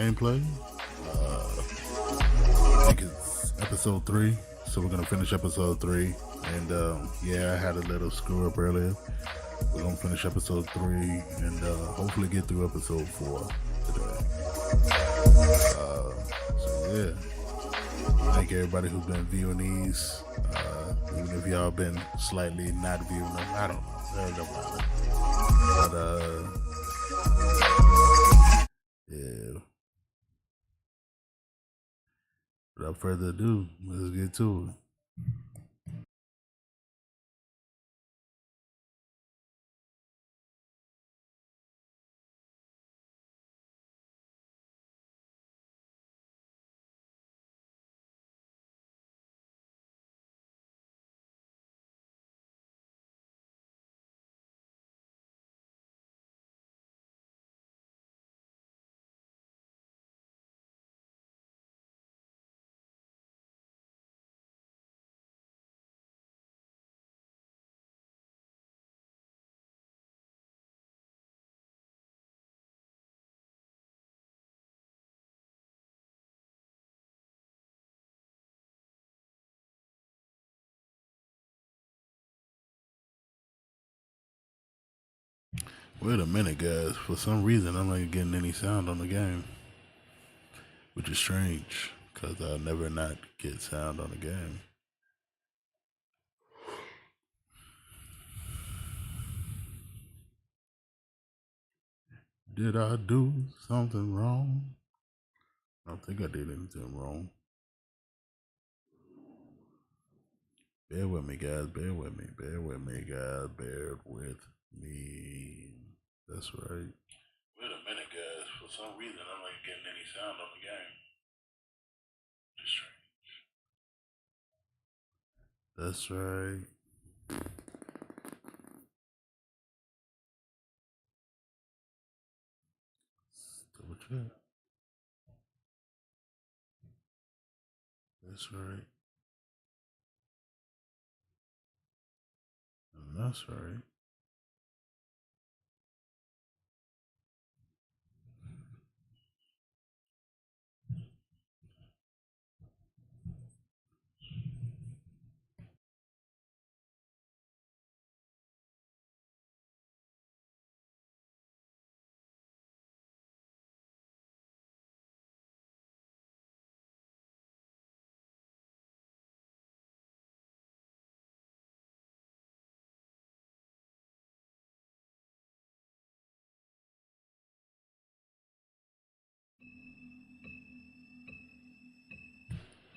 gameplay. I think it's episode 3, so we're gonna finish episode 3. And yeah, I had a little screw up earlier. We're gonna finish episode 3 and hopefully get through episode 4 today. So yeah, thank everybody who's been viewing these. Even if y'all been slightly not viewing them, I don't know. It don't matter. But yeah. Without further ado, let's get to it. Wait a minute, guys. For some reason, I'm not getting any sound on the game, which is strange because I never not get sound on the game. Did I do something wrong? I don't think I did anything wrong. Bear with me, guys. Bear with me. Bear with me, guys. Bear with me. That's right. Wait a minute, guys. For some reason, I'm not getting any sound on the game. Just strange. That's right. Double check. That's right. And that's right.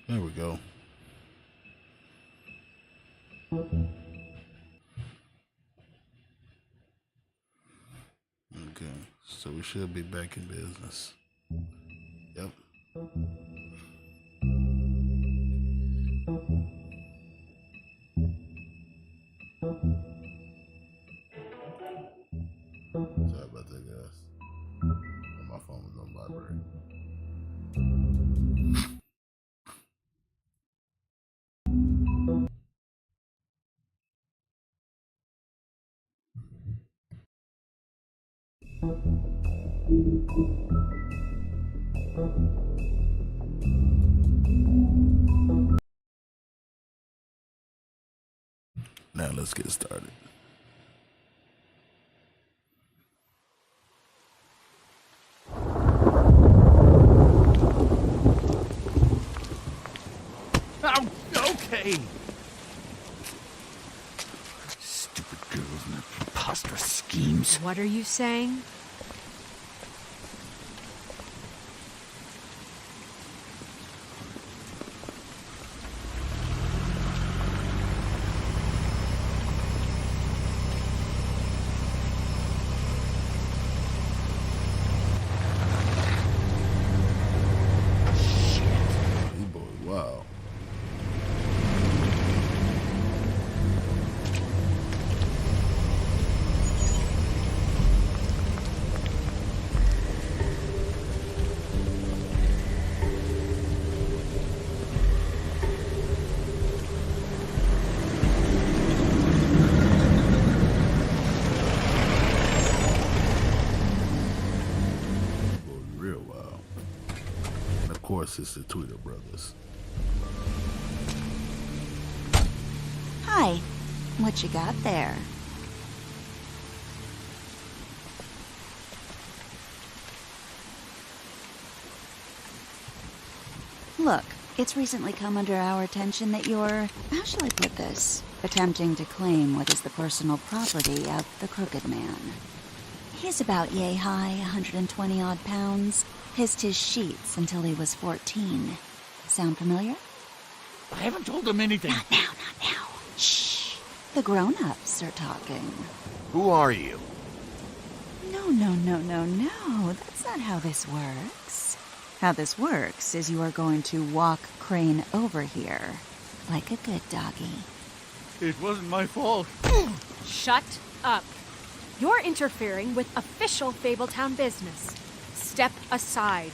There we go. Okay, so we should be back in business. Yep. Sorry about that, guys. My phone was on vibrate. Now let's get started. Oh, okay. Stupid girls and their preposterous schemes. What are you saying? Wow. Real wild. it's the Tweeter brothers. Hi. What you got there? Look, it's recently come under our attention that you're, how shall I put this, attempting to claim what is the personal property of the Crooked Man. He's about yay high, 120 odd pounds, pissed his sheets until he was 14. Sound familiar? I haven't told him anything. Not now, not now. Shh. The grown-ups are talking. Who are you? No. That's not how this works. How this works is you are going to walk Crane over here. Like a good doggy. It wasn't my fault. Shut up. You're interfering with official Fabletown business. Step aside.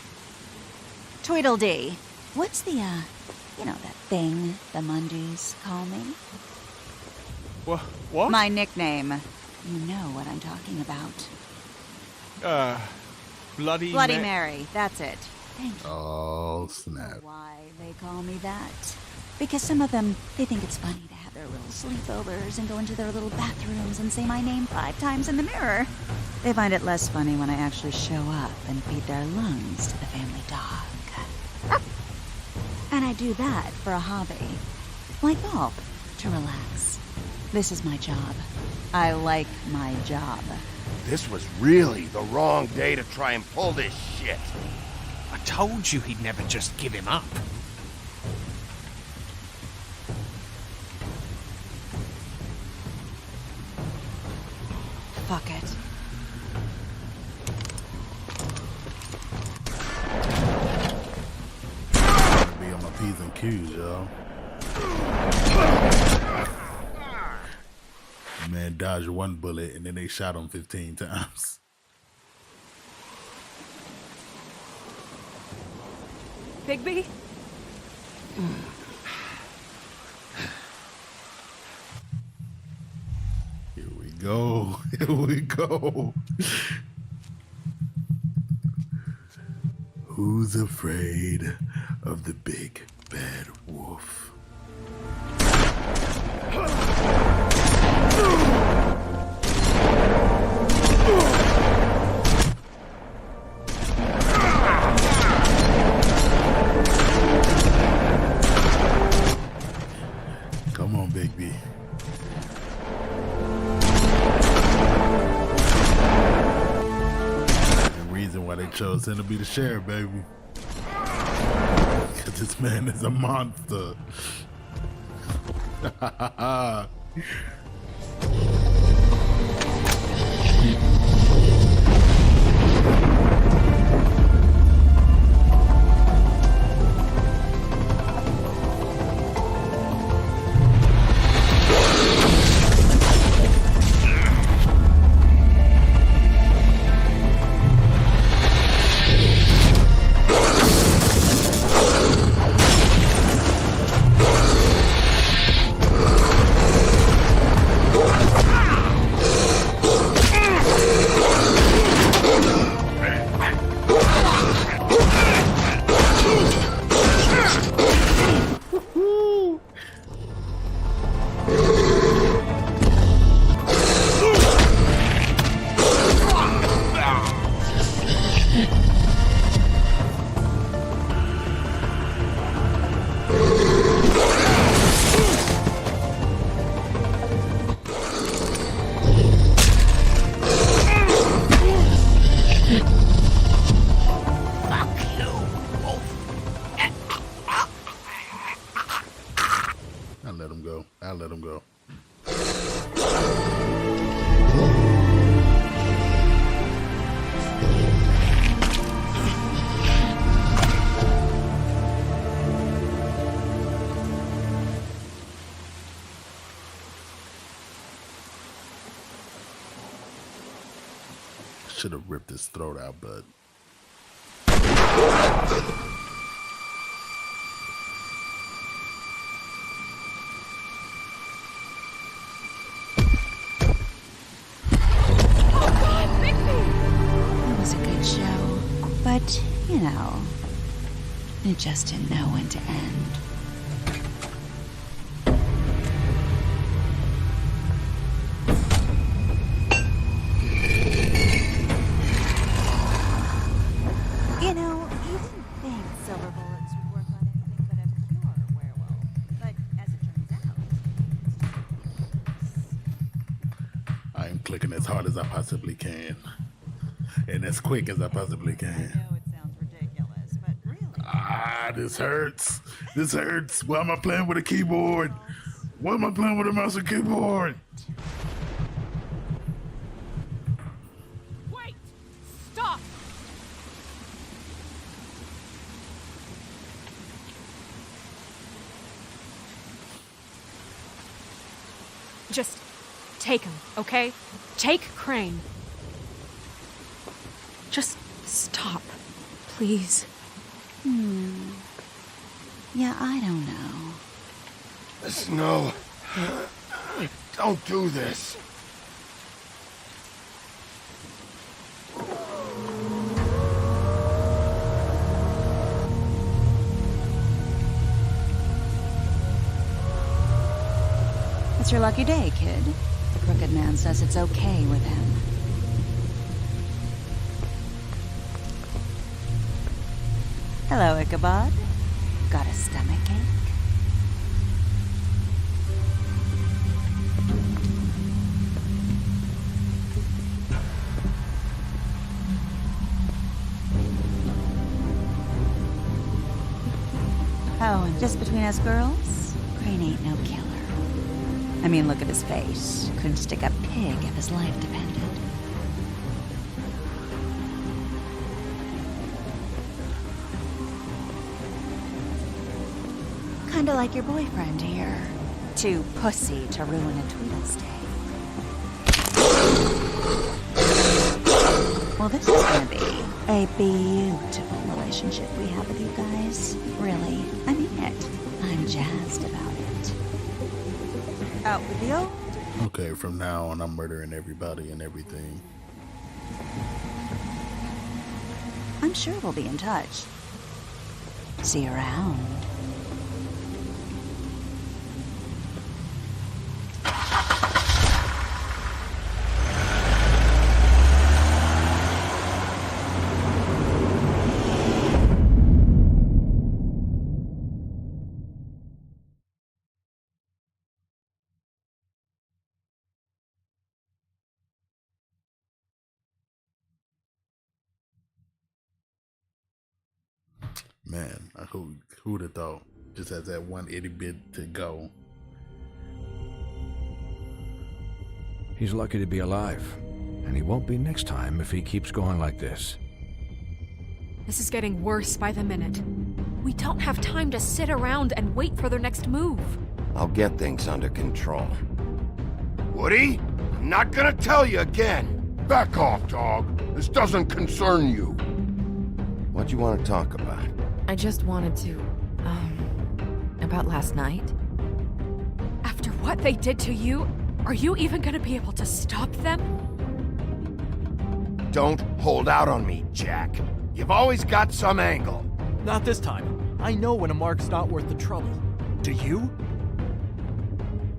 Tweedledee. What's the, that thing the Mundies call me? What? My nickname. You know what I'm talking about. Bloody Mary. That's it. Thank you. Oh, snap. Why they call me that? Because some of them, they think it's funny to have their little sleepovers and go into their little bathrooms and say my name 5 times in the mirror. They find it less funny when I actually show up and feed their lungs to the family dog. And I do that for a hobby. Like golf, to relax. This is my job. I like my job. This was really the wrong day to try and pull this shit. I told you he'd never just give him up. Fuck it. Be on my P's and Q's, y'all. Man dodged one bullet and then they shot him 15 times. Bigby? Here we go. Here we go. Who's afraid of the big bad wolf? Come on, Bigby. The reason why they chose him to be the sheriff, baby. Because this man is a monster. I'll let him go. Should have ripped his throat out, but it was a good show, but, you know, It just didn't know when to end. You know, you didn't think silver bullets would work on anything but a pure werewolf. But as it turns out... I'm clicking as hard as I possibly can. And as quick as I possibly I can. know it sounds ridiculous, but really... Ah, this hurts. This hurts. Why am I playing with a keyboard? Why am I playing with a mouse and keyboard? Wait! Stop! Just take him, okay? Take Crane. Just stop, please. Yeah, I don't know. Snow. Don't do this. It's your lucky day, kid. The Crooked Man says it's okay with him. Hello, Ichabod. Got a stomachache? Oh, and just between us girls, Crane ain't no killer. I mean, look at his face. Couldn't stick a pig if his life depended. Kinda like your boyfriend here. Too pussy to ruin a Tweedle's day. Well, this is gonna be a beautiful relationship we have with you guys. Really, I mean it. I'm jazzed about it. Out with the old. Okay, from now on, I'm murdering everybody and everything. I'm sure we'll be in touch. See you around. Man, who'd have thought? Just has that one itty bit to go. He's lucky to be alive. And he won't be next time if he keeps going like this. This is getting worse by the minute. We don't have time to sit around and wait for their next move. I'll get things under control. Woody, I'm not gonna tell you again. Back off, dog. This doesn't concern you. What do you want to talk about? I just wanted to, about last night. After what they did to you, are you even gonna be able to stop them? Don't hold out on me, Jack. You've always got some angle. Not this time. I know when a mark's not worth the trouble. Do you?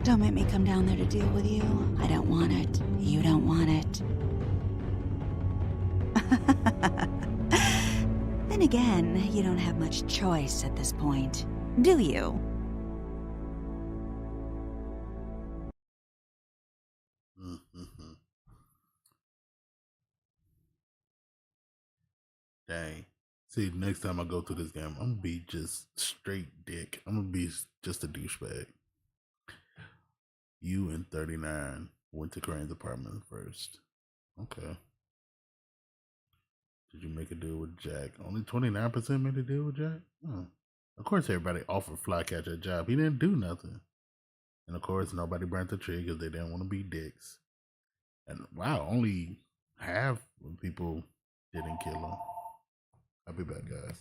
Don't make me come down there to deal with you. I don't want it. You don't want it. Then again, you don't have much choice at this point, do you? Dang. See, next time I go to this game, I'm gonna be just straight dick. I'm gonna be just a douchebag. You and 39 went to Crane's apartment first. Okay. Did you make a deal with Jack? Only 29% made a deal with Jack? Oh. Of course, everybody offered Flycatcher a job. He didn't do nothing. And of course, nobody burnt the tree because they didn't want to be dicks. And wow, only half of people didn't kill him. I'll be back, guys.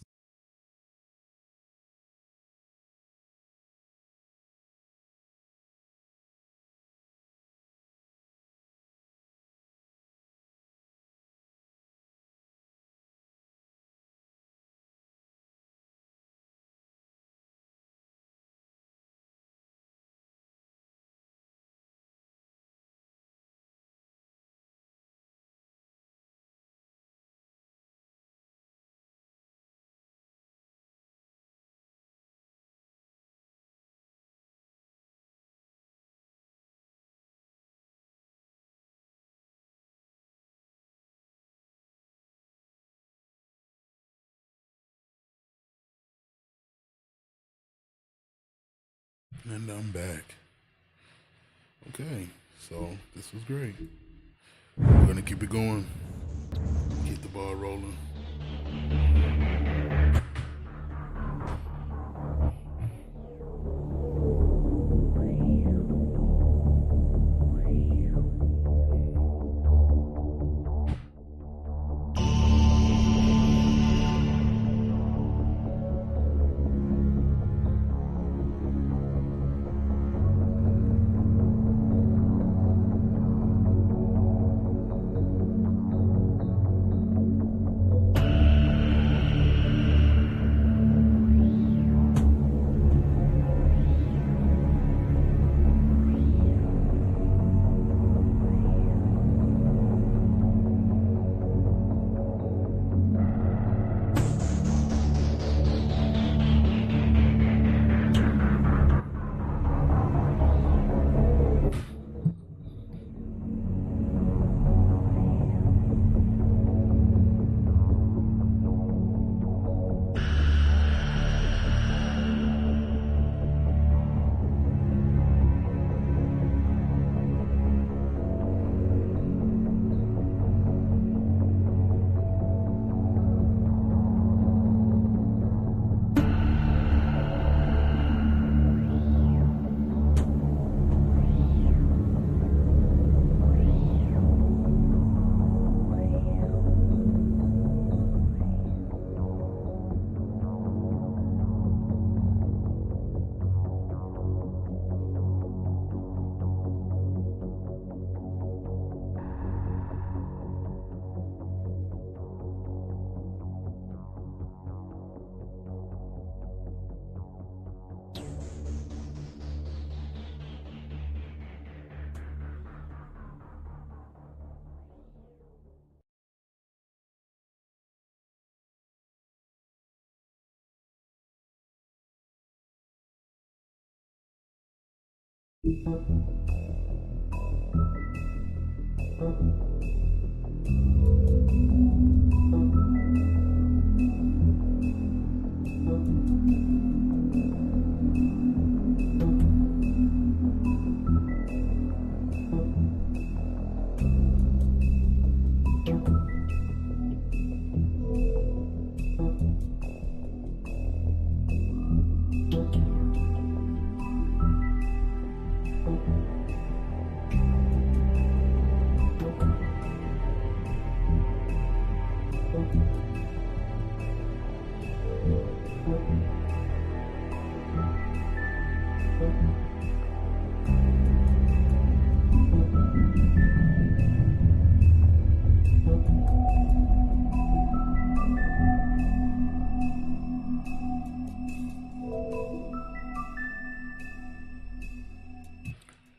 And I'm back. Okay, so this was great. We're gonna keep it going. Keep the ball rolling.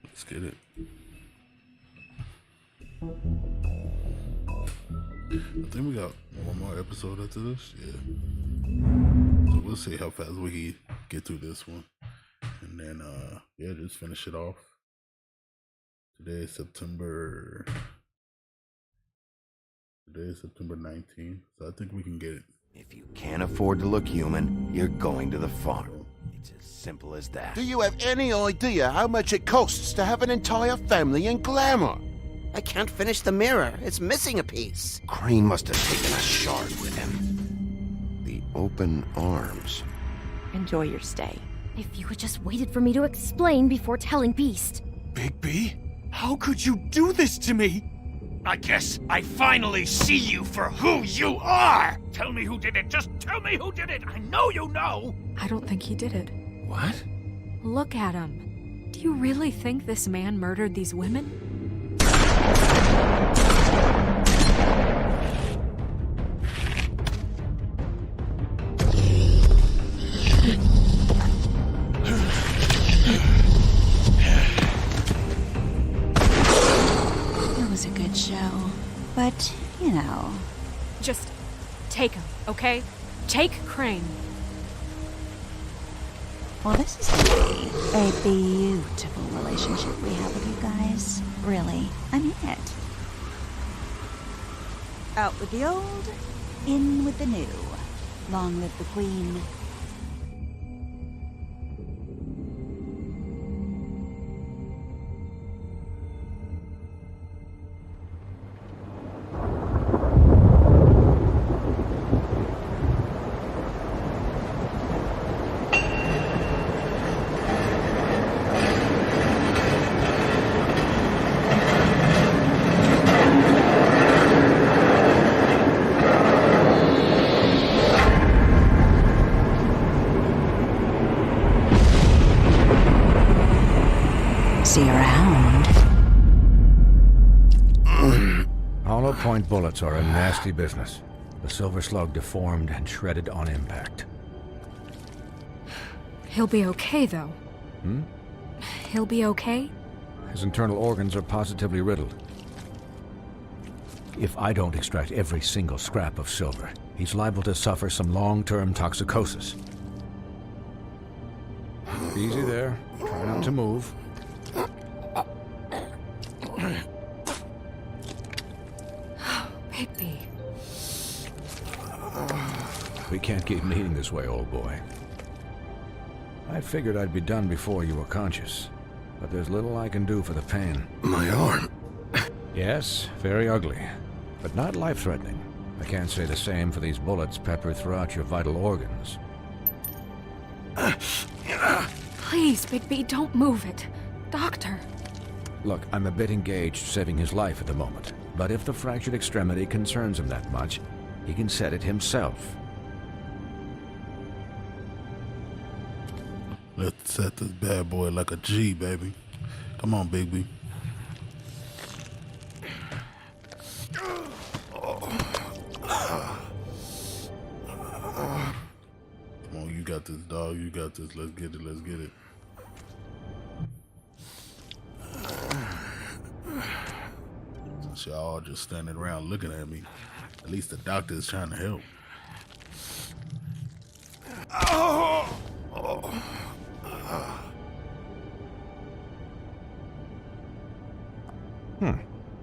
Let's get it. I think we got one more episode after this. Yeah. So we'll see how fast we can get through this one. And then, yeah, just finish it off. Today is September 19th. So I think we can get it. If you can't afford to look human, you're going to the farm. It's as simple as that. Do you have any idea how much it costs to have an entire family in Glamour? I can't finish the mirror. It's missing a piece. Crane must have taken a shard with him. The open arms. Enjoy your stay. If you had just waited for me to explain before telling Beast. Bigby? How could you do this to me? I guess I finally see you for who you are! Tell me who did it! Just tell me who did it! I know you know! I don't think he did it. What? Look at him. Do you really think this man murdered these women? It was a good show, but, you know. Just take him, okay? Take Crane. Well, this is really a beautiful relationship we have with you guys. Really, I mean it. Out with the old, in with the new. Long live the Queen. See you around. Hollow point bullets are a nasty business. The Silver Slug deformed and shredded on impact. He'll be okay, though. He'll be okay? His internal organs are positively riddled. If I don't extract every single scrap of silver, he's liable to suffer some long-term toxicosis. Easy there. Try not to move. Bigby. We can't keep meeting this way, old boy. I figured I'd be done before you were conscious, but there's little I can do for the pain. My arm. Yes, very ugly, but not life-threatening. I can't say the same for these bullets peppered throughout your vital organs. Please, Bigby, don't move it. Doctor. Look, I'm a bit engaged saving his life at the moment, but if the fractured extremity concerns him that much, he can set it himself. Let's set this bad boy like a G, baby. Come on, Bigby. Come on, you got this, dog. You got this. Let's get it. Let's get it. Since y'all all just standing around looking at me, at least the doctor is trying to help.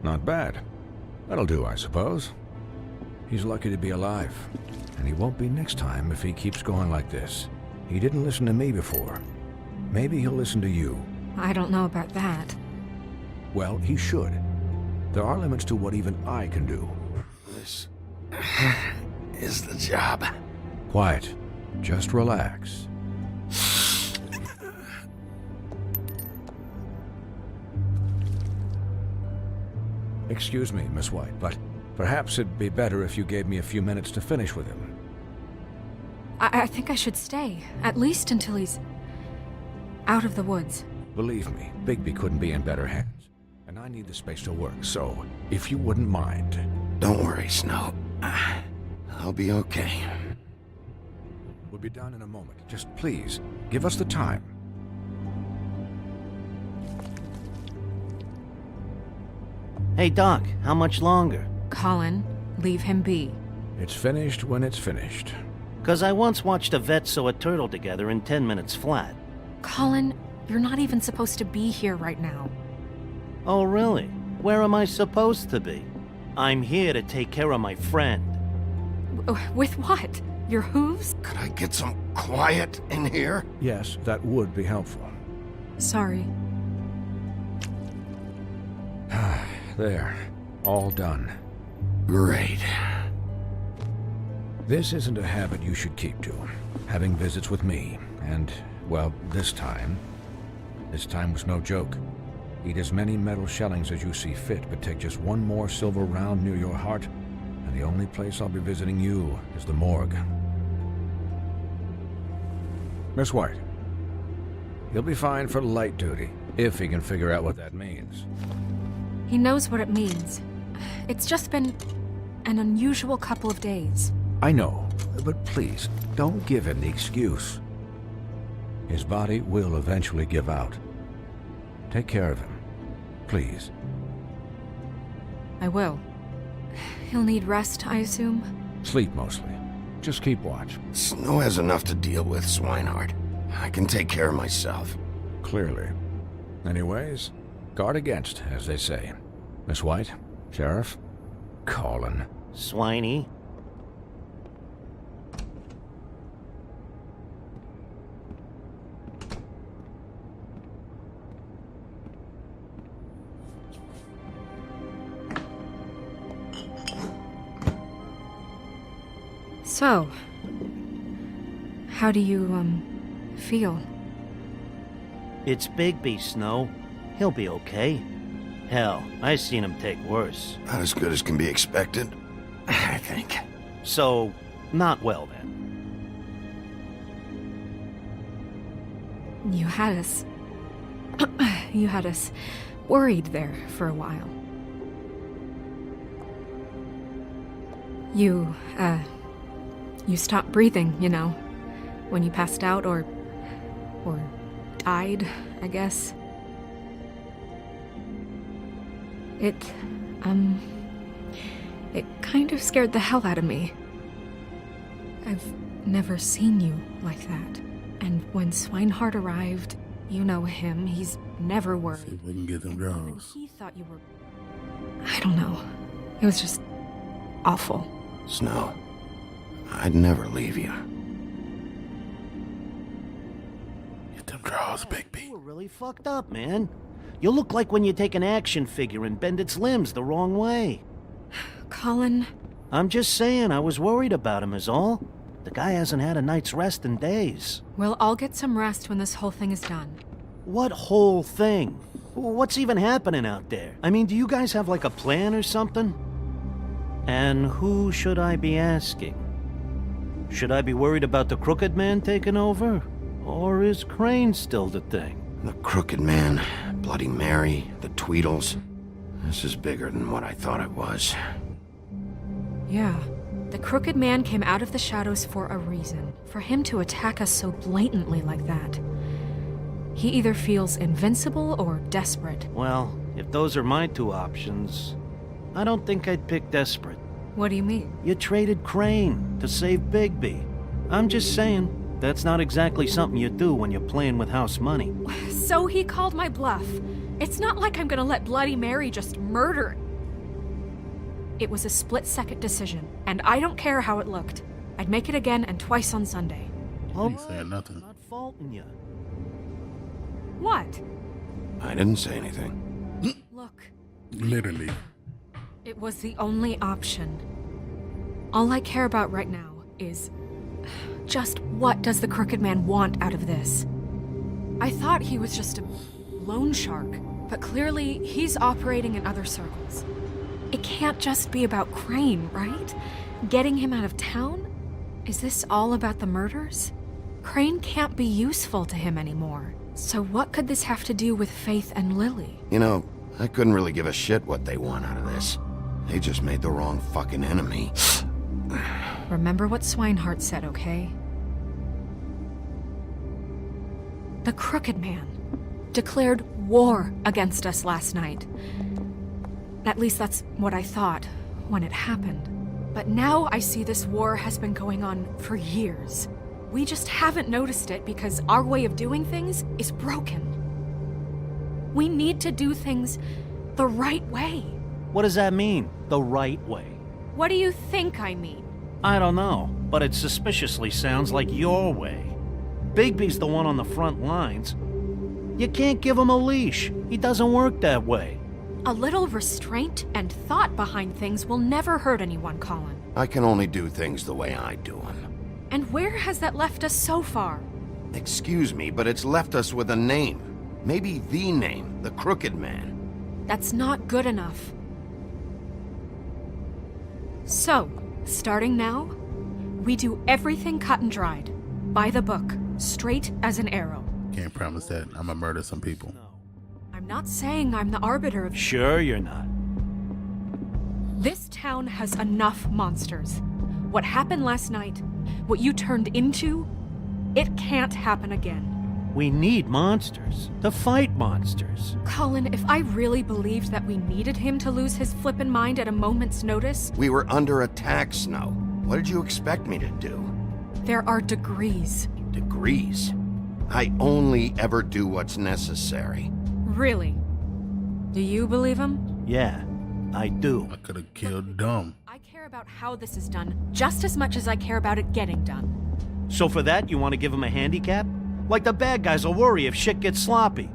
Not bad. That'll do, I suppose. He's lucky to be alive, and he won't be next time if he keeps going like this. He didn't listen to me before. Maybe he'll listen to you. I don't know about that. Well, he should. There are limits to what even I can do. This is the job. Quiet. Just relax. Excuse me, Miss White, but perhaps it'd be better if you gave me a few minutes to finish with him. I think I should stay, at least until he's out of the woods. Believe me, Bigby couldn't be in better hands, and I need the space to work, so if you wouldn't mind. Don't worry, Snow. I'll be okay. We'll be done in a moment. Just please, give us the time. Hey, Doc, how much longer? Colin, leave him be. It's finished when it's finished. 'Cause I once watched a vet sew a turtle together in 10 minutes flat. Colin, you're not even supposed to be here right now. Oh, really? Where am I supposed to be? I'm here to take care of my friend. With what? Your hooves? Could I get some quiet in here? Yes, that would be helpful. Sorry. There. All done. Great. This isn't a habit you should keep to. Having visits with me, and, well, this time was no joke. Eat as many metal shellings as you see fit, but take just one more silver round near your heart, and the only place I'll be visiting you is the morgue. Miss White, he'll be fine for light duty, if he can figure out what that means. He knows what it means. It's just been an unusual couple of days. I know, but please, don't give him the excuse. His body will eventually give out. Take care of him, please. I will. He'll need rest, I assume? Sleep mostly. Just keep watch. Snow has enough to deal with, Swinehart. I can take care of myself. Clearly. Anyways, guard against, as they say. Miss White, Sheriff, Colin. Swiney. So, how do you, feel? It's Bigby, Snow. He'll be okay. Hell, I seen him take worse. Not as good as can be expected, I think. So, not well then. You had us You had us worried there for a while. You stopped breathing, you know, when you passed out or died, I guess. It kind of scared the hell out of me. I've never seen you like that. And when Swinehart arrived, you know him, he's never worried. See if we can get them draws. He thought you were... I don't know. It was just awful. Snow, I'd never leave you. Get them draws, Bigby. You were really fucked up, man. You look like when you take an action figure and bend its limbs the wrong way. Colin... I'm just saying, I was worried about him is all. The guy hasn't had a night's rest in days. We'll all get some rest when this whole thing is done. What whole thing? What's even happening out there? I mean, do you guys have like a plan or something? And who should I be asking? Should I be worried about the Crooked Man taking over? Or is Crane still the thing? The Crooked Man, Bloody Mary, the Tweedles. This is bigger than what I thought it was. Yeah. The Crooked Man came out of the shadows for a reason. For him to attack us so blatantly like that. He either feels invincible or desperate. Well, if those are my two options, I don't think I'd pick desperate. What do you mean? You traded Crane to save Bigby. I'm just saying, that's not exactly something you do when you're playing with house money. So he called my bluff. It's not like I'm gonna let Bloody Mary just murder. It was a split-second decision, and I don't care how it looked. I'd make it again and twice on Sunday. He said nothing. I'm not faulting you. What? I didn't say anything. Look, Literally. it was the only option. All I care about right now is just what does the Crooked Man want out of this? I thought he was just a loan shark, but clearly he's operating in other circles. It can't just be about Crane, right? Getting him out of town? Is this all about the murders? Crane can't be useful to him anymore. So what could this have to do with Faith and Lily? You know, I couldn't really give a shit what they want out of this. They just made the wrong fucking enemy. Remember what Swinehart said, okay? The Crooked Man declared war against us last night. At least that's what I thought when it happened. But now I see this war has been going on for years. We just haven't noticed it because our way of doing things is broken. We need to do things the right way. What does that mean, the right way? What do you think I mean? I don't know, but it suspiciously sounds like your way. Bigby's the one on the front lines. You can't give him a leash. He doesn't work that way. A little restraint and thought behind things will never hurt anyone, Colin. I can only do things the way I do them. And where has that left us so far? Excuse me, but it's left us with a name. Maybe the name, the Crooked Man. That's not good enough. So, starting now, we do everything cut and dried. By the book, straight as an arrow. Can't promise that. I'm gonna murder some people. I'm not saying I'm the arbiter of... Sure you're not. This town has enough monsters. What happened last night, what you turned into, it can't happen again. We need monsters. To fight monsters. Colin, if I really believed that we needed him to lose his flippin' mind at a moment's notice... We were under attack, Snow. What did you expect me to do? There are degrees. Degrees? I only ever do what's necessary. Really? Do you believe him? Yeah, I do. I could have killed Dumb. I care about how this is done just as much as I care about it getting done. So for that, you want to give him a handicap? Like the bad guys will worry if shit gets sloppy.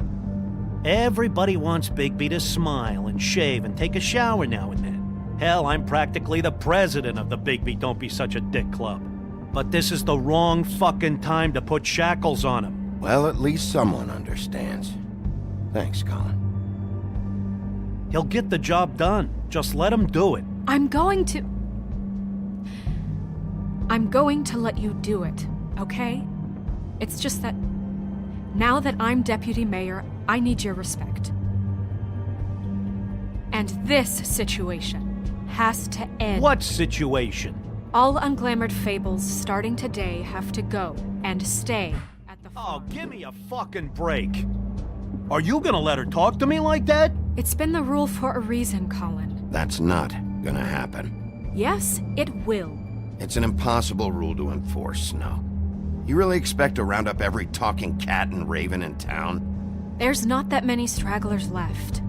Everybody wants Bigby to smile and shave and take a shower now and then. Hell, I'm practically the president of the Bigby Don't Be Such a Dick Club. But this is the wrong fucking time to put shackles on him. Well, at least someone understands. Thanks, Colin. He'll get the job done. Just let him do it. I'm going to let you do it, okay? It's just that Now that I'm deputy mayor, I need your respect. And this situation has to end. What situation? All unglamored fables starting today have to go and stay at the Oh, farm. give me a fucking break. Are you gonna let her talk to me like that? It's been the rule for a reason, Colin. That's not gonna happen. Yes, it will. It's an impossible rule to enforce, Snow. You really expect to round up every talking cat and raven in town? There's not that many stragglers left.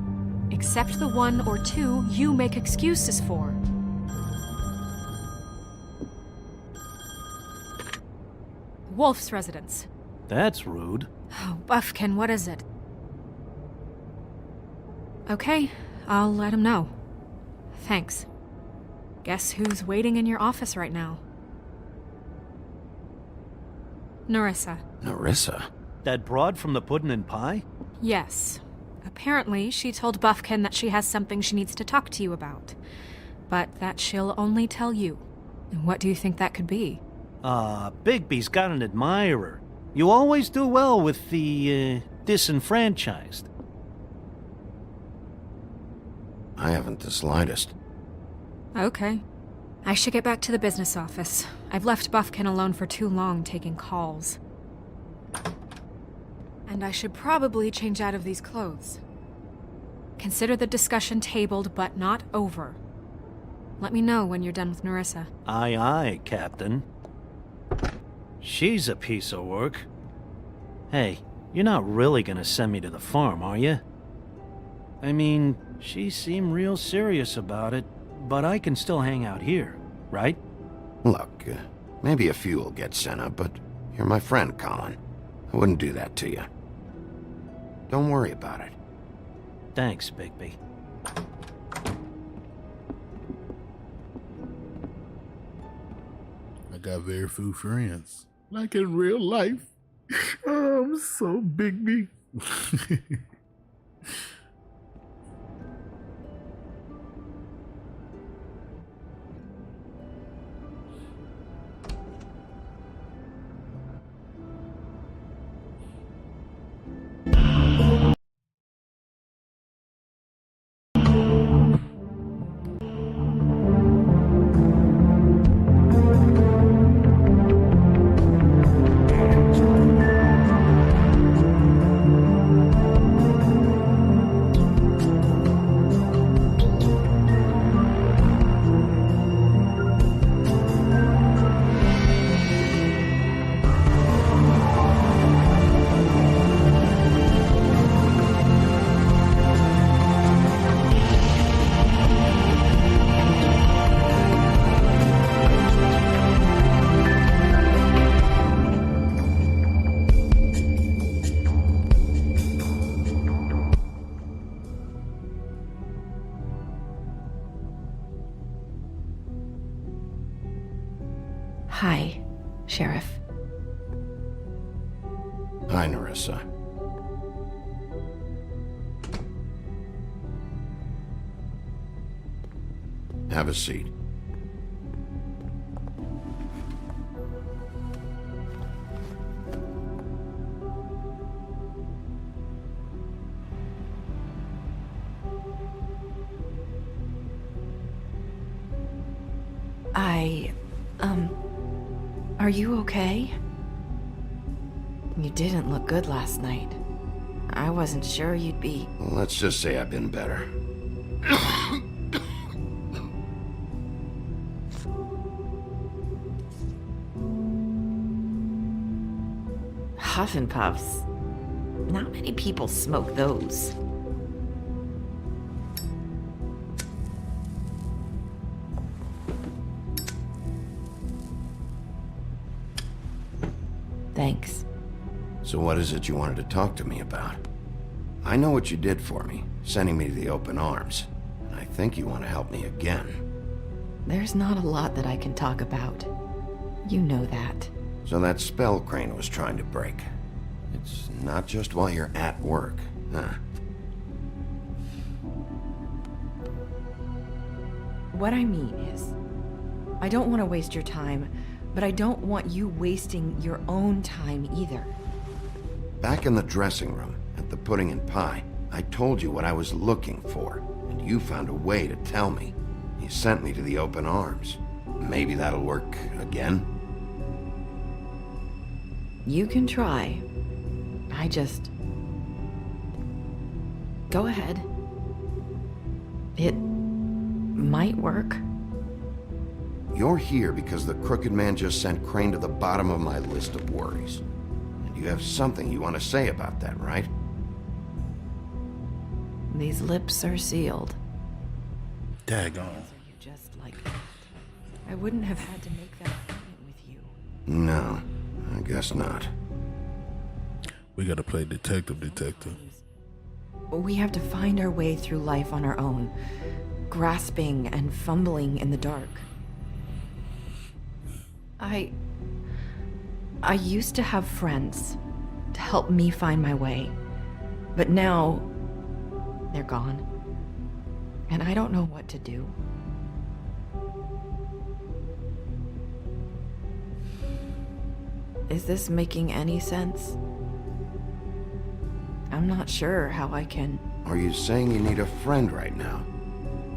Except the one or two you make excuses for. Wolf's residence. That's rude. Oh, Buffkin, what is it? Okay, I'll let him know. Thanks. Guess who's waiting in your office right now? Nerissa. Nerissa? That broad from the Puddin' and Pie? Yes. Apparently, she told Buffkin that she has something she needs to talk to you about. But that she'll only tell you. And what do you think that could be? Bigby's got an admirer. You always do well with the, disenfranchised. I haven't the slightest. Okay. I should get back to the business office. I've left Buffkin alone for too long taking calls. And I should probably change out of these clothes. Consider the discussion tabled, but not over. Let me know when you're done with Nerissa. Aye, aye, Captain. She's a piece of work. Hey, you're not really gonna send me to the farm, are you? I mean, she seemed real serious about it, but I can still hang out here, right? Look, maybe a few will get sent up, but you're my friend, Colin. I wouldn't do that to you. Don't worry about it. Thanks, Bigby. I got very few friends. Like in real life. Oh, I'm so Bigby. Hi, Sheriff. Hi, Nerissa. Have a seat. Are you okay? You didn't look good last night. I wasn't sure you'd be... Well, let's just say I've been better. Huff and Puffs. Not many people smoke those. Thanks. So what is it you wanted to talk to me about? I know what you did for me, sending me to the open arms. And I think you want to help me again. There's not a lot that I can talk about. You know that. So that spell Crane was trying to break. It's not just while you're at work, huh? What I mean is, I don't want to waste your time, but I don't want you wasting your own time either. Back in the dressing room, at the Pudding and Pie, I told you what I was looking for, and you found a way to tell me. You sent me to the open arms. Maybe that'll work again? You can try. Go ahead. It might work. You're here because the Crooked Man just sent Crane to the bottom of my list of worries. And you have something you want to say about that, right? These lips are sealed. Daggone. You just like that. I wouldn't have had to make that appointment with you. No, I guess not. We gotta play detective. We have to find our way through life on our own, grasping and fumbling in the dark. I used to have friends to help me find my way, but now they're gone, and I don't know what to do. Is this making any sense? I'm not sure how I can... Are you saying you need a friend right now?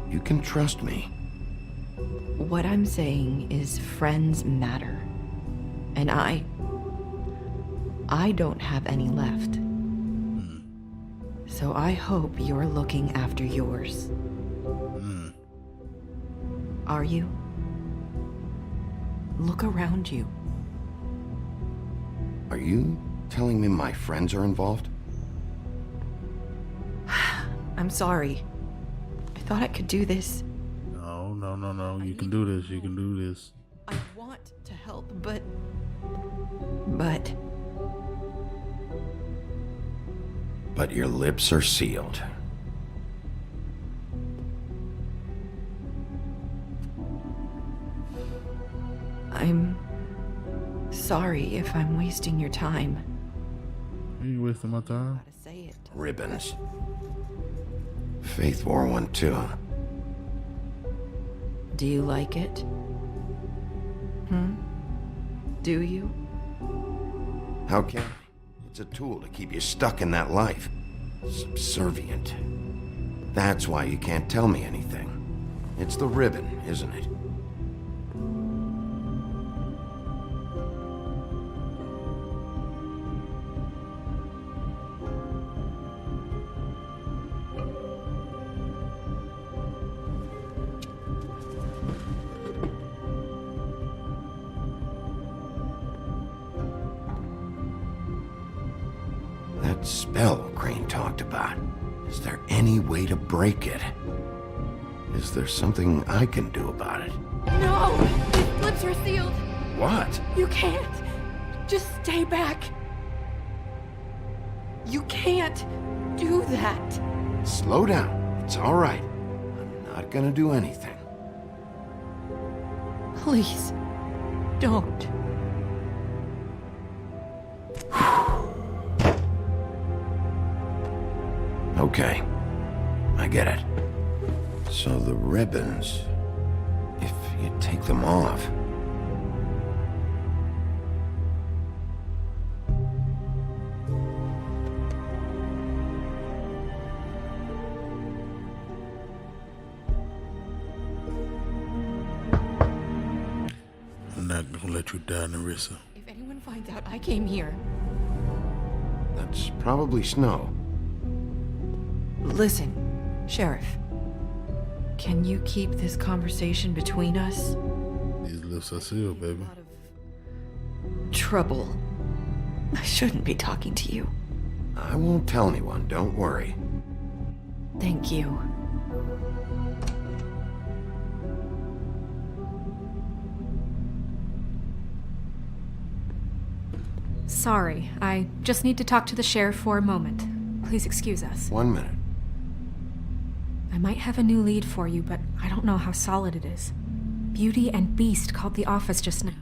You can trust me. What I'm saying is friends matter. And I don't have any left. So I hope you're looking after yours. Are you? Look around you. Are you telling me my friends are involved? I'm sorry. I thought I could do this. No. You can do this. You can do this. I want to help, but... But your lips are sealed. I'm sorry if I'm wasting your time. You wasting my time? How to say it? Ribbons. Faith wore one too. Do you like it? Do you? How can I? It's a tool to keep you stuck in that life. Subservient. That's why you can't tell me anything. It's the ribbon, isn't it? That spell Crane talked about. Is there any way to break it? Is there something I can do about it? No! His lips are sealed! What? You can't! Just stay back! You can't do that! Slow down. It's all right. I'm not gonna do anything. Please, don't. Okay, I get it. So the ribbons, if you take them off... I'm not gonna let you die, Nerissa. If anyone finds out I came here... That's probably Snow. Listen, Sheriff. Can you keep this conversation between us? These lips are sealed, baby. Trouble. I shouldn't be talking to you. I won't tell anyone, don't worry. Thank you. Sorry, I just need to talk to the sheriff for a moment. Please excuse us. 1 minute. I might have a new lead for you, but I don't know how solid it is. Beauty and Beast called the office just now.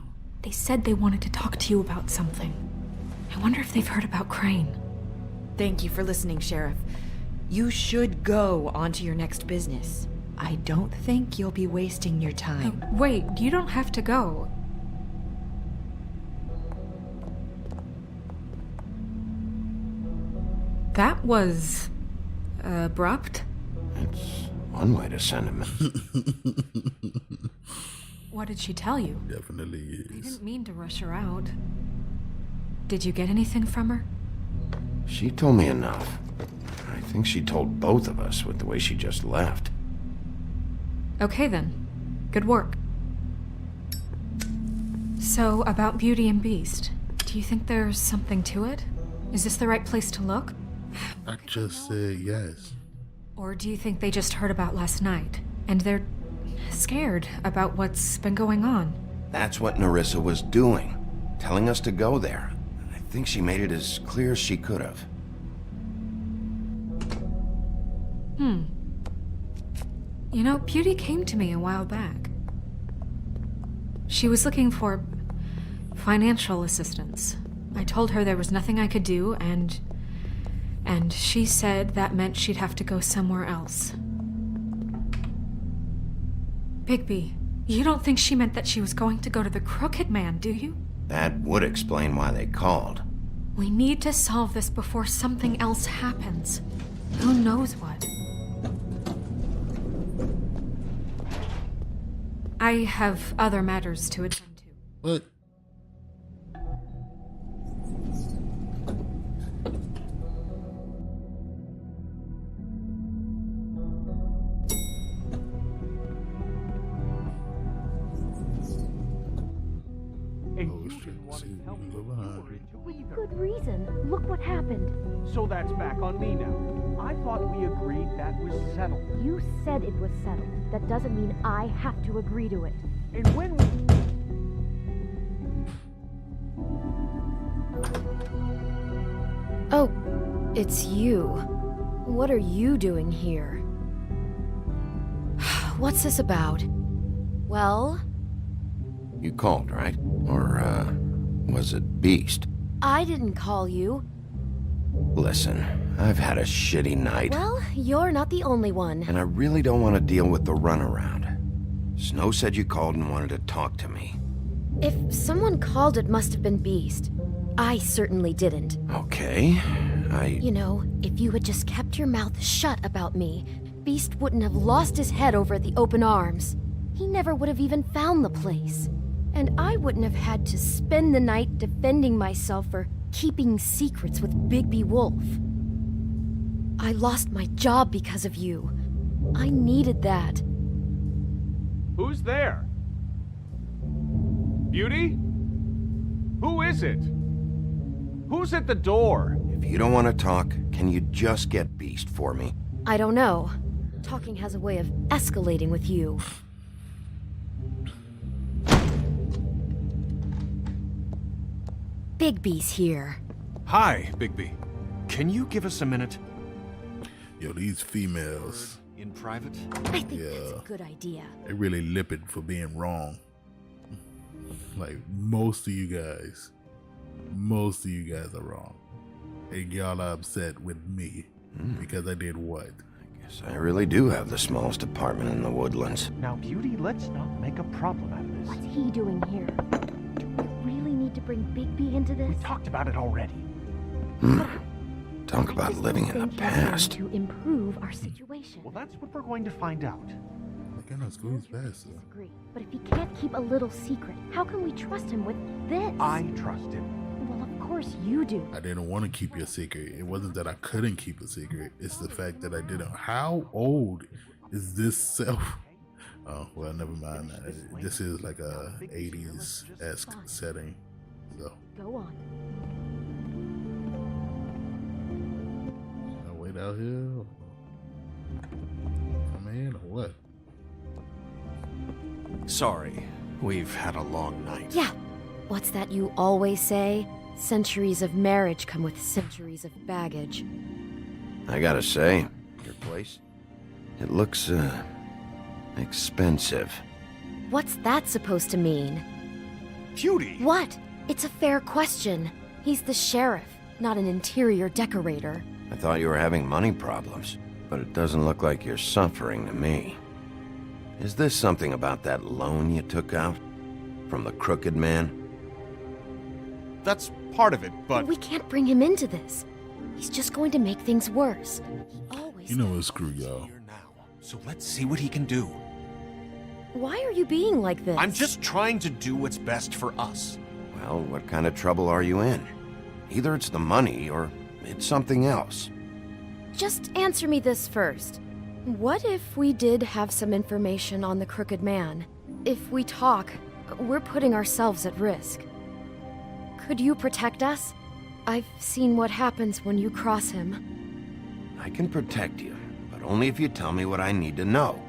They said they wanted to talk to you about something. I wonder if they've heard about Crane. Thank you for listening, Sheriff. You should go on to your next business. I don't think you'll be wasting your time. Wait, you don't have to go. That was abrupt. It's one way to send him. What did she tell you? Definitely I is. didn't mean to rush her out. Did you get anything from her? She told me enough. I think she told both of us with the way she just left. Okay then. Good work. So, about Beauty and Beast, do you think there's something to it? Is this the right place to look? I just said yes. Or do you think they just heard about last night, and they're scared about what's been going on? That's what Nerissa was doing, telling us to go there. I think she made it as clear as she could have. You know, Beauty came to me a while back. She was looking for financial assistance. I told her there was nothing I could do, and she said that meant she'd have to go somewhere else. Bigby, you don't think she meant that she was going to go to the Crooked Man, do you? That would explain why they called. We need to solve this before something else happens. Who knows what? I have other matters to attend to. What? Oh, shit. See, we can go behind. Good reason. Look what happened. So that's back on me now. I thought we agreed that was settled. You said it was settled. That doesn't mean I have to agree to it. And when we... Oh, it's you. What are you doing here? What's this about? Well, You called, right? Or, was it Beast? I didn't call you. Listen, I've had a shitty night. Well, you're not the only one. And I really don't want to deal with the runaround. Snow said you called and wanted to talk to me. If someone called, it must have been Beast. I certainly didn't. Okay, You know, if you had just kept your mouth shut about me, Beast wouldn't have lost his head over at the Open Arms. He never would have even found the place. And I wouldn't have had to spend the night defending myself for keeping secrets with Bigby Wolf. I lost my job because of you. I needed that. Who's there? Beauty? Who is it? Who's at the door? If you don't want to talk, can you just get Beast for me? I don't know. Talking has a way of escalating with you. Bigby's here. Hi, Bigby. Can you give us a minute? Yo, these females, In private? I think that's a good idea. they really lip it for being wrong. Like, most of you guys are wrong. And y'all are upset with me because I did what? Guess I really do have the smallest apartment in the Woodlands. Now, Beauty, let's not make a problem out of this. What's he doing here? Do we really need to bring Bigby into this? We talked about it already. Talk about living in the past. To improve our situation. Well, that's what we're going to find out. I cannot squeeze past her. Disagree, but if he can't keep a little secret, how can we trust him with this? I trust him. Well, of course you do. I didn't want to keep your secret. It wasn't that I couldn't keep a secret. It's the fact that I didn't. How old is this self? Oh, well, never mind. This is like a 80s-esque setting. So, Go on. I wait out here. Come in or what? Sorry, we've had a long night. Yeah. What's that you always say? Centuries of marriage come with centuries of baggage. I gotta say, your place, it looks, expensive. What's that supposed to mean? Beauty! What? It's a fair question. He's the sheriff, not an interior decorator. I thought you were having money problems, but it doesn't look like you're suffering to me. Is this something about that loan you took out? From the Crooked Man? That's part of it, but... We can't bring him into this. He's just going to make things worse. He always You know what? Screw y'all. Here now, so let's see what he can do. Why are you being like this? I'm just trying to do what's best for us. Well, what kind of trouble are you in? Either it's the money or it's something else. Just answer me this first. What if we did have some information on the Crooked Man? If we talk, we're putting ourselves at risk. Could you protect us? I've seen what happens when you cross him. I can protect you, but only if you tell me what I need to know.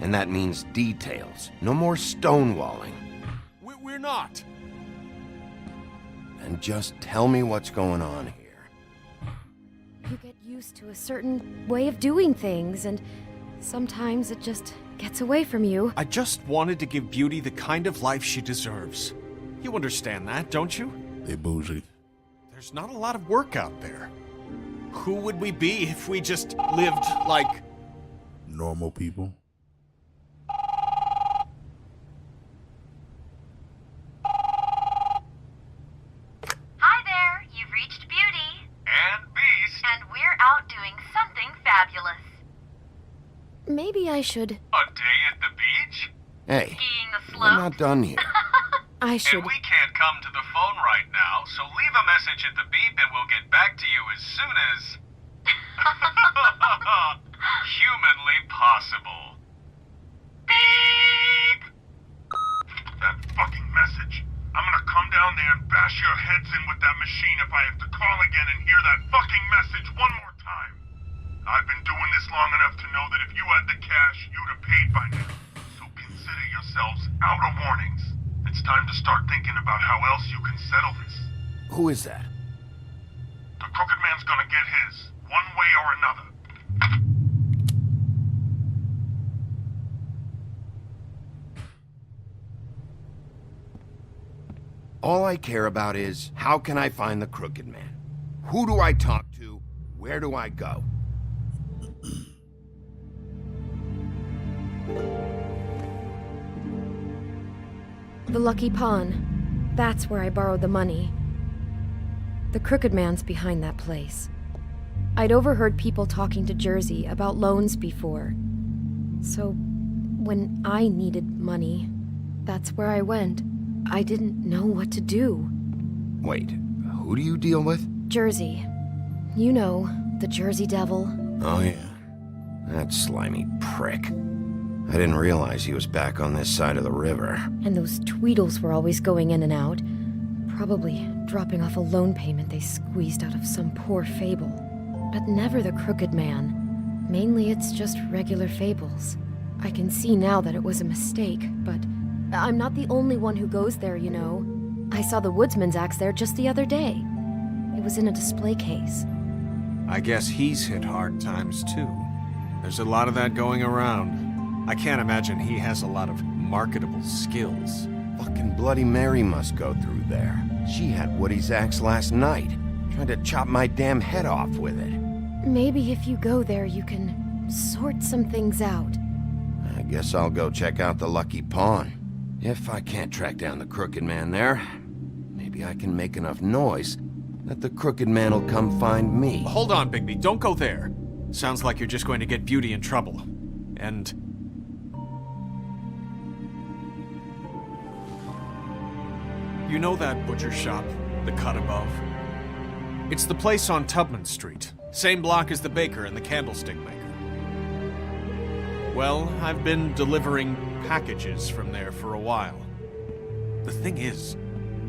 And that means details. No more stonewalling. We're not. And just tell me what's going on here. You get used to a certain way of doing things, and sometimes it just gets away from you. I just wanted to give Beauty the kind of life she deserves. You understand that, don't you? They bougie. There's not a lot of work out there. Who would we be if we just lived like... Normal people. Hi there, you've reached Beauty. And Beast. And we're out doing something fabulous. Maybe I should. A day at the beach? Hey, Skiing the we're slope. not done here. I should. And we can't come to the phone right now, so leave a message at the beep and we'll get back to you as soon as... humanly possible. Beep! That fucking message. I'm gonna come down there and bash your heads in with that machine if I have to call again and hear that fucking message one more time. I've been doing this long enough to know that if you had the cash, you'd have paid by now. So consider yourselves out of warnings. It's time to start thinking about how else you can settle this. Who is that? The Crooked Man's gonna get his, one way or another. All I care about is, how can I find the Crooked Man? Who do I talk to? Where do I go? The Lucky Pawn. That's where I borrowed the money. The Crooked Man's behind that place. I'd overheard people talking to Jersey about loans before. So, when I needed money, that's where I went. I didn't know what to do. Wait, who do you deal with? Jersey. You know, the Jersey Devil. Oh yeah, that slimy prick. I didn't realize he was back on this side of the river. And those Tweedles were always going in and out. Probably dropping off a loan payment they squeezed out of some poor fable. But never the Crooked Man. Mainly it's just regular fables. I can see now that it was a mistake, but I'm not the only one who goes there, you know. I saw the Woodsman's axe there just the other day. It was in a display case. I guess he's hit hard times too. There's a lot of that going around. I can't imagine he has a lot of marketable skills. Fucking Bloody Mary must go through there. She had Woody's axe last night, trying to chop my damn head off with it. Maybe if you go there, you can sort some things out. I guess I'll go check out the Lucky Pawn. If I can't track down the Crooked Man there, maybe I can make enough noise that the Crooked Man will come find me. Hold on, Bigby, don't go there. Sounds like you're just going to get Beauty in trouble. And... you know that butcher shop, the cut above? It's the place on Tubman Street. Same block as the baker and the candlestick maker. Well, I've been delivering packages from there for a while. The thing is,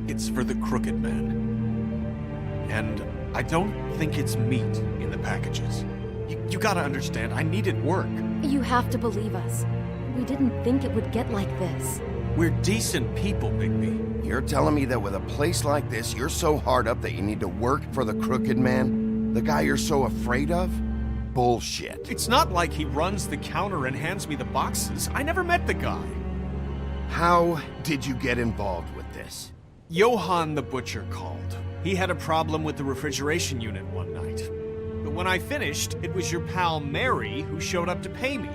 it's for the Crooked Man. And I don't think it's meat in the packages. You gotta understand, I needed work. You have to believe us. We didn't think it would get like this. We're decent people, Bigby. You're telling me that with a place like this, you're so hard up that you need to work for the Crooked Man? The guy you're so afraid of? Bullshit. It's not like he runs the counter and hands me the boxes. I never met the guy. How did you get involved with this? Johann the butcher called. He had a problem with the refrigeration unit one night. But when I finished, it was your pal Mary who showed up to pay me.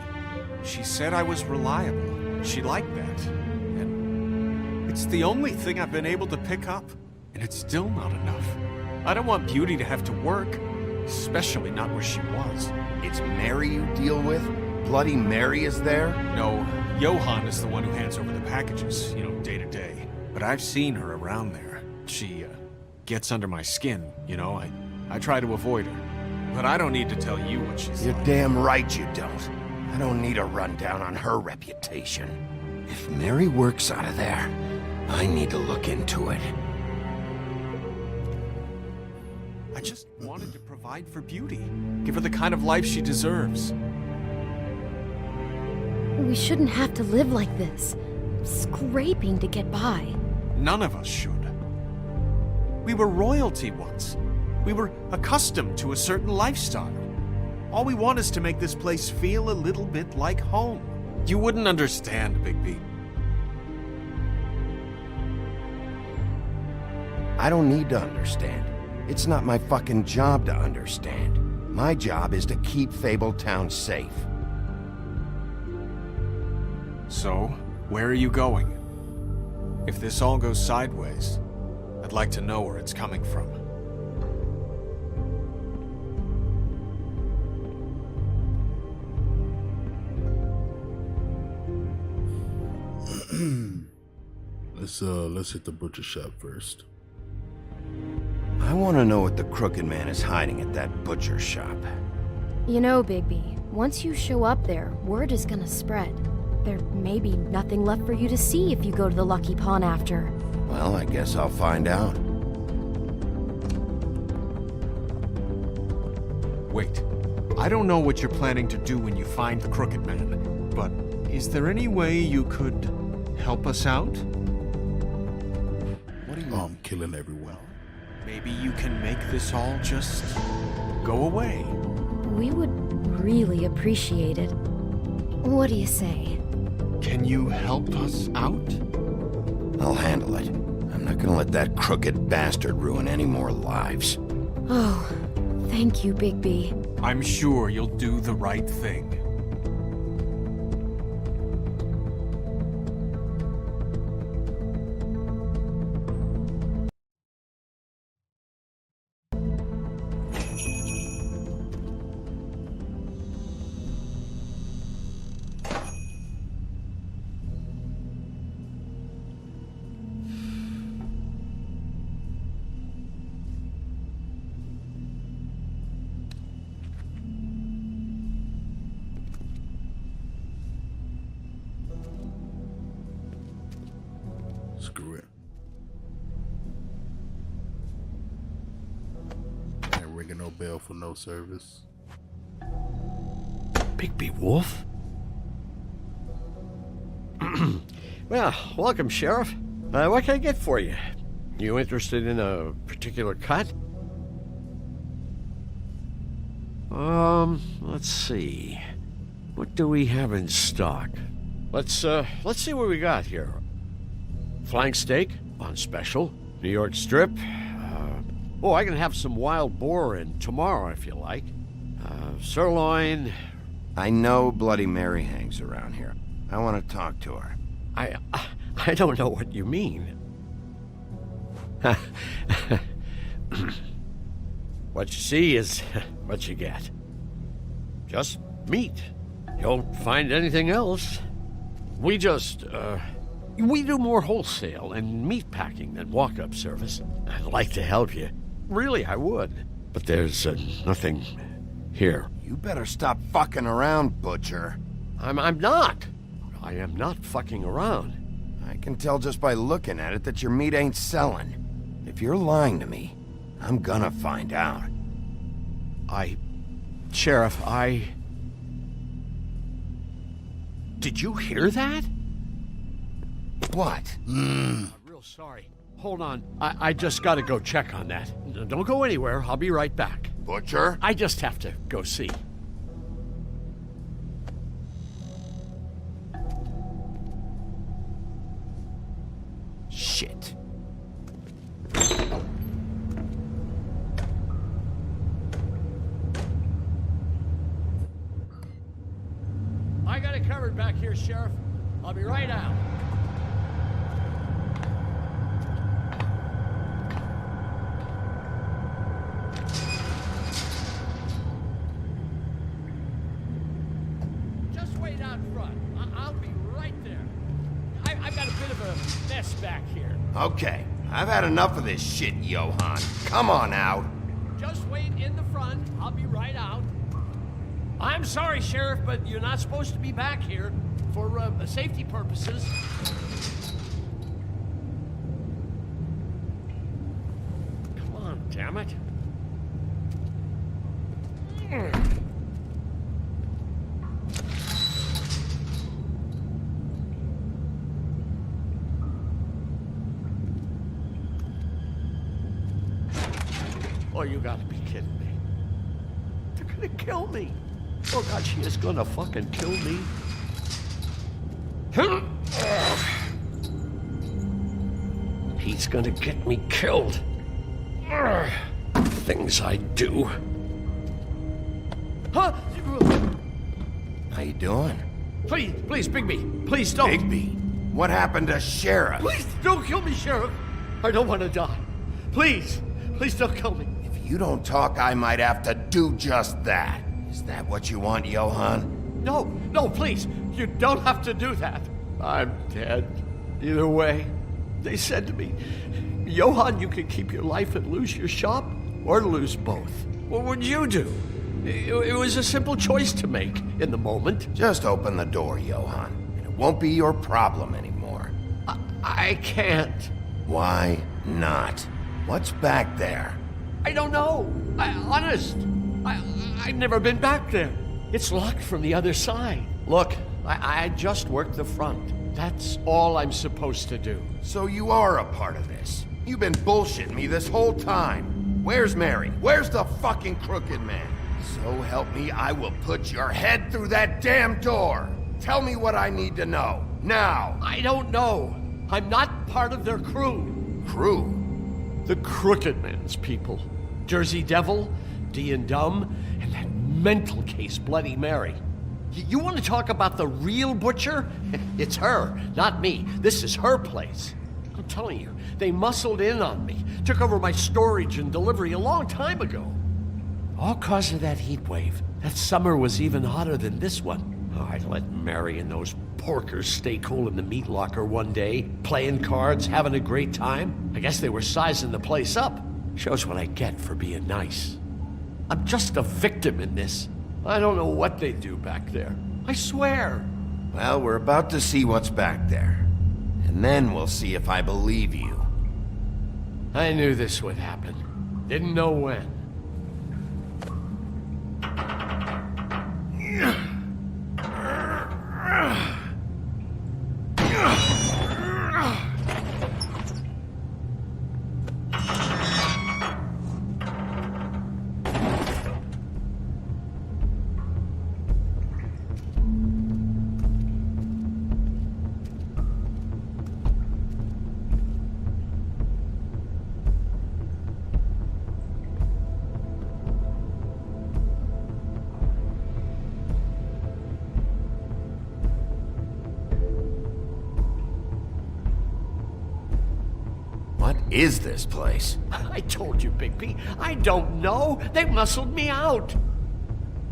She said I was reliable. She liked that. And it's the only thing I've been able to pick up. And it's still not enough. I don't want Beauty to have to work. especially not where she was. It's Mary you deal with? Bloody Mary is there? No, Johan is the one who hands over the packages, day to day. But I've seen her around there. She, gets under my skin, I try to avoid her. But I don't need to tell you what she's You're like. damn right you don't. I don't need a rundown on her reputation. If Mary works out of there, I need to look into it. I just wanted to provide for Beauty. Give her the kind of life she deserves. We shouldn't have to live like this, scraping to get by. None of us should. We were royalty once. We were accustomed to a certain lifestyle. All we want is to make this place feel a little bit like home. You wouldn't understand, Bigby. I don't need to understand. It's not my fucking job to understand. My job is to keep Fabletown safe. So, where are you going? If this all goes sideways, I'd like to know where it's coming from. Let's hit the butcher shop first. I want to know what the Crooked Man is hiding at that butcher shop. You know, Bigby, once you show up there, word is gonna spread. There may be nothing left for you to see if you go to the Lucky Pawn after. Well, I guess I'll find out. Wait, I don't know what you're planning to do when you find the Crooked Man, but is there any way you could help us out? What are you... I'm killing everyone. Maybe you can make this all just go away. We would really appreciate it. What do you say? Can you help us out? I'll handle it. I'm not gonna let that crooked bastard ruin any more lives. Oh, thank you, Bigby. I'm sure you'll do the right thing. Screw it. Ain't ringing no bell for no service. Bigby Wolf? Well, welcome, Sheriff. What can I get for you? You interested in a particular cut? Let's see. What do we have in stock? Let's see what we got here. Flank steak on special. New York strip. I can have some wild boar in tomorrow if you like. Sirloin. I know Bloody Mary hangs around here. I want to talk to her. I don't know what you mean. What you see is what you get. Just meat. You don't find anything else. We do more wholesale and meat packing than walk-up service. I'd like to help you. Really, I would. But there's nothing here. You better stop fucking around, Butcher. I'm not. I am not fucking around. I can tell just by looking at it that your meat ain't selling. If you're lying to me, I'm gonna find out. Sheriff, Did you hear that? What? I'm real sorry. Hold on. I just gotta go check on that. Don't go anywhere. I'll be right back. Butcher? I just have to go see. Shit. I got it covered back here, Sheriff. I'll be right out. Just wait out front. I'll be right there. I've got a bit of a mess back here. Okay, I've had enough of this shit, Johann. Come on out. Just wait in the front. I'll be right out. I'm sorry, Sheriff, but you're not supposed to be back here for safety purposes. Come on, damn it. Oh, you gotta be kidding me. They're gonna kill me. Oh, God, she is gonna fucking kill me. He's gonna get me killed. Things I do. Huh? How you doing? Please, Bigby. Please don't. Bigby? What happened to Sheriff? Please don't kill me, Sheriff. I don't want to die. Please don't kill me. If you don't talk, I might have to do just that. Is that what you want, Johann? No, please. You don't have to do that. I'm dead. Either way. They said to me, Johann, you can keep your life and lose your shop, or lose both. What would you do? It was a simple choice to make in the moment. Just open the door, Johann, and it won't be your problem anymore. I can't. Why not? What's back there? I don't know. Honest. I've never been back there. It's locked from the other side. Look, I just worked the front. That's all I'm supposed to do. So you are a part of this. You've been bullshitting me this whole time. Where's Mary? Where's the fucking crooked man? So help me, I will put your head through that damn door. Tell me what I need to know. Now. I don't know. I'm not part of their crew. Crew? The Crooked Man's people. Jersey Devil, D and Dumb, and that mental case, Bloody Mary. You want to talk about the real butcher? It's her, not me. This is her place. I'm telling you, they muscled in on me, took over my storage and delivery a long time ago. All cause of that heat wave. That summer was even hotter than this one. Oh, I let Mary and those porkers stay cool in the meat locker one day, playing cards, having a great time. I guess they were sizing the place up. Shows what I get for being nice. I'm just a victim in this. I don't know what they do back there. I swear. Well, we're about to see what's back there. And then we'll see if I believe you. I knew this would happen. Didn't know when. What is this place? I told you, Bigby. I don't know. They muscled me out.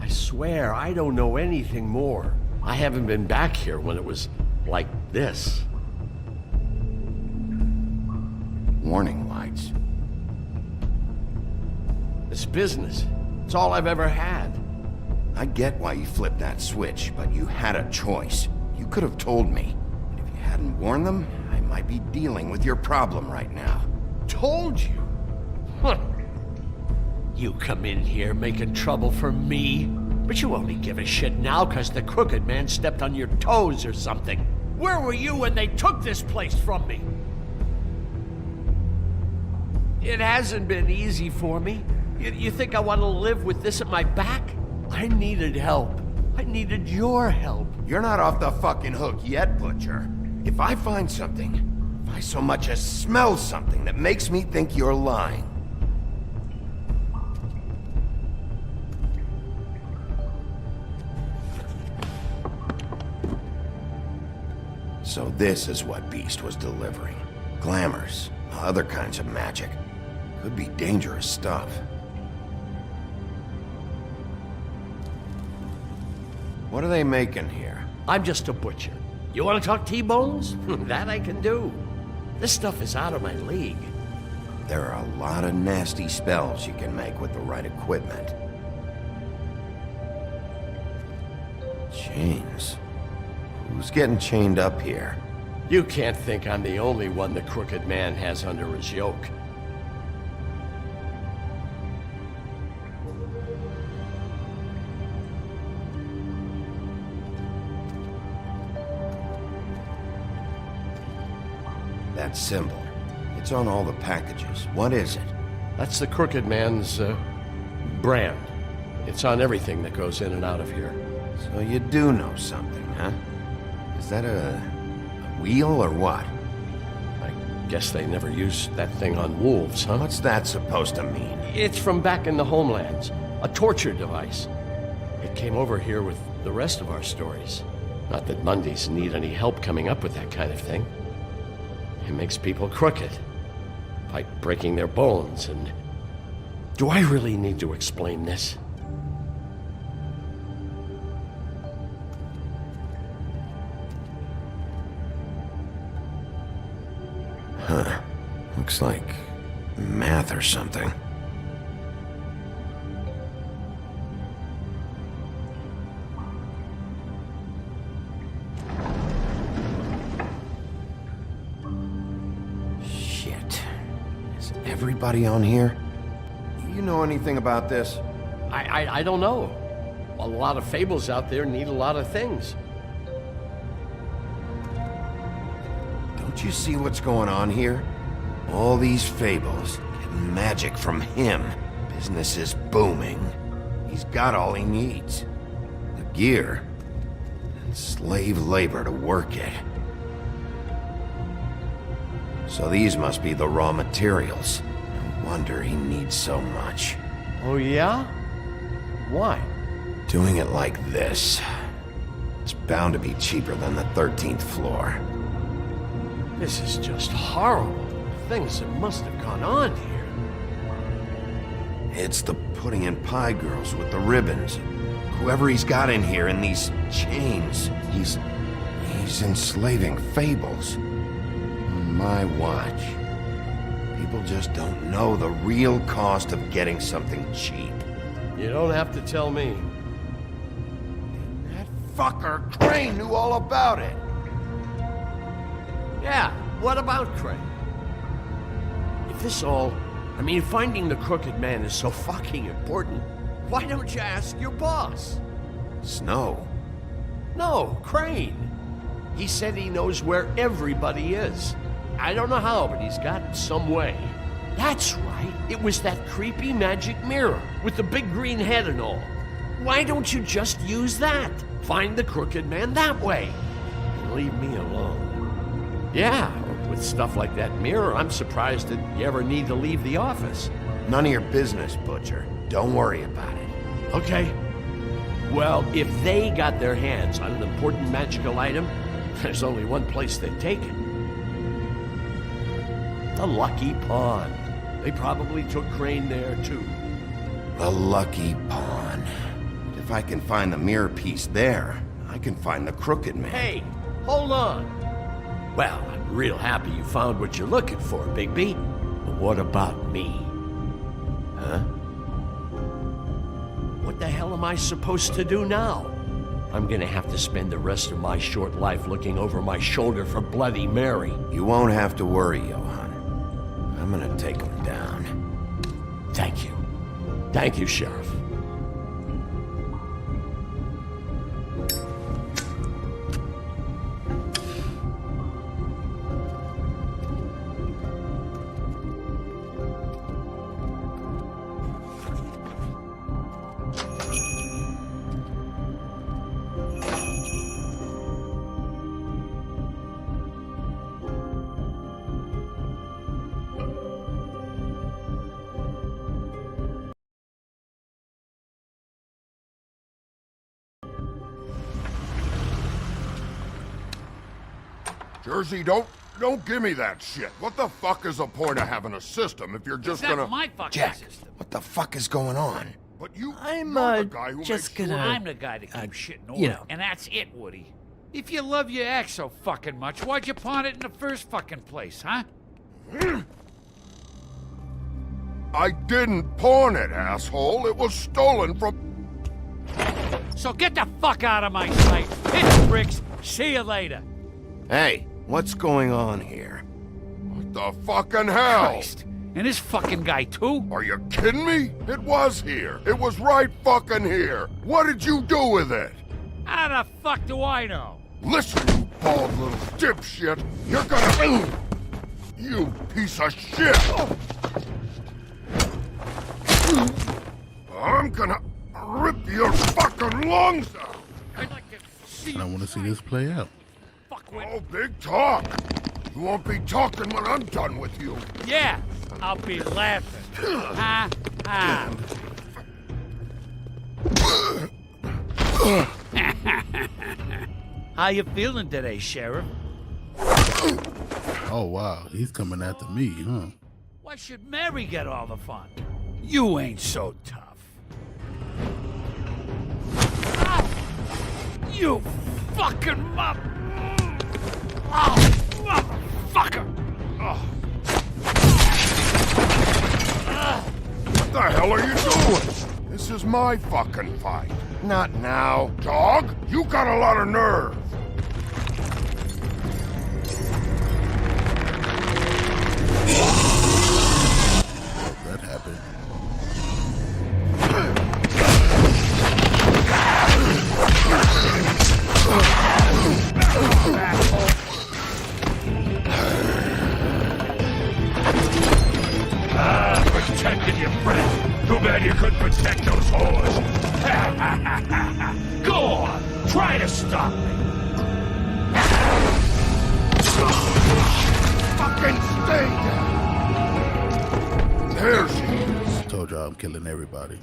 I swear I don't know anything more. I haven't been back here when it was like this. Warning lights. It's business. It's all I've ever had. I get why you flipped that switch, but you had a choice. You could have told me. And if you hadn't warned them, I might be dealing with your problem right now. Told you? Huh. You come in here making trouble for me, but you only give a shit now because the Crooked Man stepped on your toes or something. Where were you when they took this place from me? It hasn't been easy for me. You think I want to live with this at my back? I needed help. I needed your help. You're not off the fucking hook yet, Butcher. If I find something, if I so much as smell something that makes me think you're lying, so this is what Beast was delivering. Glamours, other kinds of magic. Could be dangerous stuff. What are they making here? I'm just a butcher. You want to talk T-bones? That I can do. This stuff is out of my league. There are a lot of nasty spells you can make with the right equipment. Chains. Who's getting chained up here? You can't think I'm the only one the Crooked Man has under his yoke. That symbol. It's on all the packages. What is it? That's the Crooked Man's, brand. It's on everything that goes in and out of here. So you do know something, huh? Is that a wheel or what? I guess they never used that thing on wolves, huh? What's that supposed to mean? It's from back in the homelands. A torture device. It came over here with the rest of our stories. Not that Mundies need any help coming up with that kind of thing. It makes people crooked. By breaking their bones and... Do I really need to explain this? Huh. Looks like math or something. Shit. Is everybody on here? You know anything about this? I don't know. A lot of fables out there need a lot of things. Don't you see what's going on here? All these fables get magic from him. Business is booming. He's got all he needs. The gear and slave labor to work it. So these must be the raw materials. No wonder he needs so much. Oh yeah? Why? Doing it like this. It's bound to be cheaper than the 13th floor. This is just horrible. The things that must have gone on here. It's the putting in pie girls with the ribbons. Whoever he's got in here in these chains, he's enslaving fables. On my watch. People just don't know the real cost of getting something cheap. You don't have to tell me. That fucker Crane knew all about it. Yeah, what about Crane? If this all... finding the Crooked Man is so fucking important, why don't you ask your boss? Snow? No, Crane. He said he knows where everybody is. I don't know how, but he's got some way. That's right. It was that creepy magic mirror with the big green head and all. Why don't you just use that? Find the Crooked Man that way. And leave me alone. Yeah, with stuff like that mirror, I'm surprised that you ever need to leave the office. None of your business, Butcher. Don't worry about it. Okay. Well, if they got their hands on an important magical item, there's only one place they'd take it. The Lucky Pawn. They probably took Crane there, too. The Lucky Pawn. If I can find the mirror piece there, I can find the Crooked Man. Hey, hold on. Well, I'm real happy you found what you're looking for, Bigby. But what about me? Huh? What the hell am I supposed to do now? I'm gonna have to spend the rest of my short life looking over my shoulder for Bloody Mary. You won't have to worry, Johan. I'm gonna take him down. Thank you. Thank you, Sheriff. Jersey, don't give me that shit. What the fuck is the point of having a system if you're just That's gonna... my fucking Jack, system. what the fuck is going on? But you're I'm the guy who just makes gonna. I'm the guy that keeps shit in order, you know. and that's it, Woody. If you love your ex so fucking much, why'd you pawn it in the first fucking place, huh? I didn't pawn it, asshole. It was stolen from... So get the fuck out of my sight. Hit the bricks. See you later. Hey, what's going on here? What the fucking hell? Christ. And this fucking guy, too? Are you kidding me? It was here. It was right fucking here. What did you do with it? How the fuck do I know? Listen, you bald little dipshit. You're gonna... You piece of shit! I'm gonna rip your fucking lungs out! I'd like to see I want to see this play out. Oh, big talk! You won't be talking when I'm done with you. Yeah, I'll be laughing. Ha ha. How you feeling today, Sheriff? Oh, wow. He's coming after me, huh? Why should Mary get all the fun? You ain't so tough. Ah! You fucking motherfucker! Oh. What the hell are you doing? This is my fucking fight. Not now. Dog, you got a lot of nerve. That happened. Protected your friend. Too bad you couldn't protect those whores. Go on, try to stop me. Fucking stay down. There she is. Told y'all I'm killing everybody.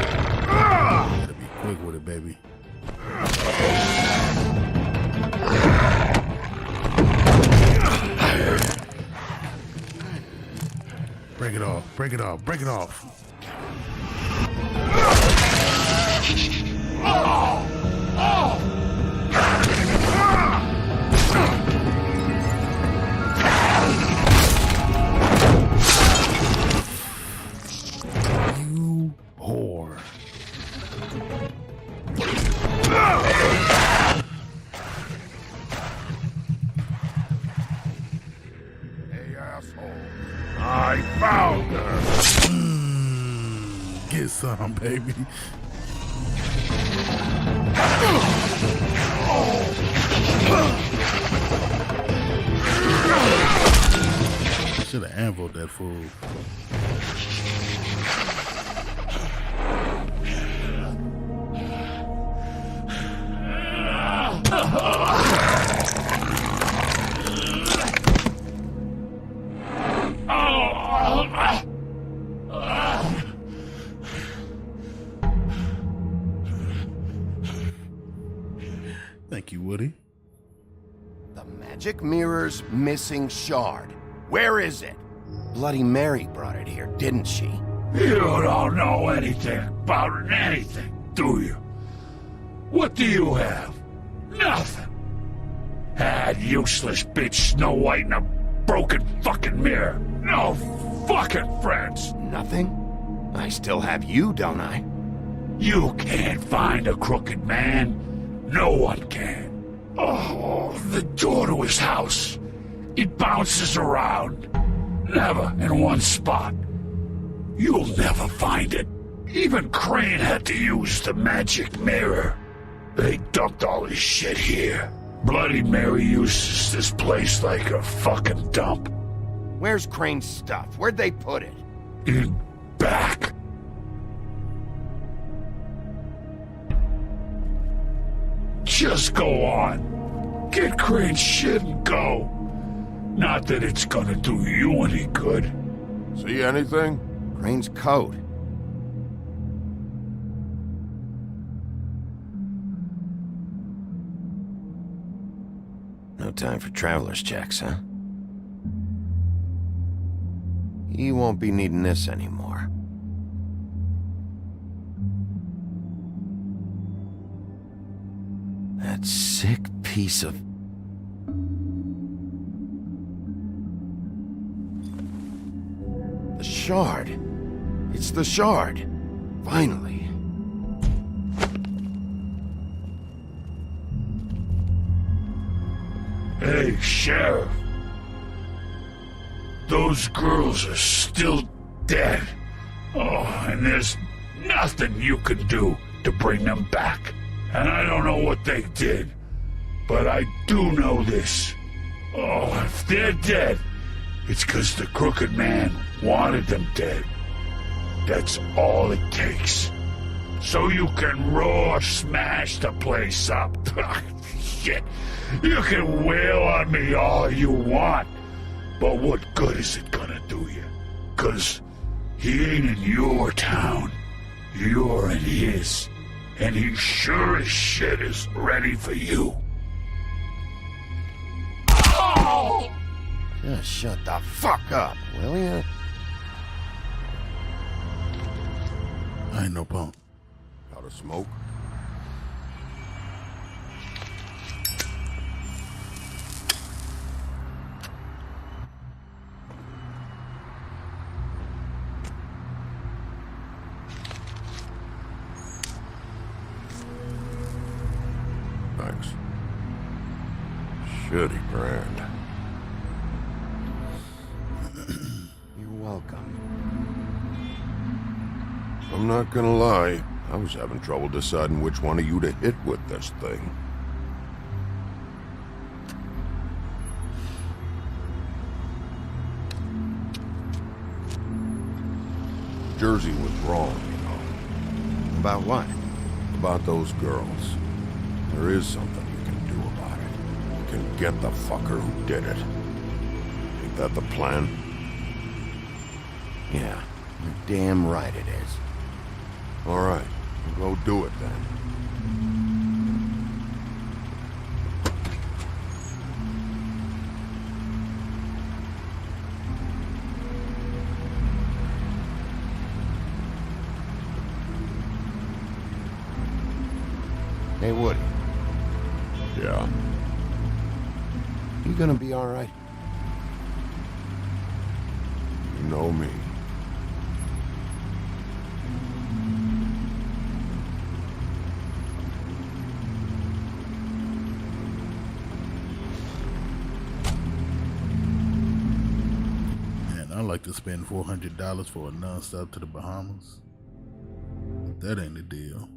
Gotta be quick with it, baby. Break it off, break it off, break it off. You whore. Hey, asshole. I found her. Get some, baby. Should have anviled that fool. Thank you, Woody. The magic mirror's missing shard. Where is it? Bloody Mary brought it here, didn't she? You don't know anything about anything, do you? What do you have? Nothing. Had useless bitch Snow White and a broken fucking mirror. No fucking friends. Nothing? I still have you, don't I? You can't find a crooked man. No one can. Oh, the door to his house. It bounces around. Never in one spot. You'll never find it. Even Crane had to use the magic mirror. They dumped all his shit here. Bloody Mary uses this place like a fucking dump. Where's Crane's stuff? Where'd they put it? In back. Just go on. Get Crane's shit and go. Not that it's gonna do you any good. See anything? Crane's coat. No time for traveler's checks, huh? You won't be needing this anymore. That sick piece of... The shard. It's the shard. Finally. Hey, Sheriff. Those girls are still dead. Oh, and there's nothing you can do to bring them back. And I don't know what they did, but I do know this. Oh, if they're dead, it's 'cause the Crooked Man wanted them dead. That's all it takes. So you can raw smash the place up. Shit, you can wail on me all you want, but what good is it gonna do you? 'Cause he ain't in your town. You're in his. And he sure as shit is ready for you. Oh! Just shut the fuck up, will ya? I ain't no punk. Got a smoke? Thanks. Shitty brand. You're welcome. I'm not gonna lie, I was having trouble deciding which one of you to hit with this thing. Jersey was wrong, you know. About what? About those girls. There is something you can do about it. You can get the fucker who did it. Ain't that the plan? Yeah, you're damn right it is. All right, go do it then. Hey, Woody. Yeah? You gonna be all right? You know me. Man, I like to spend $400 for a non-stop to the Bahamas. But that ain't the deal.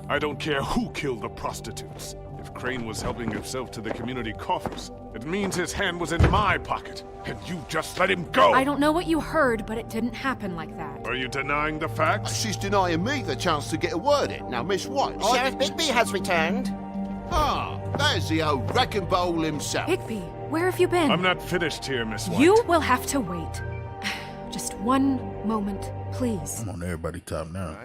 I don't care who killed the prostitutes. If Crane was helping himself to the community coffers, it means his hand was in my pocket, and you just let him go! I don't know what you heard, but it didn't happen like that. Are you denying the facts? She's denying me the chance to get a word in. Now, Miss White... Sheriff Bigby has returned. Ah, there's the old wrecking bowl himself. Bigby, where have you been? I'm not finished here, Miss White. You will have to wait. Just one moment, please. I'm on everybody's top now.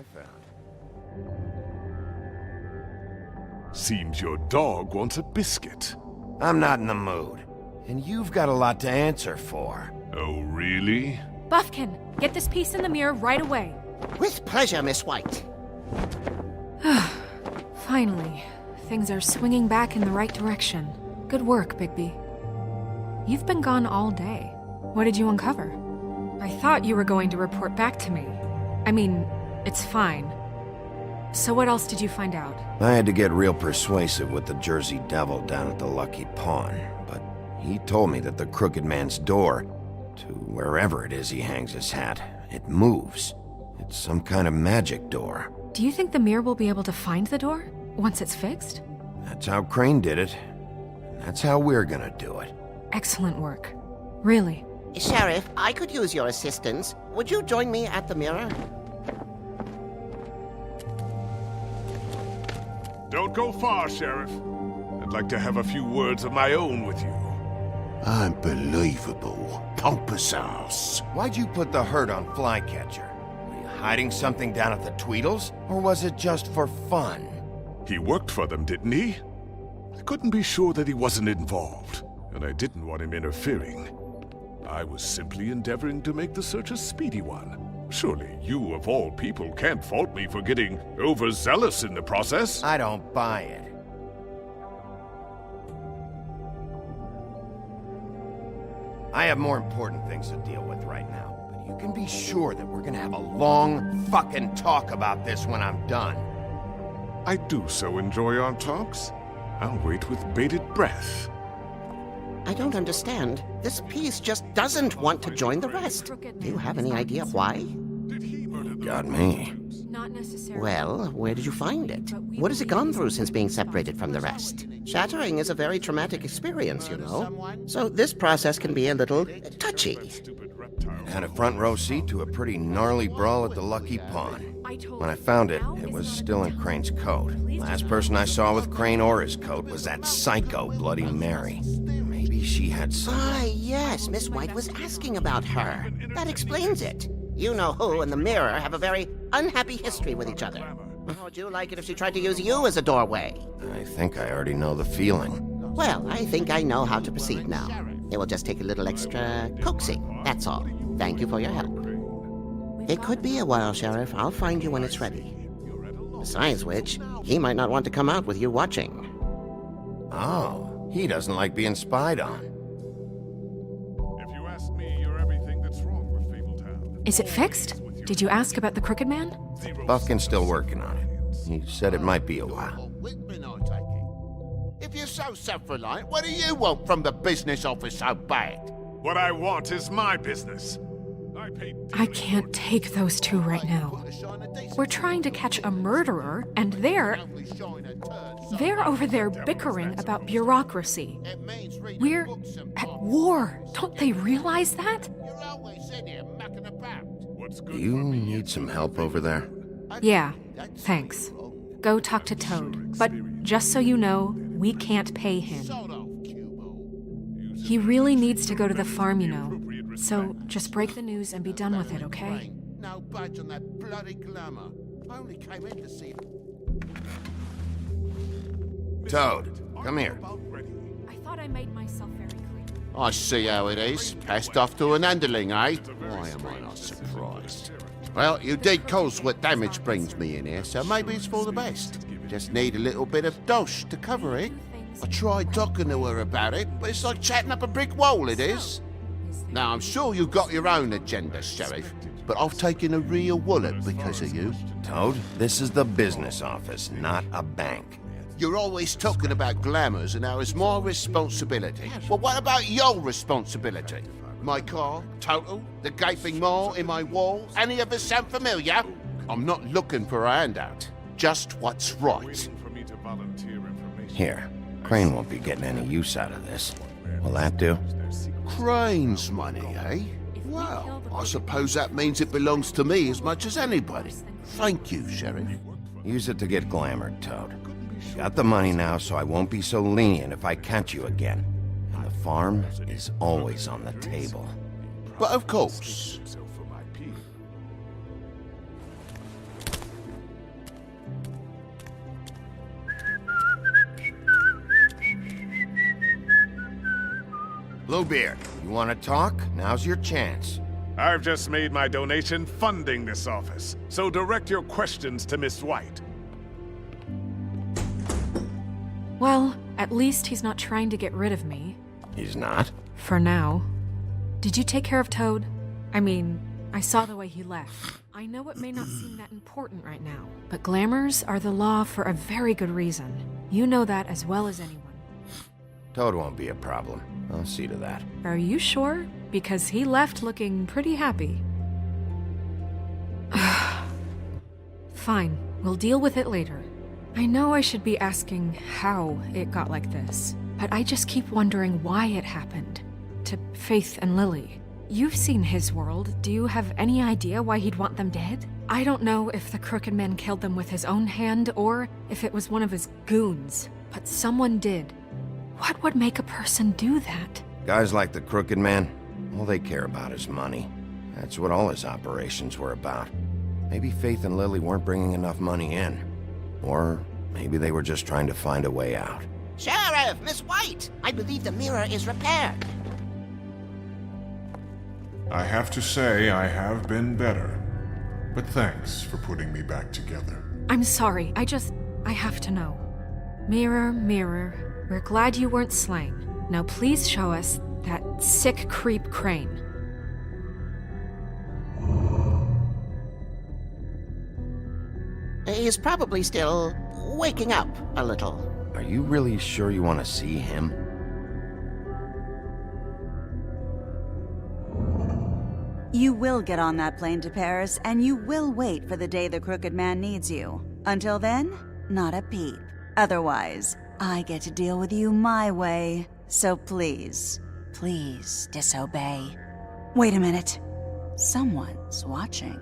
Seems your dog wants a biscuit. I'm not in the mood. And you've got a lot to answer for. Oh, really? Buffkin, get this piece in the mirror right away. With pleasure, Miss White. Finally, things are swinging back in the right direction. Good work, Bigby. You've been gone all day. What did you uncover? I thought you were going to report back to me. I mean, it's fine. So what else did you find out? I had to get real persuasive with the Jersey Devil down at the Lucky Pawn, but he told me that the Crooked Man's door, to wherever it is he hangs his hat, it moves. It's some kind of magic door. Do you think the mirror will be able to find the door once it's fixed? That's how Crane did it. And that's how we're gonna do it. Excellent work. Really. Sheriff, I could use your assistance. Would you join me at the mirror? Don't go far, Sheriff. And I'd like to have a few words of my own with you. Unbelievable. Pompous ass. Why'd you put the hurt on Flycatcher? Were you hiding something down at the Tweedles? Or was it just for fun? He worked for them, didn't he? I couldn't be sure that he wasn't involved, and I didn't want him interfering. I was simply endeavoring to make the search a speedy one. Surely you, of all people, can't fault me for getting overzealous in the process. I don't buy it. I have more important things to deal with right now, but you can be sure that we're gonna have a long fucking talk about this when I'm done. I do so enjoy our talks. I'll wait with bated breath. I don't understand. This piece just doesn't want to join the rest. Do you have any idea why? Got me. Not necessarily. Well, where did you find it? What has it gone through since being separated from the rest? Shattering is a very traumatic experience, you know. So this process can be a little touchy. Had a front row seat to a pretty gnarly brawl at the Lucky Pawn. When I found it, it was still in Crane's coat. Last person I saw with Crane or his coat was that psycho Bloody Mary. Maybe she had some... Ah, yes, Miss White was asking about her. That explains it. You know who and the Mirror have a very unhappy history with each other. How would you like it if she tried to use you as a doorway? I think I already know the feeling. Well, I think I know how to proceed now. It will just take a little extra coaxing, that's all. Thank you for your help. It could be a while, Sheriff. I'll find you when it's ready. Besides which, he might not want to come out with you watching. Oh, he doesn't like being spied on. If you ask me, you're everything that's wrong with Fabletown. Is it fixed? Did you ask about the Crooked Man? Buffkin's still working on it. He said it might be a while. If you're so self-reliant, what do you want from the business office so bad? What I want is my business. I can't take those two right now. We're trying to catch a murderer, and they're over there bickering about bureaucracy. We're at war. Don't they realize that? Do you need some help over there? Yeah, thanks. Go talk to Toad. But just so you know, we can't pay him. He really needs to go to the farm, you know. So just break the news and be done with it, okay? No budge on that bloody glamour. I only came in to see... Toad, come here. I thought I made myself very clear. I see how it is. Passed off to an underling, eh? Why am I not surprised? Well, you did cause what damage brings me in here, so maybe it's for the best. Just need a little bit of dosh to cover it. I tried talking to her about it, but it's like chatting up a brick wall, it is. Now, I'm sure you've got your own agenda, Sheriff, but I've taken a real wallet because of you. Toad, this is the business office, not a bank. You're always talking about glamours and how it's my responsibility. Well, what about your responsibility? My car, total, the gaping maw in my wall, any of us sound familiar? I'm not looking for a handout, just what's right. Here, Crane won't be getting any use out of this. Will that do? Crane's money, eh? Well, I suppose that means it belongs to me as much as anybody. Thank you, Sheriff. Use it to get glamored, Toad. Got the money now, so I won't be so lenient if I catch you again. And the farm is always on the table. But of course. Bluebeard, you want to talk? Now's your chance. I've just made my donation funding this office, so direct your questions to Miss White. Well, at least he's not trying to get rid of me. He's not? For now. Did you take care of Toad? I mean, I saw the way he left. I know it may not seem that important right now, but glamours are the law for a very good reason. You know that as well as anyone. Toad won't be a problem. I'll see to that. Are you sure? Because he left looking pretty happy. Fine, we'll deal with it later. I know I should be asking how it got like this, but I just keep wondering why it happened. To Faith and Lily. You've seen his world. Do you have any idea why he'd want them dead? I don't know if the Crooked Man killed them with his own hand or if it was one of his goons, but someone did. What would make a person do that? Guys like the Crooked Man, all they care about is money. That's what all his operations were about. Maybe Faith and Lily weren't bringing enough money in. Or maybe they were just trying to find a way out. Sheriff, Miss White! I believe the mirror is repaired. I have to say I have been better. But thanks for putting me back together. I'm sorry, I have to know. Mirror, mirror, we're glad you weren't slain. Now please show us that sick creep Crane. He's probably still waking up a little. Are you really sure you want to see him? You will get on that plane to Paris, and you will wait for the day the Crooked Man needs you. Until then, not a peep. Otherwise, I get to deal with you my way. So please, please disobey. Wait a minute. Someone's watching.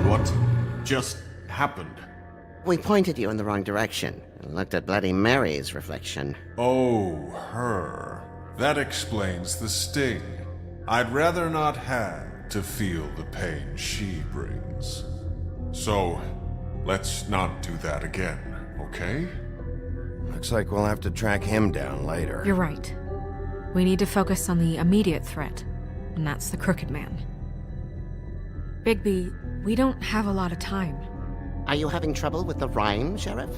What just happened? We pointed you in the wrong direction and looked at Bloody Mary's reflection. Oh, her. That explains the sting. I'd rather not have to feel the pain she brings. So, let's not do that again, okay? Looks like we'll have to track him down later. You're right. We need to focus on the immediate threat, and that's the Crooked Man. Bigby, we don't have a lot of time. Are you having trouble with the rhyme, Sheriff?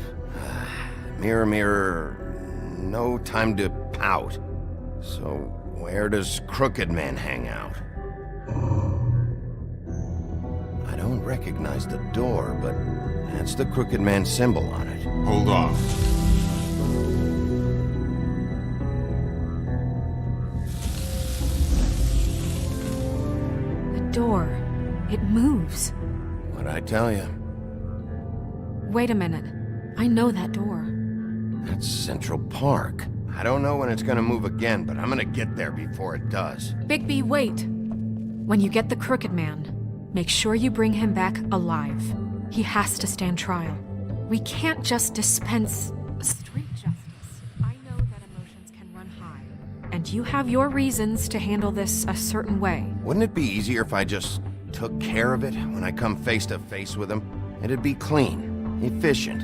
Mirror, mirror, no time to pout. So, where does Crooked Man hang out? I don't recognize the door, but that's the Crooked Man symbol on it. Hold on. The door. It moves. What'd I tell you? Wait a minute. I know that door. That's Central Park. I don't know when it's gonna move again, but I'm gonna get there before it does. Bigby, wait. When you get the Crooked Man, make sure you bring him back alive. He has to stand trial. We can't just dispense street justice. I know that emotions can run high, and you have your reasons to handle this a certain way. Wouldn't it be easier if I just took care of it when I come face to face with him? It'd be clean, efficient.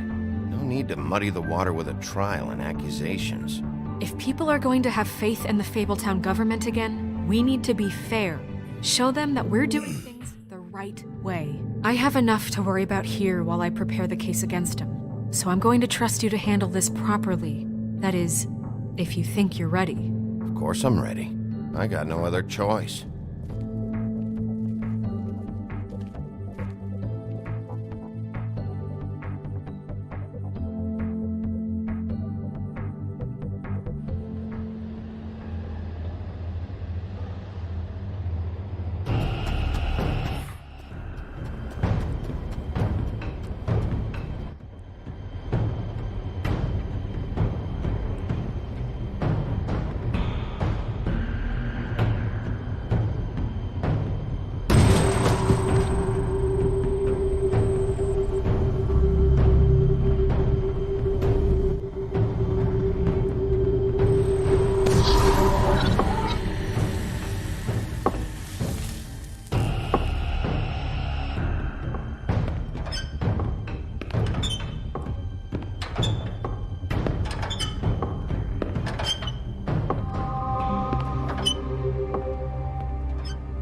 No need to muddy the water with a trial and accusations. If people are going to have faith in the Fabletown government again, we need to be fair. Show them that we're doing things the right way. I have enough to worry about here while I prepare the case against him. So I'm going to trust you to handle this properly. That is, if you think you're ready. Of course I'm ready. I got no other choice.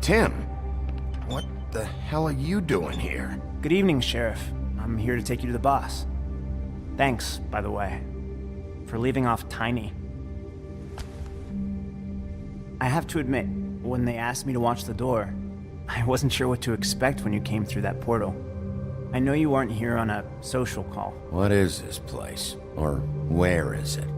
Tim, what the hell are you doing here? Good evening, Sheriff. I'm here to take you to the boss. Thanks, by the way, for leaving off Tiny. I have to admit, when they asked me to watch the door, I wasn't sure what to expect when you came through that portal. I know you weren't here on a social call. What is this place? Or where is it?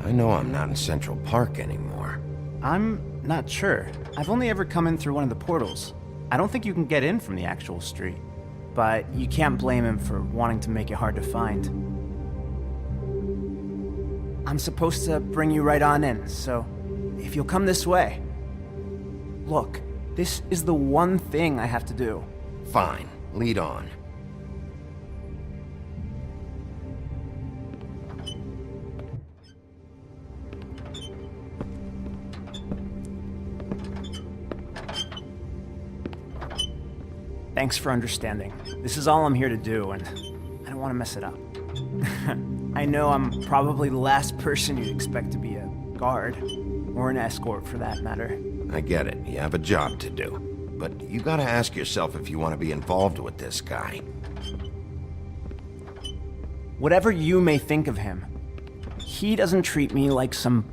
I know I'm not in Central Park anymore. I'm not sure. I've only ever come in through one of the portals. I don't think you can get in from the actual street. But you can't blame him for wanting to make it hard to find. I'm supposed to bring you right on in, so if you'll come this way. Look, This is the one thing I have to do. Fine, lead on. Thanks for understanding. This is all I'm here to do, and I don't want to mess it up. I know I'm probably the last person you'd expect to be a guard, or an escort for that matter. I get it. You have a job to do. But you gotta ask yourself if you want to be involved with this guy. Whatever you may think of him, he doesn't treat me like some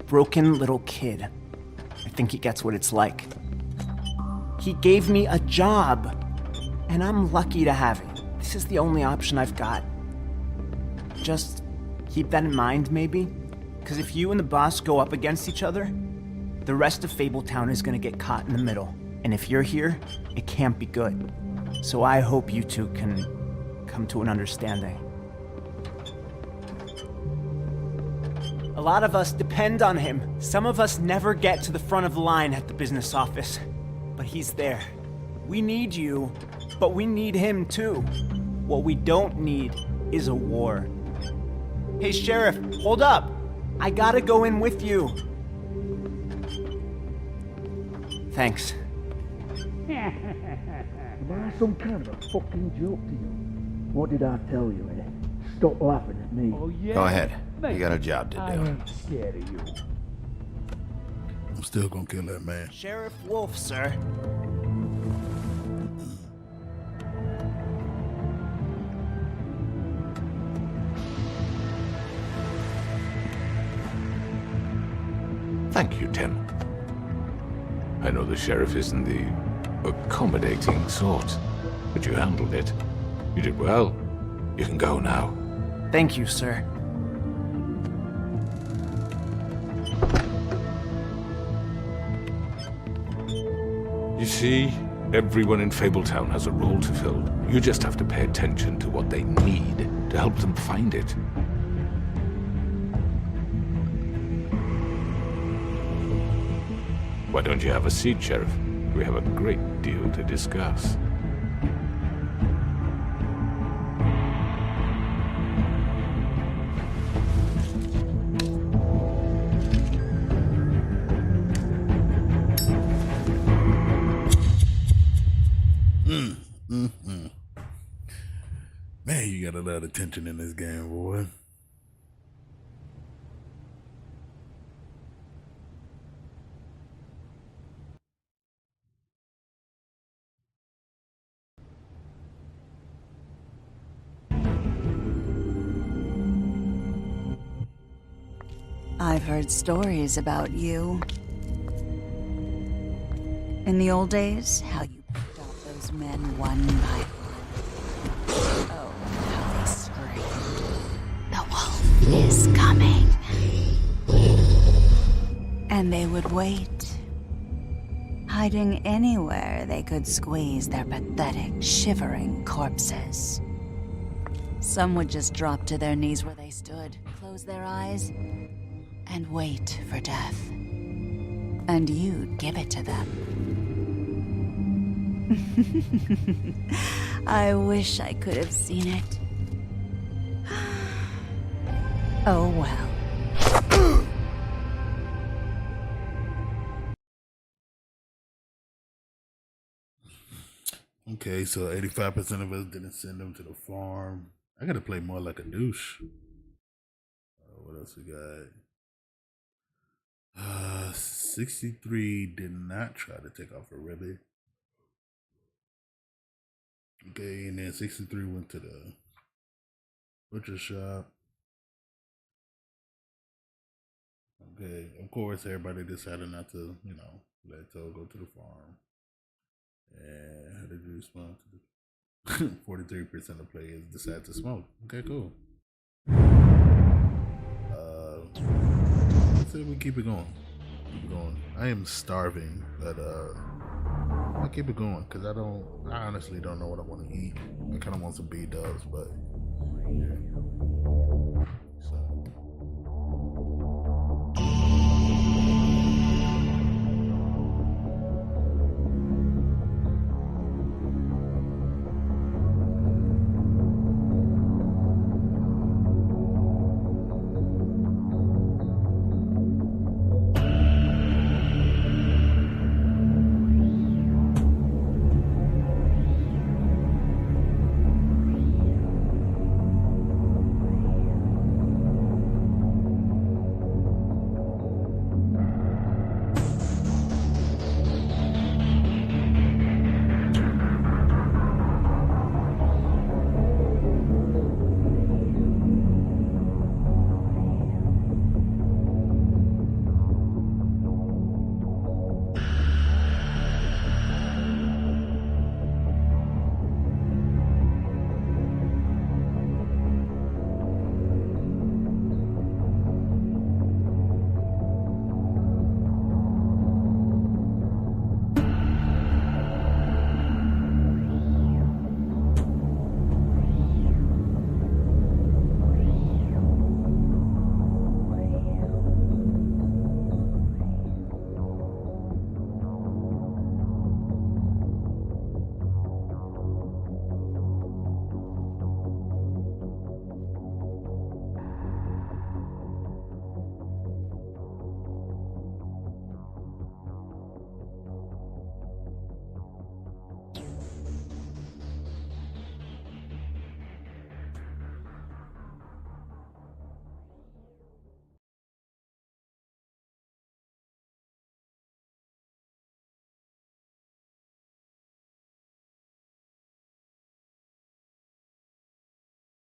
broken little kid. I think he gets what it's like. He gave me a job, and I'm lucky to have it. This is the only option I've got. Just keep that in mind, maybe? Because if you and the boss go up against each other, the rest of Fabletown is gonna get caught in the middle. And if you're here, it can't be good. So I hope you two can come to an understanding. A lot of us depend on him. Some of us never get to the front of the line at the business office. But he's there. We need you, but we need him too. What we don't need is a war. Hey, Sheriff, hold up. I gotta go in with you. Thanks. Am I some kind of a fucking joke to you? What did I tell you, eh? Stop laughing at me. Oh, yeah? Go ahead. You got a job to do. I ain't scared of you. I'm still gonna kill that man. Sheriff Wolf, sir. Thank you, Tim. I know the sheriff isn't the accommodating sort, but you handled it. You did well. You can go now. Thank you, sir. You see, everyone in Fabletown has a role to fill. You just have to pay attention to what they need to help them find it. Why don't you have a seat, Sheriff? We have a great deal to discuss. Man, you got a lot of tension in this game, boy. I've heard stories about you. In the old days, how you picked off those men one by one. Oh, how they screamed. The wolf is coming. And they would wait, hiding anywhere they could squeeze their pathetic, shivering corpses. Some would just drop to their knees where they stood, close their eyes, and wait for death. And you'd give it to them. I wish I could have seen it. Oh well. Okay, so 85% of us didn't send them to the farm. I gotta play more like a douche. What else we got? 63 did not try to take off a ribbon. Okay, and then 63 went to the butcher shop. Okay, of course, everybody decided not to, let Toe go to the farm. And how did you respond to the 43% of players decide to smoke? Okay, cool. Let's say we keep it going. Keep it going. I am starving, but I'll keep it going because I honestly don't know what I want to eat. I kind of want some B-dubs, but yeah.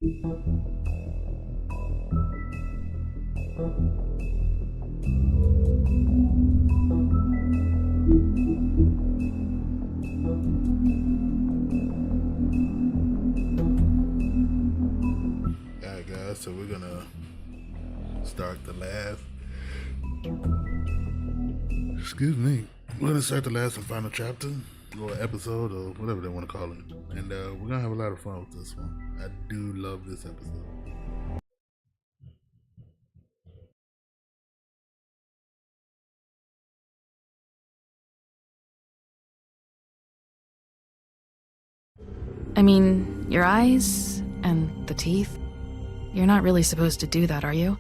Alright guys, so we're gonna start the last, we're gonna start the last and final chapter or episode or whatever they want to call it, and we're gonna have a lot of fun with this one. I do love this episode. I mean, your eyes and the teeth. You're not really supposed to do that, are you?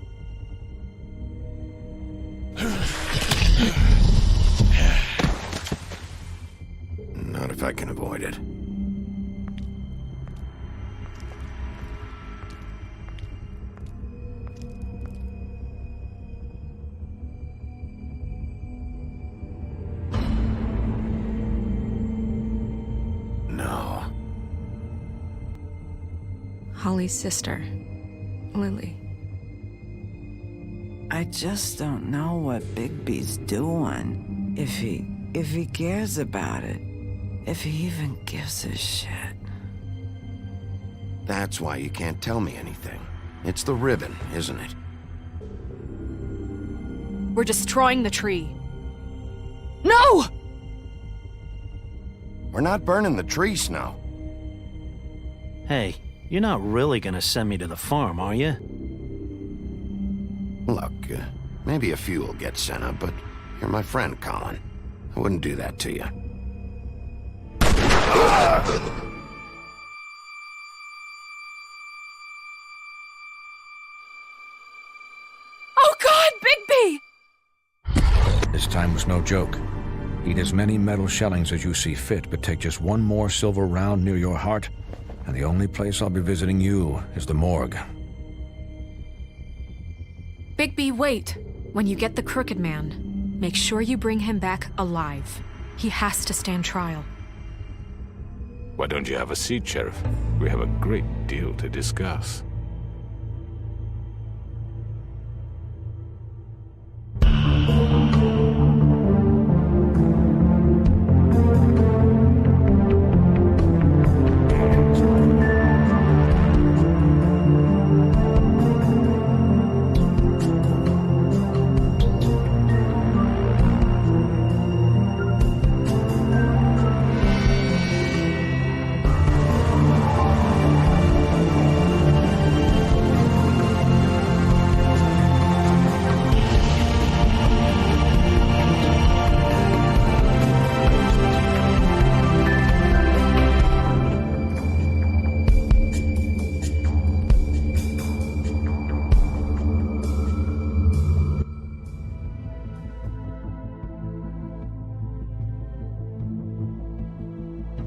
Not if I can avoid it. No. Holly's sister, Lily. I just don't know what Bigby's doing. If he cares about it. If he even gives a shit. That's why you can't tell me anything. It's the ribbon, isn't it? We're destroying the tree. No! We're not burning the tree, Snow. Hey, you're not really gonna send me to the farm, are you? Look, maybe a few will get sent up, but you're my friend, Colin. I wouldn't do that to you. Oh God, Bigby! This time was no joke. Eat as many metal shellings as you see fit, but take just one more silver round near your heart, and the only place I'll be visiting you is the morgue. Bigby, wait. When you get the Crooked Man, make sure you bring him back alive. He has to stand trial. Why don't you have a seat, Sheriff? We have a great deal to discuss.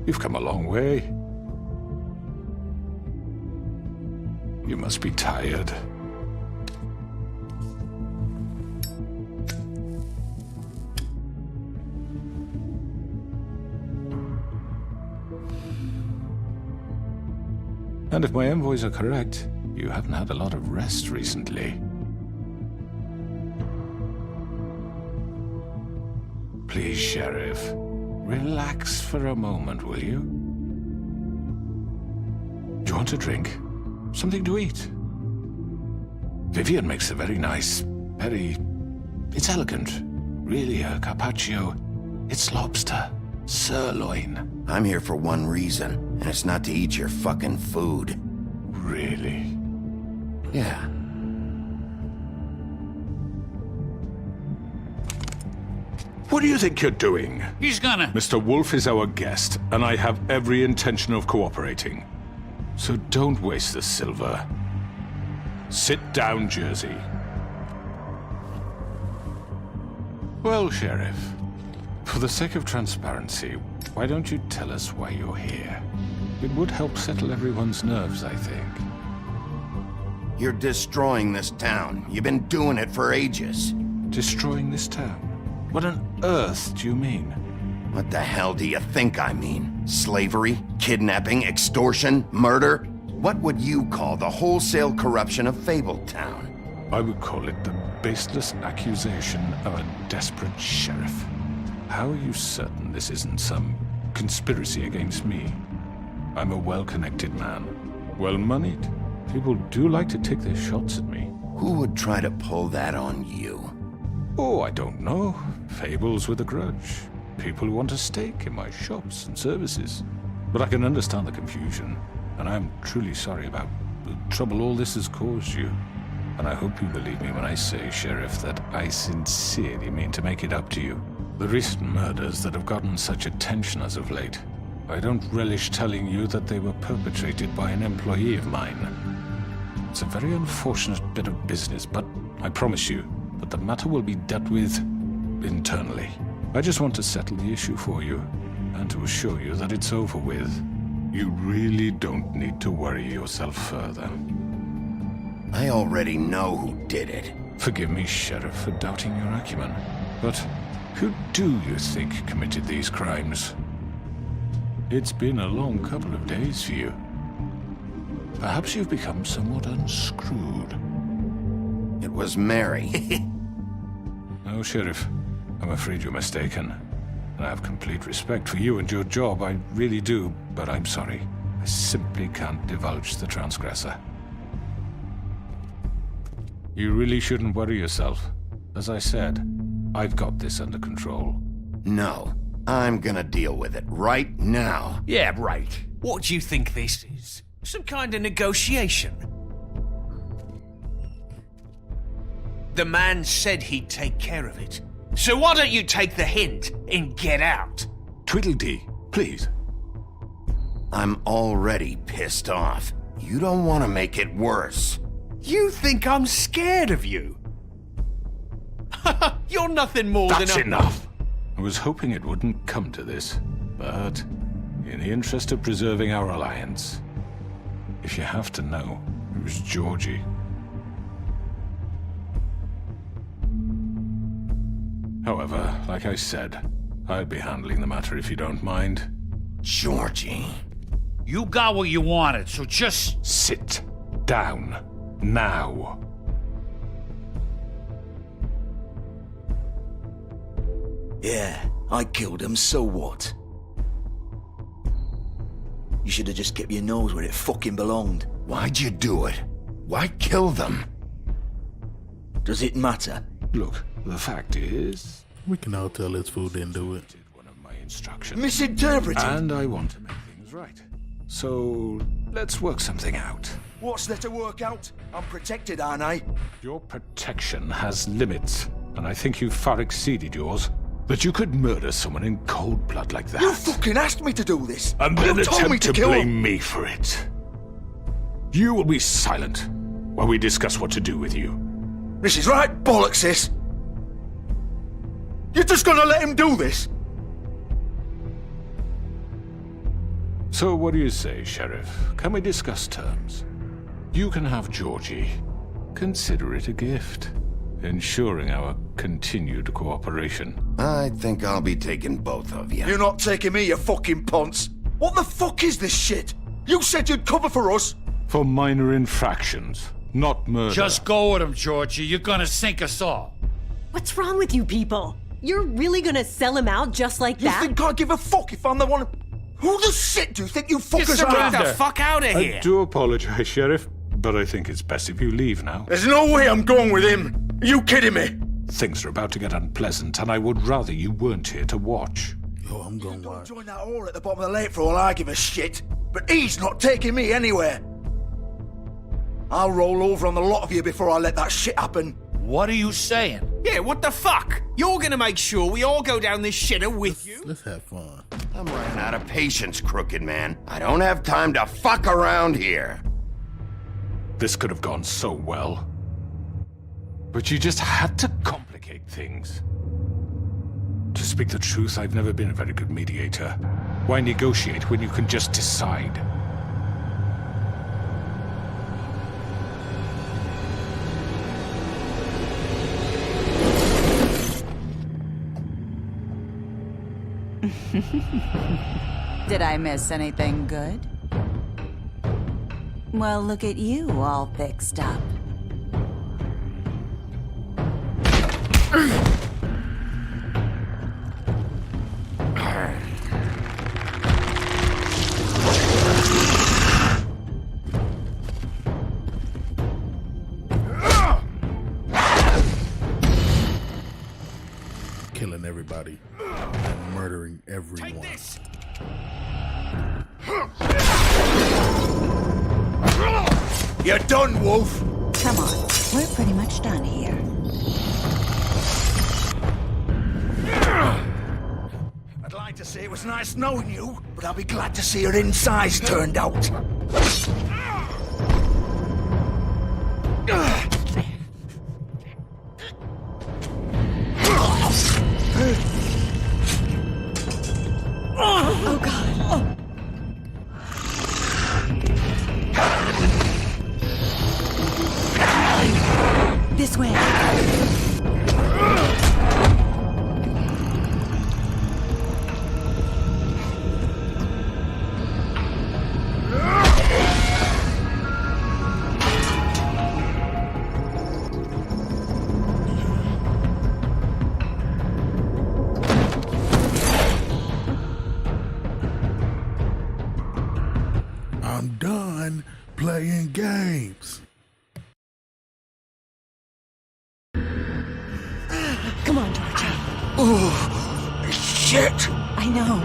You've come a long way. You must be tired. And if my envoys are correct, you haven't had a lot of rest recently. Please, Sheriff. Relax for a moment, will you? Do you want a drink? Something to eat? Vivian makes a very nice, it's elegant. Really a carpaccio. It's lobster. Sirloin. I'm here for one reason, and it's not to eat your fucking food. Really? Yeah. What do you think you're doing? He's gonna... Mr. Wolf is our guest, and I have every intention of cooperating. So don't waste the silver. Sit down, Jersey. Well, Sheriff, for the sake of transparency, why don't you tell us why you're here? It would help settle everyone's nerves, I think. You're destroying this town. You've been doing it for ages. Destroying this town? What on earth do you mean? What the hell do you think I mean? Slavery? Kidnapping? Extortion? Murder? What would you call the wholesale corruption of Fabletown? I would call it the baseless accusation of a desperate sheriff. How are you certain this isn't some conspiracy against me? I'm a well-connected man, well-moneyed. People do like to take their shots at me. Who would try to pull that on you? Oh, I don't know. Fables with a grudge. People who want a stake in my shops and services. But I can understand the confusion, and I'm truly sorry about the trouble all this has caused you. And I hope you believe me when I say, Sheriff, that I sincerely mean to make it up to you. The recent murders that have gotten such attention as of late, I don't relish telling you that they were perpetrated by an employee of mine. It's a very unfortunate bit of business, but I promise you that the matter will be dealt with internally. I just want to settle the issue for you, and to assure you that it's over with. You really don't need to worry yourself further. I already know who did it. Forgive me, Sheriff, for doubting your acumen, but who do you think committed these crimes? It's been a long couple of days for you. Perhaps you've become somewhat unscrewed. It was Mary. No, Sheriff. I'm afraid you're mistaken. And I have complete respect for you and your job, I really do, but I'm sorry. I simply can't divulge the transgressor. You really shouldn't worry yourself. As I said, I've got this under control. No, I'm gonna deal with it right now. Yeah, right. What do you think this is? Some kind of negotiation? The man said he'd take care of it. So why don't you take the hint and get out? Tweedledee, please. I'm already pissed off. You don't want to make it worse. You think I'm scared of you? You're nothing more That's than a... enough! I was hoping it wouldn't come to this, but in the interest of preserving our alliance, if you have to know, it was Georgie. However, like I said, I'll be handling the matter if you don't mind. Georgie. You got what you wanted, so just... Sit down. Now. Yeah, I killed him, so what? You should have just kept your nose where it fucking belonged. Why'd you do it? Why kill them? Does it matter? Look, the fact is... We can all tell this fool didn't do it. One of my instructions. Misinterpreted? And I want to make things right. So, let's work something out. What's there to work out? I'm protected, aren't I? Your protection has limits, and I think you've far exceeded yours. That you could murder someone in cold blood like that. You fucking asked me to do this! And then you told me attempt to kill blame him. me for it. You will be silent while we discuss what to do with you. This is right bollocks, this! You're just gonna let him do this? So what do you say, Sheriff? Can we discuss terms? You can have Georgie. Consider it a gift, ensuring our continued cooperation. I think I'll be taking both of you. You're not taking me, you fucking ponce! What the fuck is this shit? You said you'd cover for us! For minor infractions, not murder. Just go with him, Georgie. You're gonna sink us all. What's wrong with you people? You're really gonna sell him out just like that? You think I give a fuck if I'm the one... Who the shit do you think you fuckers are? Get the fuck out of here! I do apologize, Sheriff, but I think it's best if you leave now. There's no way I'm going with him! Are you kidding me? Things are about to get unpleasant, and I would rather you weren't here to watch. Yo, I'm going wild. Join that whore at the bottom of the lake for all I give a shit. But he's not taking me anywhere. I'll roll over on the lot of you before I let that shit happen. What are you saying? Yeah, what the fuck? You're gonna make sure we all go down this shitter with you? Let's have fun. I'm running out of patience, crooked man. I don't have time to fuck around here. This could have gone so well. But you just had to complicate things. To speak the truth, I've never been a very good mediator. Why negotiate when you can just decide? Did I miss anything good? Well, look at you, all fixed up. Killing everybody and murdering everyone. You're done, Wolf. Come on, we're pretty much done here. I'd like to say it was nice knowing you, but I'll be glad to see your insides turned out. Oh, God. This way. I'm done playing games. Come on, Georgia. Oh, shit! I know.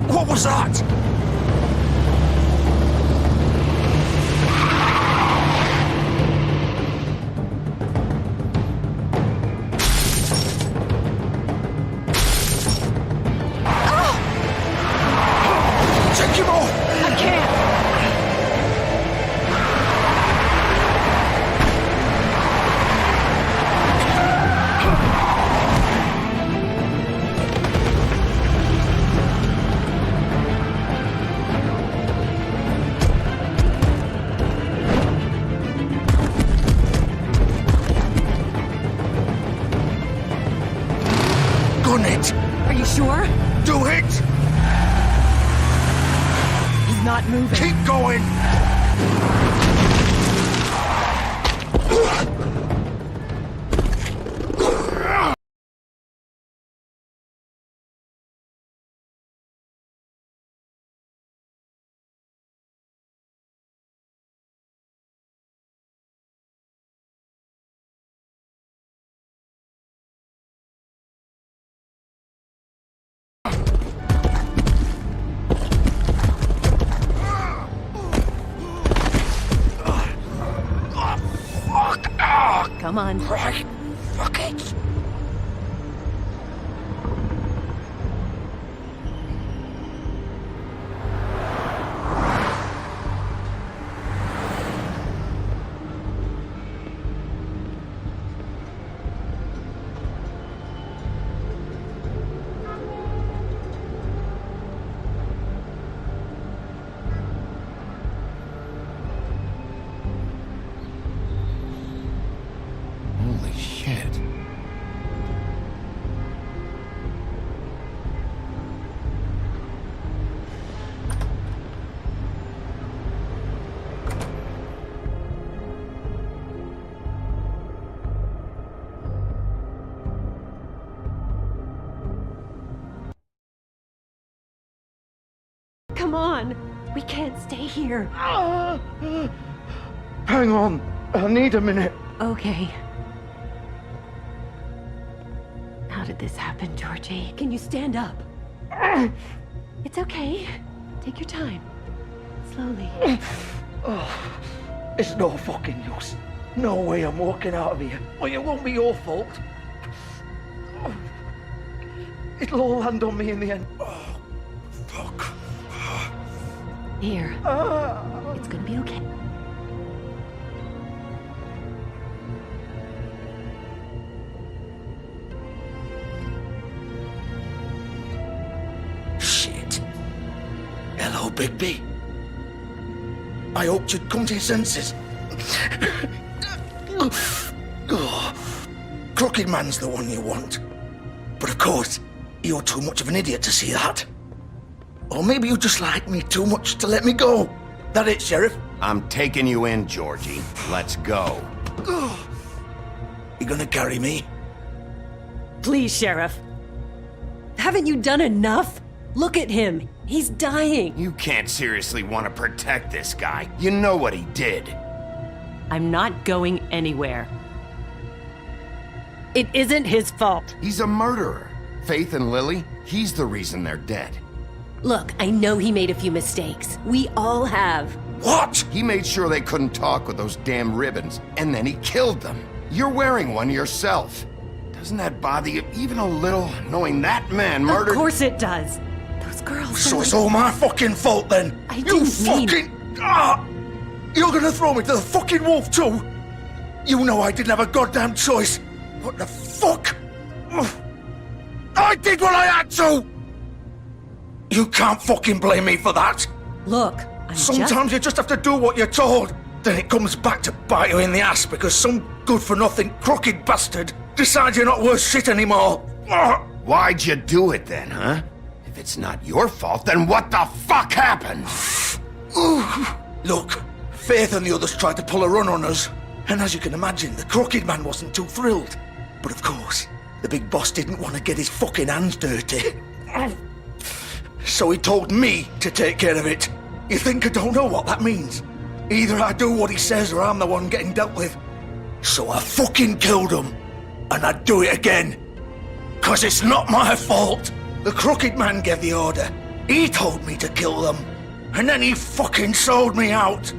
What was that? Take him off! I can't. Gun it! Are you sure? Do it! He's not moving. Keep going! Come on. Right. Fuck it. come on. We can't stay here. Hang on. I need a minute. Okay. How did this happen, Georgie? Can you stand up? It's okay. Take your time. Slowly. Oh, it's no fucking use. No way I'm walking out of here. Well, it won't be your fault. It'll all land on me in the end. Oh, fuck. Here. It's gonna be okay. Shit. Hello, Bigby. I hoped you'd come to your senses. Crooked Man's the one you want. But of course, you're too much of an idiot to see that. Or maybe you just like me too much to let me go. That it, Sheriff? I'm taking you in, Georgie. Let's go. You gonna carry me? Please, Sheriff. Haven't you done enough? Look at him. He's dying. You can't seriously want to protect this guy. You know what he did. I'm not going anywhere. It isn't his fault. He's a murderer. Faith and Lily, he's the reason they're dead. Look, I know he made a few mistakes. We all have. What? He made sure they couldn't talk with those damn ribbons, and then he killed them. You're wearing one yourself. Doesn't that bother you even a little, knowing that man murdered— Of course it does. Those girls— So it's all my fucking fault then? I didn't mean— You're gonna throw me to the fucking wolf too? You know I didn't have a goddamn choice. What the fuck? I did what I had to! You can't fucking blame me for that. Look, Sometimes you just have to do what you're told. Then it comes back to bite you in the ass because some good-for-nothing crooked bastard decides you're not worth shit anymore. Why'd you do it then, huh? If it's not your fault, then what the fuck happened? Look, Faith and the others tried to pull a run on us. And as you can imagine, the Crooked Man wasn't too thrilled. But of course, the big boss didn't want to get his fucking hands dirty. So he told me to take care of it. You think I don't know what that means? Either I do what he says or I'm the one getting dealt with. So I fucking killed him. And I'd do it again. 'Cause it's not my fault. The Crooked Man gave the order. He told me to kill them. And then he fucking sold me out.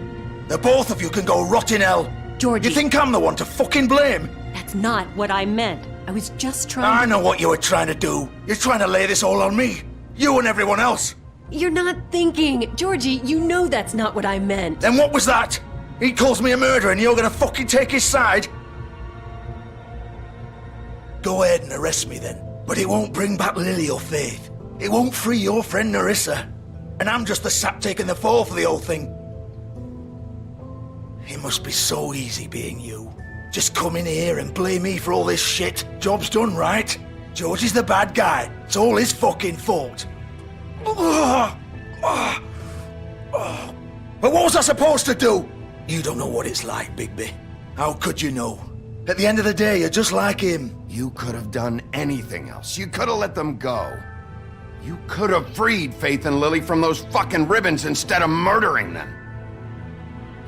The both of you can go rot in hell. Georgie. You think I'm the one to fucking blame? That's not what I meant. I was just trying I know what you were trying to do. You're trying to lay this all on me. You and everyone else. You're not thinking. Georgie, you know that's not what I meant. Then what was that? He calls me a murderer and you're gonna fucking take his side? Go ahead and arrest me then. But it won't bring back Lily or Faith. It won't free your friend Nerissa. And I'm just the sap taking the fall for the whole thing. It must be so easy being you. Just come in here and blame me for all this shit. Job's done, right? George is the bad guy. It's all his fucking fault. But what was I supposed to do? You don't know what it's like, Bigby. How could you know? At the end of the day, you're just like him. You could have done anything else. You could have let them go. You could have freed Faith and Lily from those fucking ribbons instead of murdering them.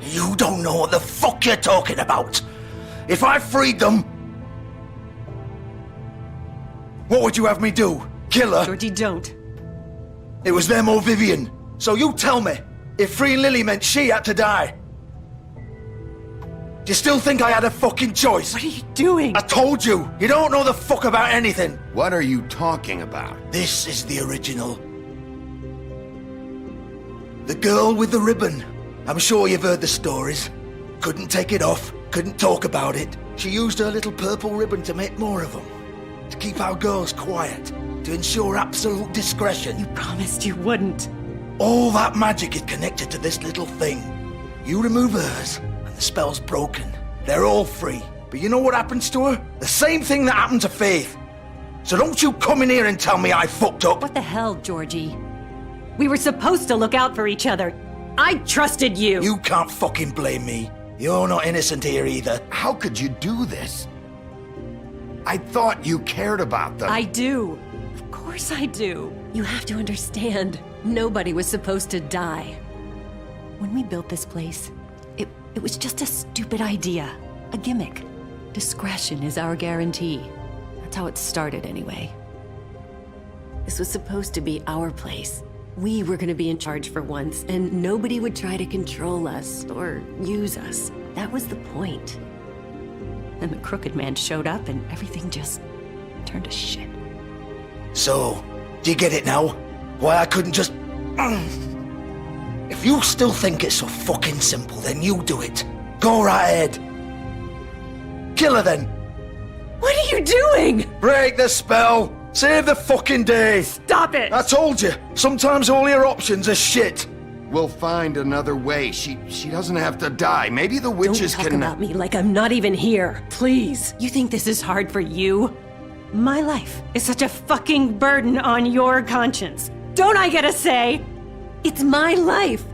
You don't know what the fuck you're talking about. If I freed them, what would you have me do? Kill her? Georgie, don't. It was them or Vivian. So you tell me, if freeing Lily meant she had to die, do you still think I had a fucking choice? What are you doing? I told you, you don't know the fuck about anything. What are you talking about? This is the original. The girl with the ribbon. I'm sure you've heard the stories. Couldn't take it off, couldn't talk about it. She used her little purple ribbon to make more of them. To keep our girls quiet. To ensure absolute discretion. You promised you wouldn't. All that magic is connected to this little thing. You remove hers, and the spell's broken. They're all free. But you know what happens to her? The same thing that happened to Faith. So don't you come in here and tell me I fucked up. What the hell, Georgie? We were supposed to look out for each other. I trusted you. You can't fucking blame me. You're not innocent here either. How could you do this? I thought you cared about them. I do. Of course I do. You have to understand. Nobody was supposed to die. When we built this place, it was just a stupid idea. A gimmick. Discretion is our guarantee. That's how it started anyway. This was supposed to be our place. We were gonna be in charge for once, and nobody would try to control us or use us. That was the point. Then the Crooked Man showed up and everything just turned to shit. So, do you get it now? Why I couldn't just... If you still think it's so fucking simple, then you do it. Go right ahead. Kill her then. What are you doing? Break the spell. Save the fucking day. Stop it. I told you. Sometimes all your options are shit. We'll find another way. She doesn't have to die. Maybe the witches Don't talk can... about me like I'm not even here. Please. You think this is hard for you? My life is such a fucking burden on your conscience. Don't I get a say? It's my life.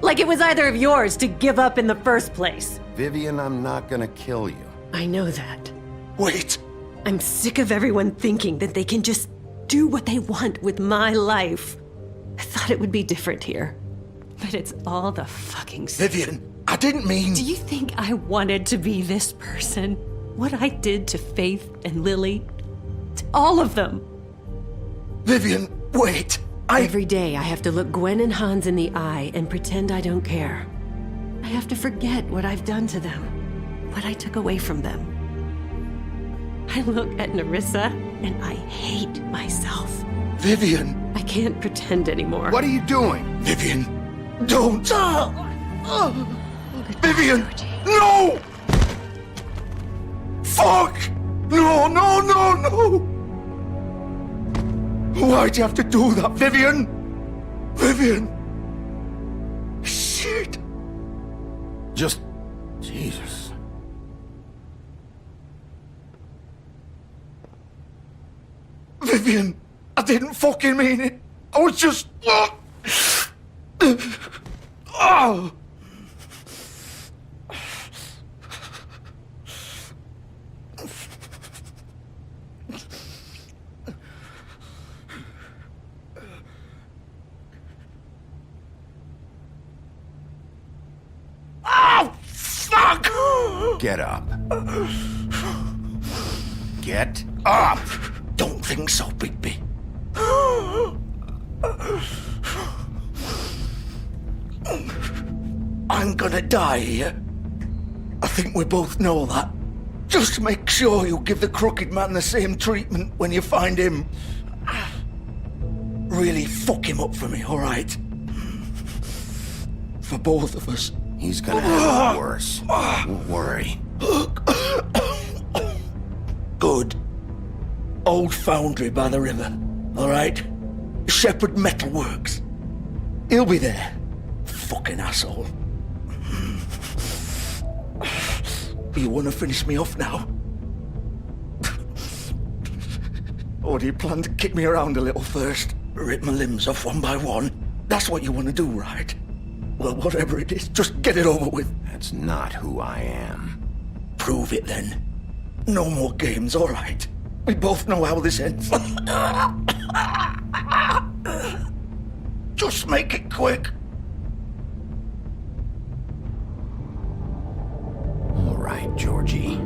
Like it was either of yours to give up in the first place. Vivian, I'm not gonna kill you. I know that. Wait. I'm sick of everyone thinking that they can just do what they want with my life. I thought it would be different here. But it's all the fucking same. Vivian, I didn't mean... Do you think I wanted to be this person? What I did to Faith and Lily? To all of them. Vivian, wait. Every day I have to look Gwen and Hans in the eye and pretend I don't care. I have to forget what I've done to them. What I took away from them. I look at Nerissa and I hate myself. Vivian. I can't pretend anymore. What are you doing? Vivian, don't. Vivian, no! Fuck! No, no, no, no! Why'd you have to do that, Vivian? Vivian! Shit! Just... Jesus. Vivian, I didn't fucking mean it. I was just... Oh! Oh, fuck! Get up. Get up! Don't think so, Bigby. I'm gonna die here. I think we both know that. Just make sure you give the Crooked Man the same treatment when you find him. Really fuck him up for me, alright? For both of us. He's gonna have it worse. Don't worry. Good. Old foundry by the river, alright? Shepherd Metalworks. He'll be there. Fucking asshole. You wanna finish me off now? Or do you plan to kick me around a little first? Rip my limbs off one by one? That's what you wanna do, right? Well, whatever it is, just get it over with. That's not who I am. Prove it then. No more games, alright? We both know how this ends. Just make it quick. All right, Georgie.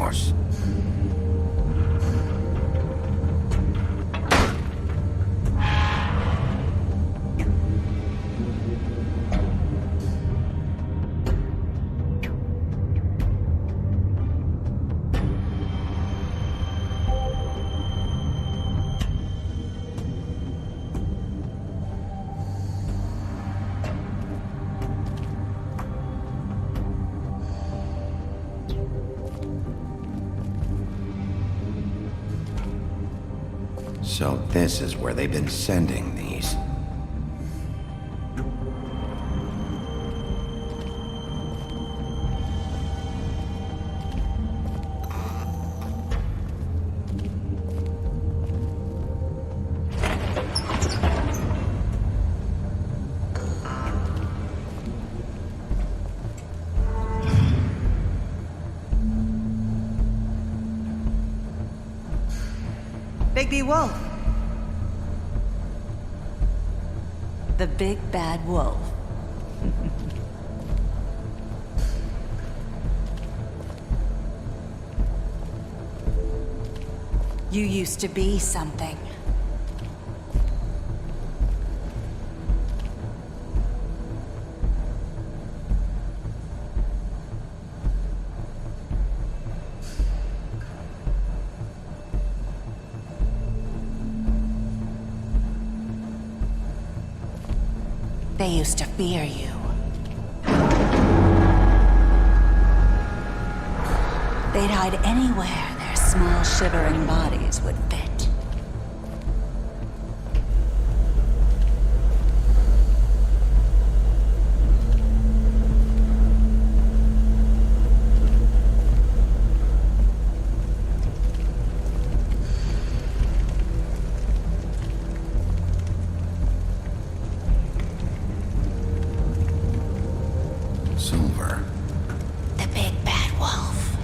course. So this is where they've been sending these. Bigby Wolf. The big bad wolf. You used to be something. They used to fear you. They'd hide anywhere their small, shivering bodies would fit. Silver. The big bad wolf.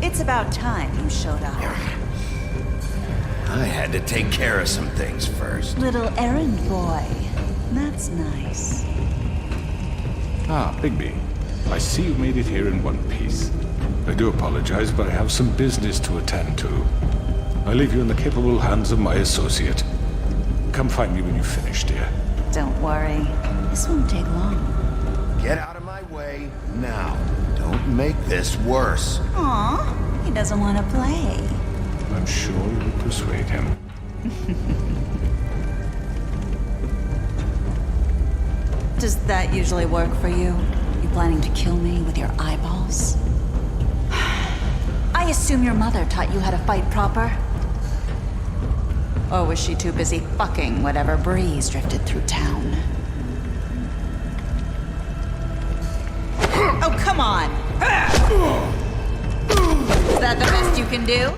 It's about time you showed up. I had to take care of some things first. Little errand boy. That's nice. Ah, Bigby. I see you made it here in one piece. I do apologize, but I have some business to attend to. I leave you in the capable hands of my associate. Come find me when you finish, dear. Don't worry. This won't take long. Get out of my way now. Don't make this worse. Aw, he doesn't want to play. I'm sure you'll persuade him. Does that usually work for you? You planning to kill me with your eyeballs? I assume your mother taught you how to fight proper? Or was she too busy fucking whatever breeze drifted through town? Oh, come on! Is that the best you can do?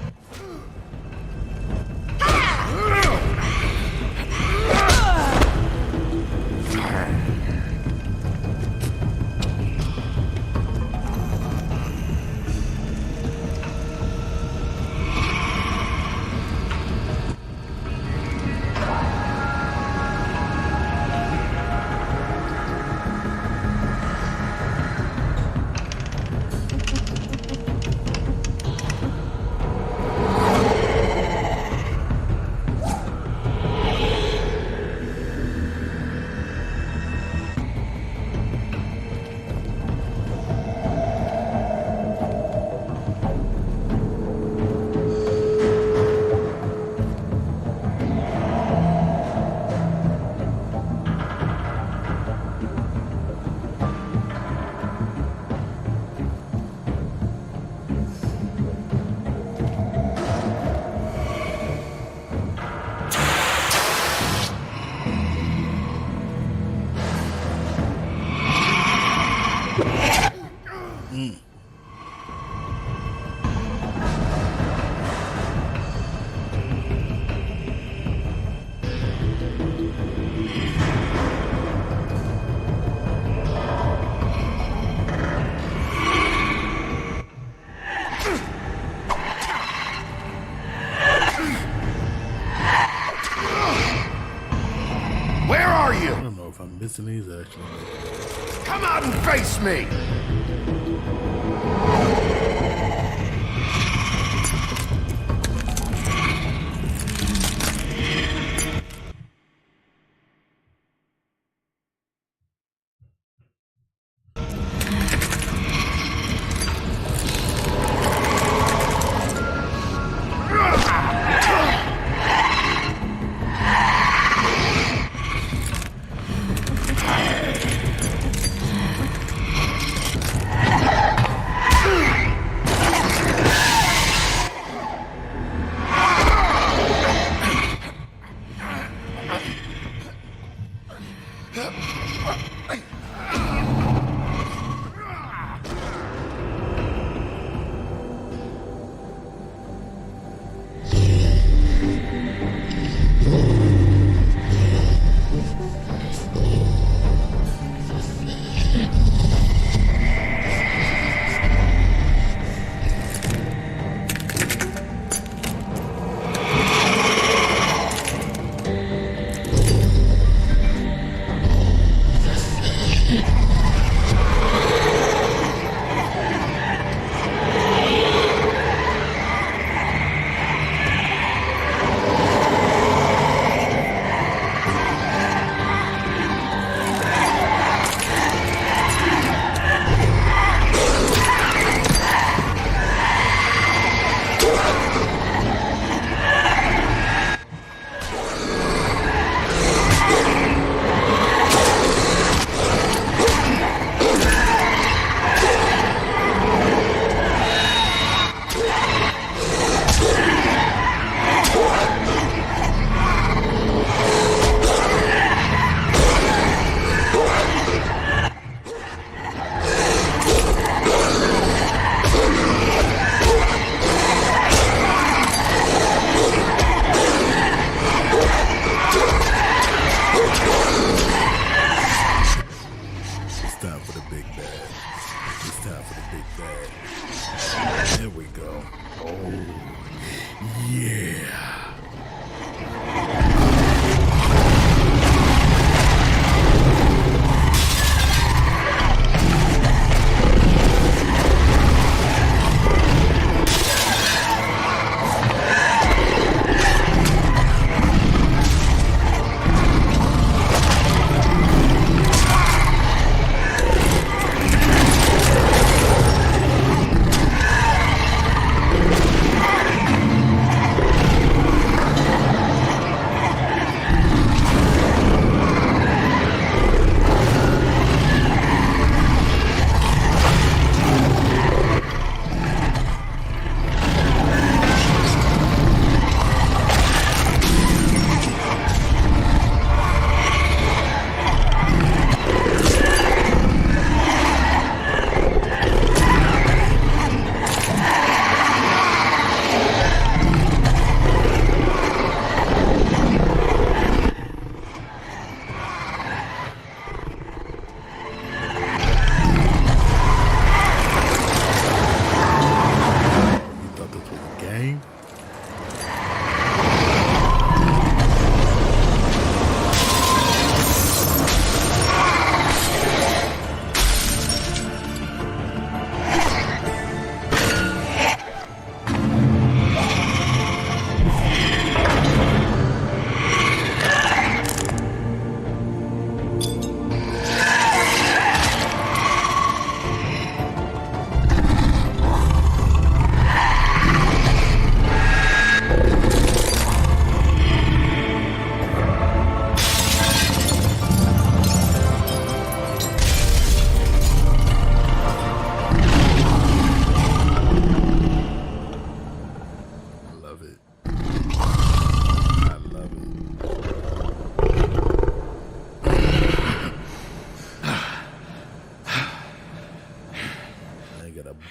Where are you? I don't know. know if I'm missing these actually. Come out and face me!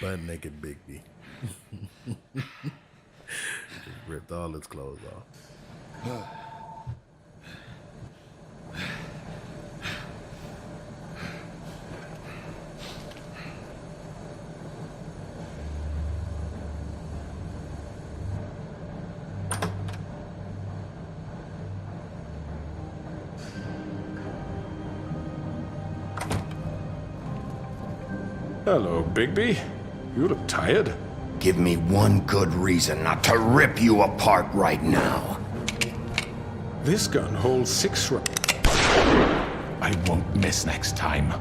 butt naked Bigby. Just ripped all his clothes off. Hello, Bigby. You look tired. Give me one good reason not to rip you apart right now. This gun holds 6 rounds. I won't miss next time.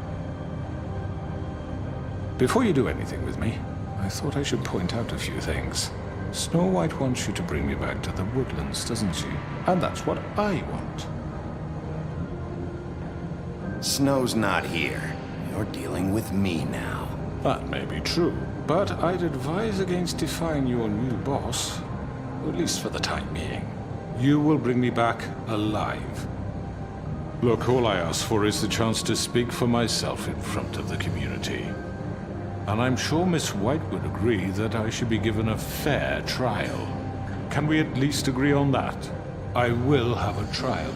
Before you do anything with me, I thought I should point out a few things. Snow White wants you to bring me back to the woodlands, doesn't she? And that's what I want. Snow's not here. You're dealing with me now. That may be true, but I'd advise against defying your new boss, at least for the time being. You will bring me back alive. Look, all I ask for is the chance to speak for myself in front of the community. And I'm sure Miss White would agree that I should be given a fair trial. Can we at least agree on that? I will have a trial.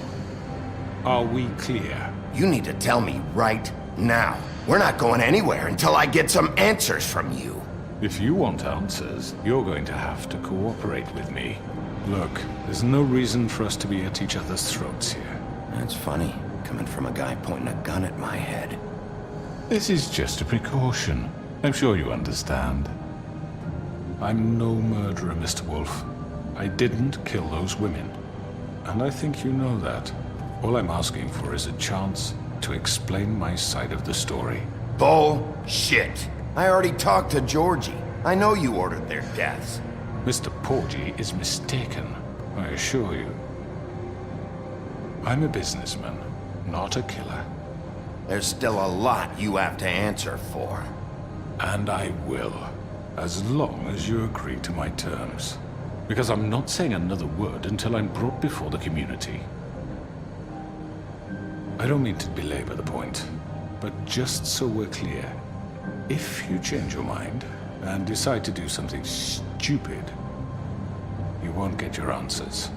Are we clear? You need to tell me right now. We're not going anywhere until I get some answers from you. If you want answers, you're going to have to cooperate with me. Look, there's no reason for us to be at each other's throats here. That's funny, coming from a guy pointing a gun at my head. This is just a precaution. I'm sure you understand. I'm no murderer, Mr. Wolf. I didn't kill those women. And I think you know that. All I'm asking for is a chance to explain my side of the story. Bullshit! I already talked to Georgie. I know you ordered their deaths. Mr. Porgy is mistaken, I assure you. I'm a businessman, not a killer. There's still a lot you have to answer for. And I will, as long as you agree to my terms. Because I'm not saying another word until I'm brought before the community. I don't mean to belabor the point, but just so we're clear, if you change your mind and decide to do something stupid, you won't get your answers.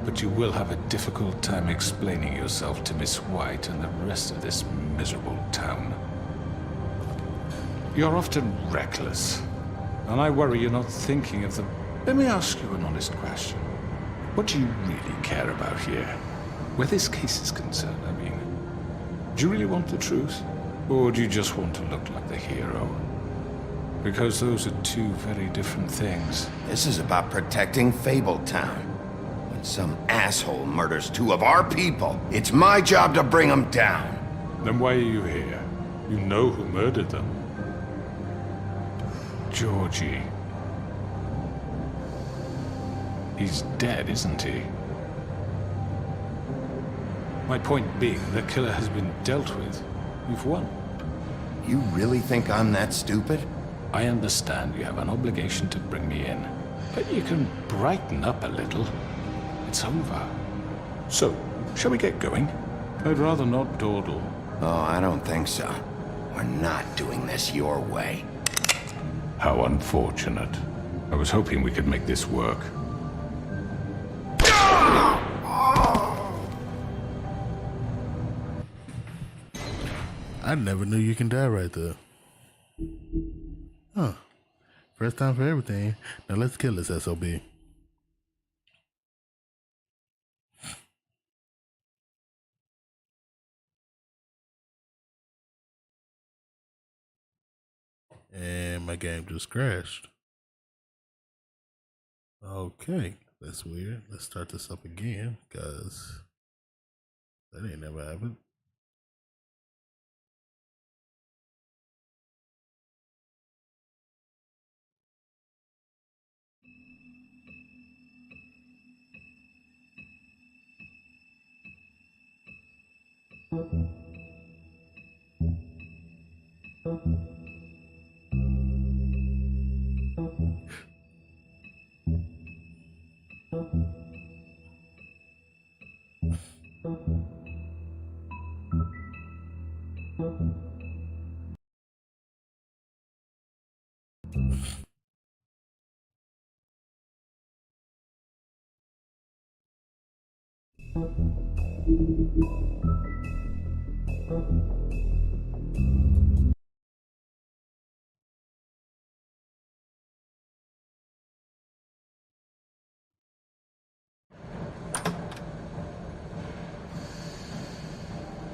But you will have a difficult time explaining yourself to Miss White and the rest of this miserable town. You're often reckless, and I worry you're not thinking of the... Let me ask you an honest question. What do you really care about here? Where this case is concerned, I mean. Do you really want the truth? Or do you just want to look like the hero? Because those are two very different things. This is about protecting Fabletown. When some asshole murders 2 of our people, it's my job to bring them down. Then why are you here? You know who murdered them. Georgie. He's dead, isn't he? My point being, the killer has been dealt with. You've won. You really think I'm that stupid? I understand you have an obligation to bring me in, but you can brighten up a little. It's over. So, shall we get going? I'd rather not dawdle. Oh, I don't think so. We're not doing this your way. How unfortunate. I was hoping we could make this work. I never knew you can die right there. Huh. First time for everything. Now let's kill this SOB. And my game just crashed. Okay, that's weird. Let's start this up again, because that ain't never happened.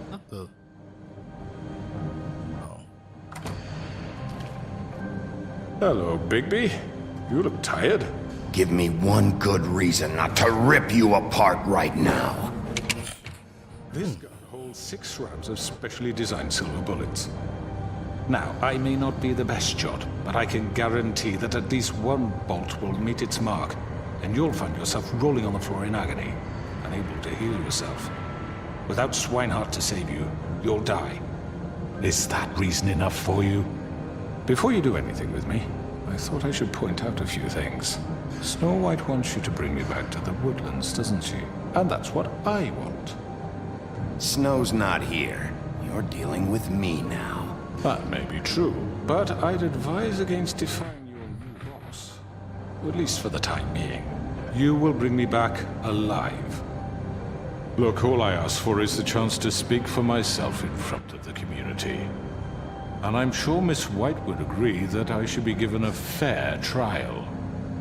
What the? Oh. Hello, Bigby. You look tired. Give me one good reason not to rip you apart right now. This gun holds 6 rounds of specially designed silver bullets. Now, I may not be the best shot, but I can guarantee that at least one bolt will meet its mark, and you'll find yourself rolling on the floor in agony, unable to heal yourself. Without Swinehart to save you, you'll die. Is that reason enough for you? Before you do anything with me, I thought I should point out a few things. Snow White wants you to bring me back to the woodlands, doesn't she? And that's what I want. Snow's not here. You're dealing with me now. That may be true, but I'd advise against defying your new boss. At least for the time being. You will bring me back alive. Look, all I ask for is the chance to speak for myself in front of the community. And I'm sure Miss White would agree that I should be given a fair trial.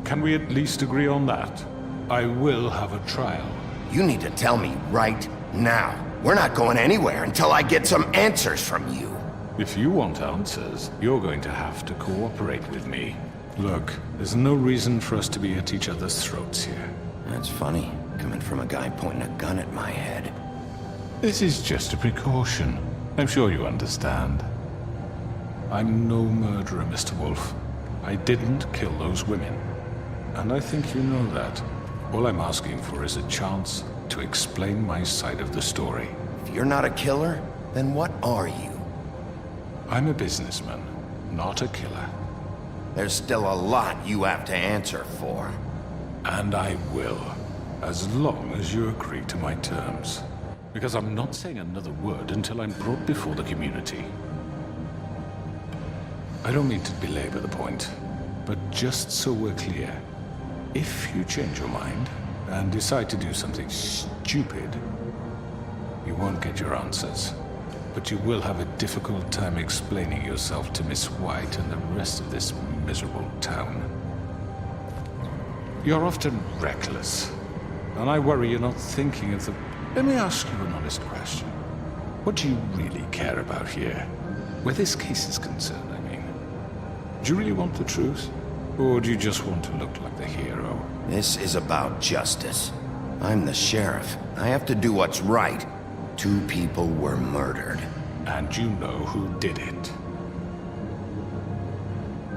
Can we at least agree on that? I will have a trial. You need to tell me right now. We're not going anywhere until I get some answers from you. If you want answers, you're going to have to cooperate with me. Look, there's no reason for us to be at each other's throats here. That's funny, coming from a guy pointing a gun at my head. This is just a precaution. I'm sure you understand. I'm no murderer, Mr. Wolf. I didn't kill those women. And I think you know that. All I'm asking for is a chance to explain my side of the story. If you're not a killer, then what are you? I'm a businessman, not a killer. There's still a lot you have to answer for. And I will, as long as you agree to my terms. Because I'm not saying another word until I'm brought before the community. I don't mean to belabor the point, but just so we're clear, if you change your mind and decide to do something stupid, you won't get your answers. But you will have a difficult time explaining yourself to Miss White and the rest of this miserable town. You're often reckless, and I worry you're not thinking of the... Let me ask you an honest question. What do you really care about here? Where this case is concerned, I mean. Do you really want the truth? Or do you just want to look like the hero? This is about justice. I'm the sheriff. I have to do what's right. 2 people were murdered. And you know who did it.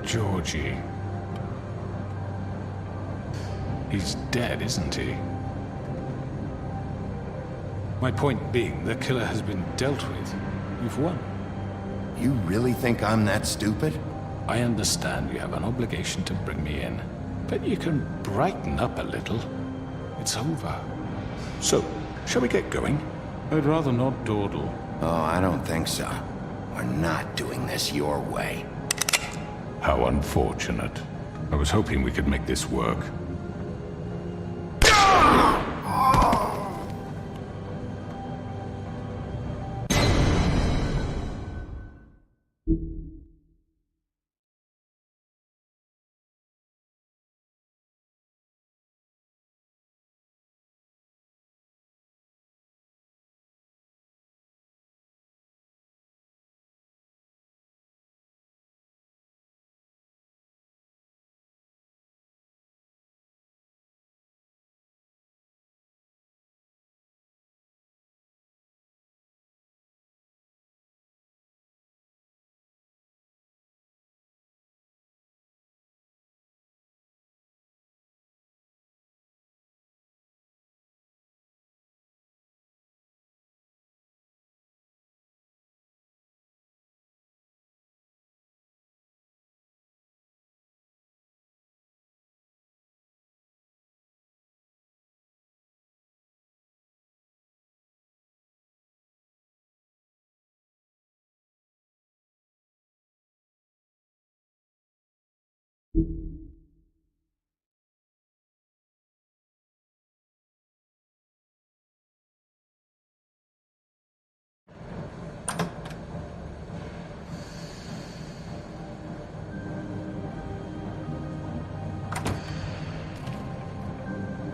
Georgie. He's dead, isn't he? My point being, the killer has been dealt with. You've won. You really think I'm that stupid? I understand you have an obligation to bring me in, but you can brighten up a little. It's over. So, shall we get going? I'd rather not dawdle. Oh, I don't think so. We're not doing this your way. How unfortunate. I was hoping we could make this work.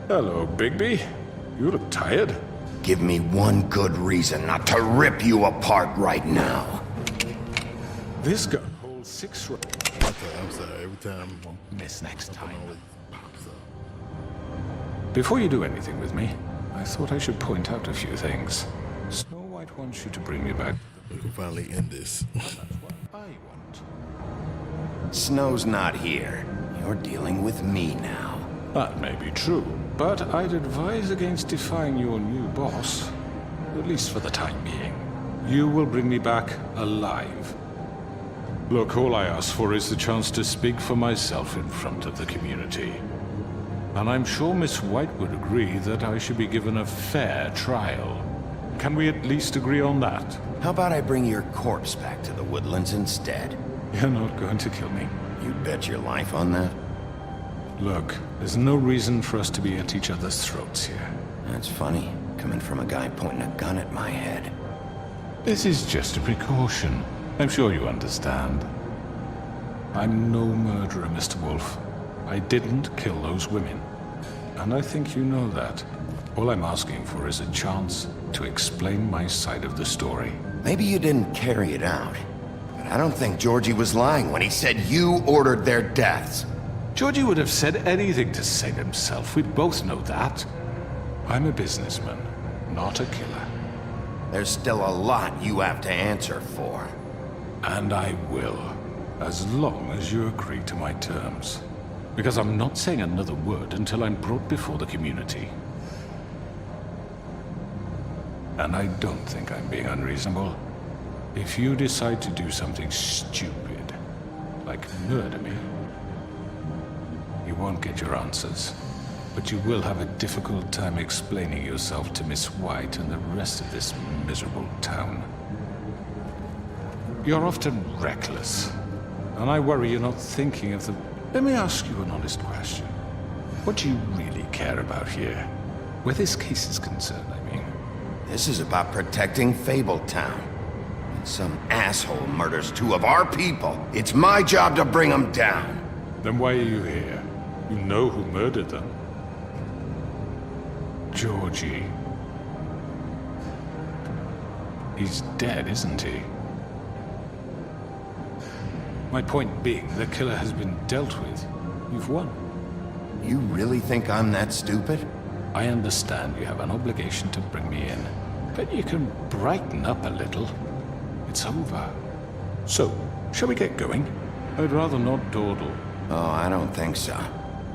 Hello, Bigby. You look tired. Give me one good reason not to rip you apart right now. This gun holds 6 rounds. I'm sorry. Every time. Miss next time. Always pops up. Before you do anything with me, I thought I should point out a few things. Snow White wants you to bring me back. We can finally end this. That's what I want. Snow's not here. You're dealing with me now. That may be true, but I'd advise against defying your new boss, at least for the time being. You will bring me back alive. Look, all I ask for is the chance to speak for myself in front of the community. And I'm sure Miss White would agree that I should be given a fair trial. Can we at least agree on that? How about I bring your corpse back to the woodlands instead? You're not going to kill me. You'd bet your life on that? Look, there's no reason for us to be at each other's throats here. That's funny, coming from a guy pointing a gun at my head. This is just a precaution. I'm sure you understand. I'm no murderer, Mr. Wolf. I didn't kill those women. And I think you know that. All I'm asking for is a chance to explain my side of the story. Maybe you didn't carry it out. But I don't think Georgie was lying when he said you ordered their deaths. Georgie would have said anything to save himself. We both know that. I'm a businessman, not a killer. There's still a lot you have to answer for. And I will, as long as you agree to my terms. Because I'm not saying another word until I'm brought before the community. And I don't think I'm being unreasonable. If you decide to do something stupid, like murder me, you won't get your answers. But you will have a difficult time explaining yourself to Miss White and the rest of this miserable town. You're often reckless, and I worry you're not thinking of the... Let me ask you an honest question. What do you really care about here? Where this case is concerned, I mean. This is about protecting Fabletown. When some asshole murders two of our people, it's my job to bring them down. Then why are you here? You know who murdered them. Georgie. He's dead, isn't he? My point being, the killer has been dealt with. You've won. You really think I'm that stupid? I understand you have an obligation to bring me in, but you can brighten up a little. It's over. So, shall we get going? I'd rather not dawdle. Oh, I don't think so.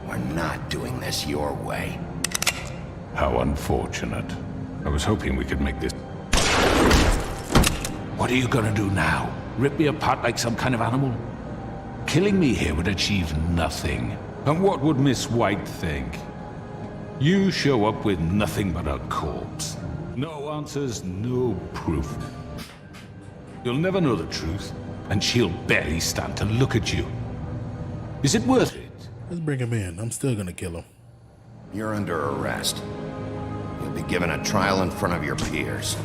We're not doing this your way. How unfortunate. I was hoping we could make this... What are you gonna do now? Rip me apart like some kind of animal? Killing me here would achieve nothing. And what would Miss White think? You show up with nothing but a corpse. No answers, no proof. You'll never know the truth, and she'll barely stand to look at you. Is it worth it? Let's bring him in. I'm still gonna kill him. You're under arrest. You'll be given a trial in front of your peers.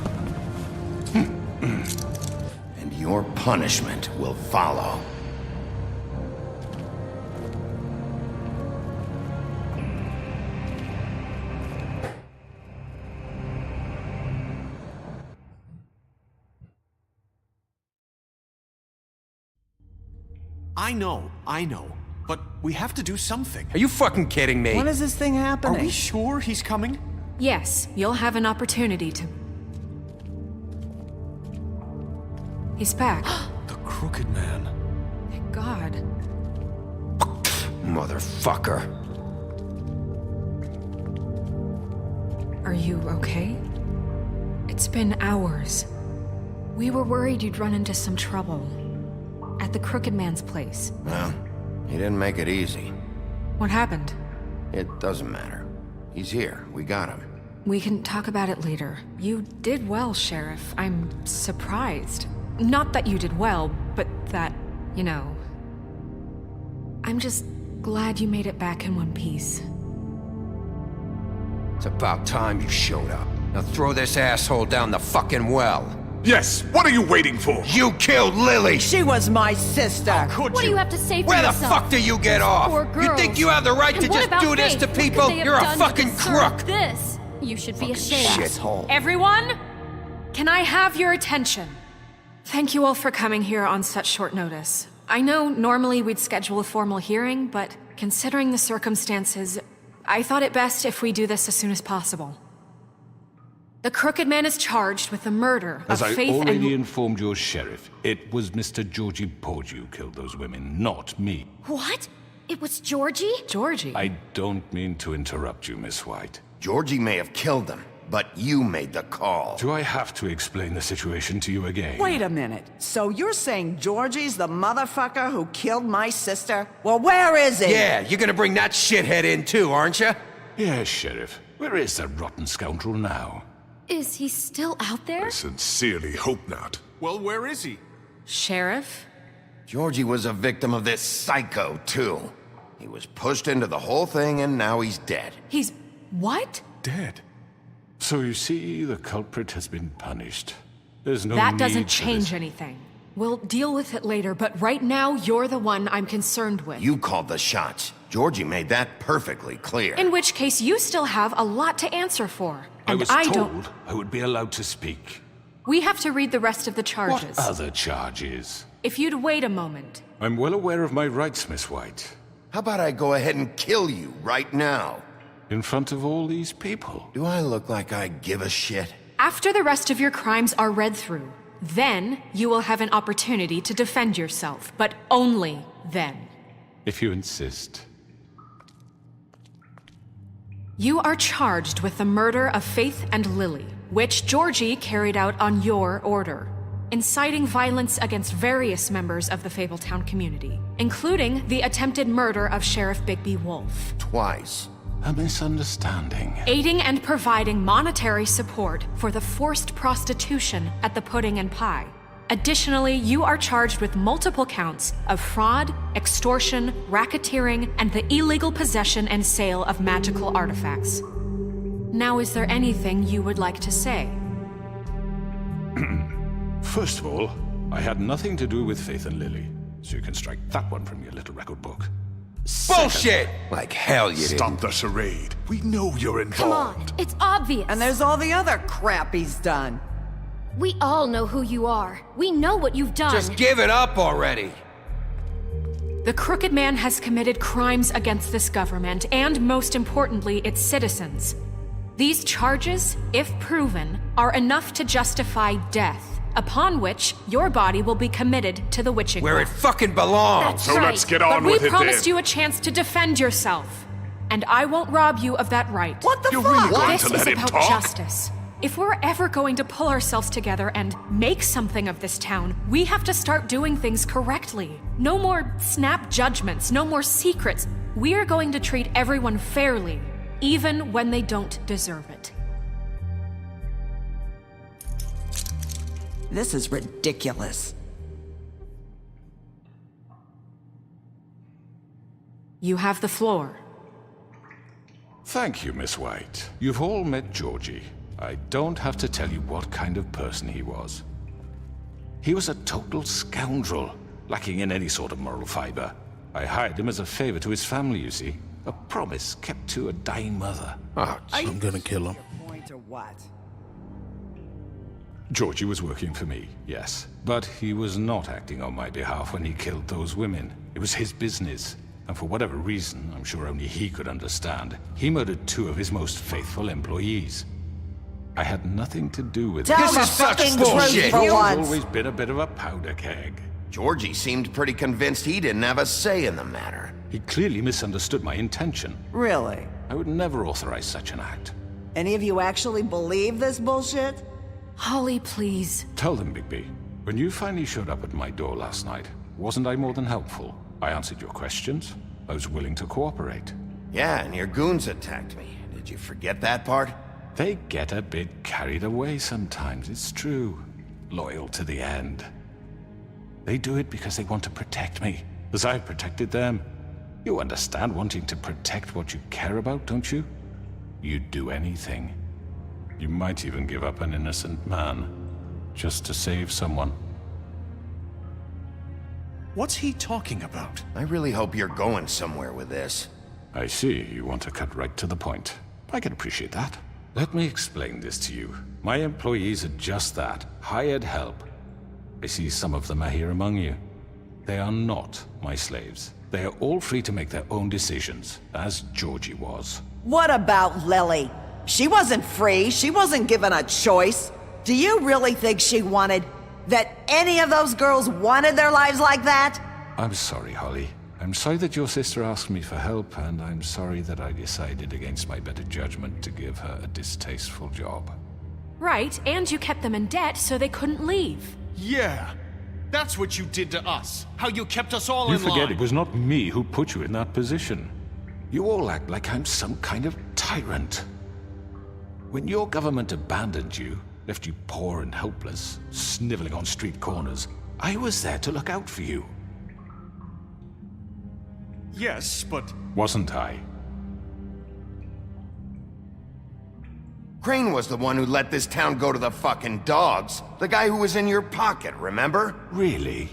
And your punishment will follow. I know. But we have to do something. Are you fucking kidding me? When is this thing happening? Are we sure he's coming? Yes, you'll have an opportunity to... He's back. The Crooked Man. Thank God. Motherfucker. Are you okay? It's been hours. We were worried you'd run into some trouble. At the Crooked Man's place. Well, he didn't make it easy. What happened? It doesn't matter. He's here. We got him. We can talk about it later. You did well, Sheriff. I'm surprised. Not that you did well, but that, you know... I'm just glad you made it back in one piece. It's about time you showed up. Now throw this asshole down the fucking well. Yes, what are you waiting for? You killed Lily! She was my sister. What do you have to say for Where yourself? the fuck do you get off? Poor You girls. think you have the right And to what just about do this Faith? to What could people? they have You're a done to fucking deserve crook! This. You should be ashamed. Shithole. Everyone, can I have your attention? Thank you all for coming here on such short notice. I know normally we'd schedule a formal hearing, but considering the circumstances, I thought it best if we do this as soon as possible. The Crooked Man is charged with the murder As of I Faith already and... informed your sheriff, it was Mr. Georgie Porgy who killed those women, not me. What? It was Georgie? Georgie? I don't mean to interrupt you, Miss White. Georgie may have killed them, but you made the call. Do I have to explain the situation to you again? Wait a minute. So you're saying Georgie's the motherfucker who killed my sister? Well, where is he? Yeah, you're gonna bring that shithead in too, aren't you? Yes, Sheriff. Where is that rotten scoundrel now? Is he still out there? I sincerely hope not. Well, where is he? Sheriff? Georgie was a victim of this psycho, too. He was pushed into the whole thing and now he's dead. He's... what? Dead. So you see, the culprit has been punished. There's no That need doesn't for change this. anything. We'll deal with it later, but right now, you're the one I'm concerned with. You called the shots. Georgie made that perfectly clear. In which case, you still have a lot to answer for. I And was I told don't... I would be allowed to speak. We have to read the rest of the charges. What other charges? If you'd wait a moment. I'm well aware of my rights, Miss White. How about I go ahead and kill you right now? In front of all these people? Do I look like I give a shit? After the rest of your crimes are read through, then you will have an opportunity to defend yourself, but only then. If you insist. You are charged with the murder of Faith and Lily, which Georgie carried out on your order, inciting violence against various members of the Fabletown community, including the attempted murder of Sheriff Bigby Wolf. Twice. A misunderstanding. Aiding and providing monetary support for the forced prostitution at the Pudding and Pie. Additionally, you are charged with multiple counts of fraud, extortion, racketeering, and the illegal possession and sale of magical artifacts. Now, is there anything you would like to say? First of all, I had nothing to do with Faith and Lily, so you can strike that one from your little record book. Bullshit! Like hell you didn't. Stop the charade. We know you're involved. Come on, it's obvious. And there's all the other crap he's done. We all know who you are. We know what you've done. Just give it up already. The Crooked Man has committed crimes against this government and, most importantly, its citizens. These charges, if proven, are enough to justify death, upon which your body will be committed to the witching Where it well. fucking belongs. That's So right. let's get on But with we it promised then. you a chance to defend yourself, and I won't rob you of that right. What the You're fuck? really going This to is let him about talk? justice. If we're ever going to pull ourselves together and make something of this town, we have to start doing things correctly. No more snap judgments, no more secrets. We are going to treat everyone fairly, even when they don't deserve it. This is ridiculous. You have the floor. Thank you, Miss White. You've all met Georgie. I don't have to tell you what kind of person he was. He was a total scoundrel, lacking in any sort of moral fiber. I hired him as a favor to his family, you see. A promise kept to a dying mother. I'm gonna kill him. Point or what? Georgie was working for me, yes. But he was not acting on my behalf when he killed those women. It was his business. And for whatever reason, I'm sure only he could understand, he murdered 2 of his most faithful employees. I had nothing to do with it. Tell the fucking truth for He's once. always been a bit of a powder keg. Georgie seemed pretty convinced he didn't have a say in the matter. He clearly misunderstood my intention. Really? I would never authorize such an act. Any of you actually believe this bullshit? Holly, please. Tell them, Bigby. When you finally showed up at my door last night, wasn't I more than helpful? I answered your questions. I was willing to cooperate. Yeah, and your goons attacked me. Did you forget that part? They get a bit carried away sometimes, it's true. Loyal to the end. They do it because they want to protect me, as I've protected them. You understand wanting to protect what you care about, don't you? You'd do anything. You might even give up an innocent man, just to save someone. What's he talking about? I really hope you're going somewhere with this. I see, you want to cut right to the point. I can appreciate that. Let me explain this to you. My employees are just that, hired help. I see some of them are here among you. they are not my slaves. They are all free to make their own decisions, as Georgie was. What about Lily? She wasn't free. She wasn't given a choice. Do you really think she wanted... that any of those girls wanted their lives like that? I'm sorry, Holly. I'm sorry that your sister asked me for help, and I'm sorry that I decided against my better judgment to give her a distasteful job. Right, and you kept them in debt so they couldn't leave. Yeah, that's what you did to us. How you kept us all You in line. forget it was not me who put you in that position. You all act like I'm some kind of tyrant. When your government abandoned you, left you poor and helpless, sniveling on street corners, I was there to look out for you. Yes, but... Wasn't I? Crane was the one who let this town go to the fucking dogs. The guy who was in your pocket, remember? Really?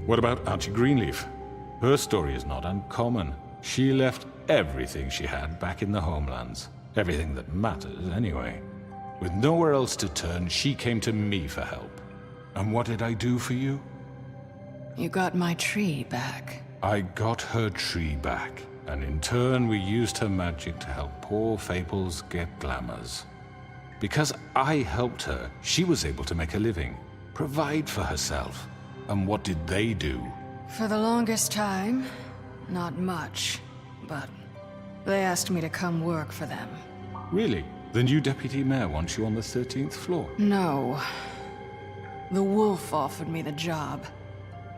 What about Archie Greenleaf? Her story is not uncommon. She left everything she had back in the homelands. Everything that matters, anyway. With nowhere else to turn, she came to me for help. And what did I do for you? You got my tree back. I got her tree back, and in turn we used her magic to help poor Fables get glamours. Because I helped her, she was able to make a living, provide for herself. And what did they do? For the longest time, not much. But they asked me to come work for them. Really? The new deputy mayor wants you on the 13th floor? No. The wolf offered me the job.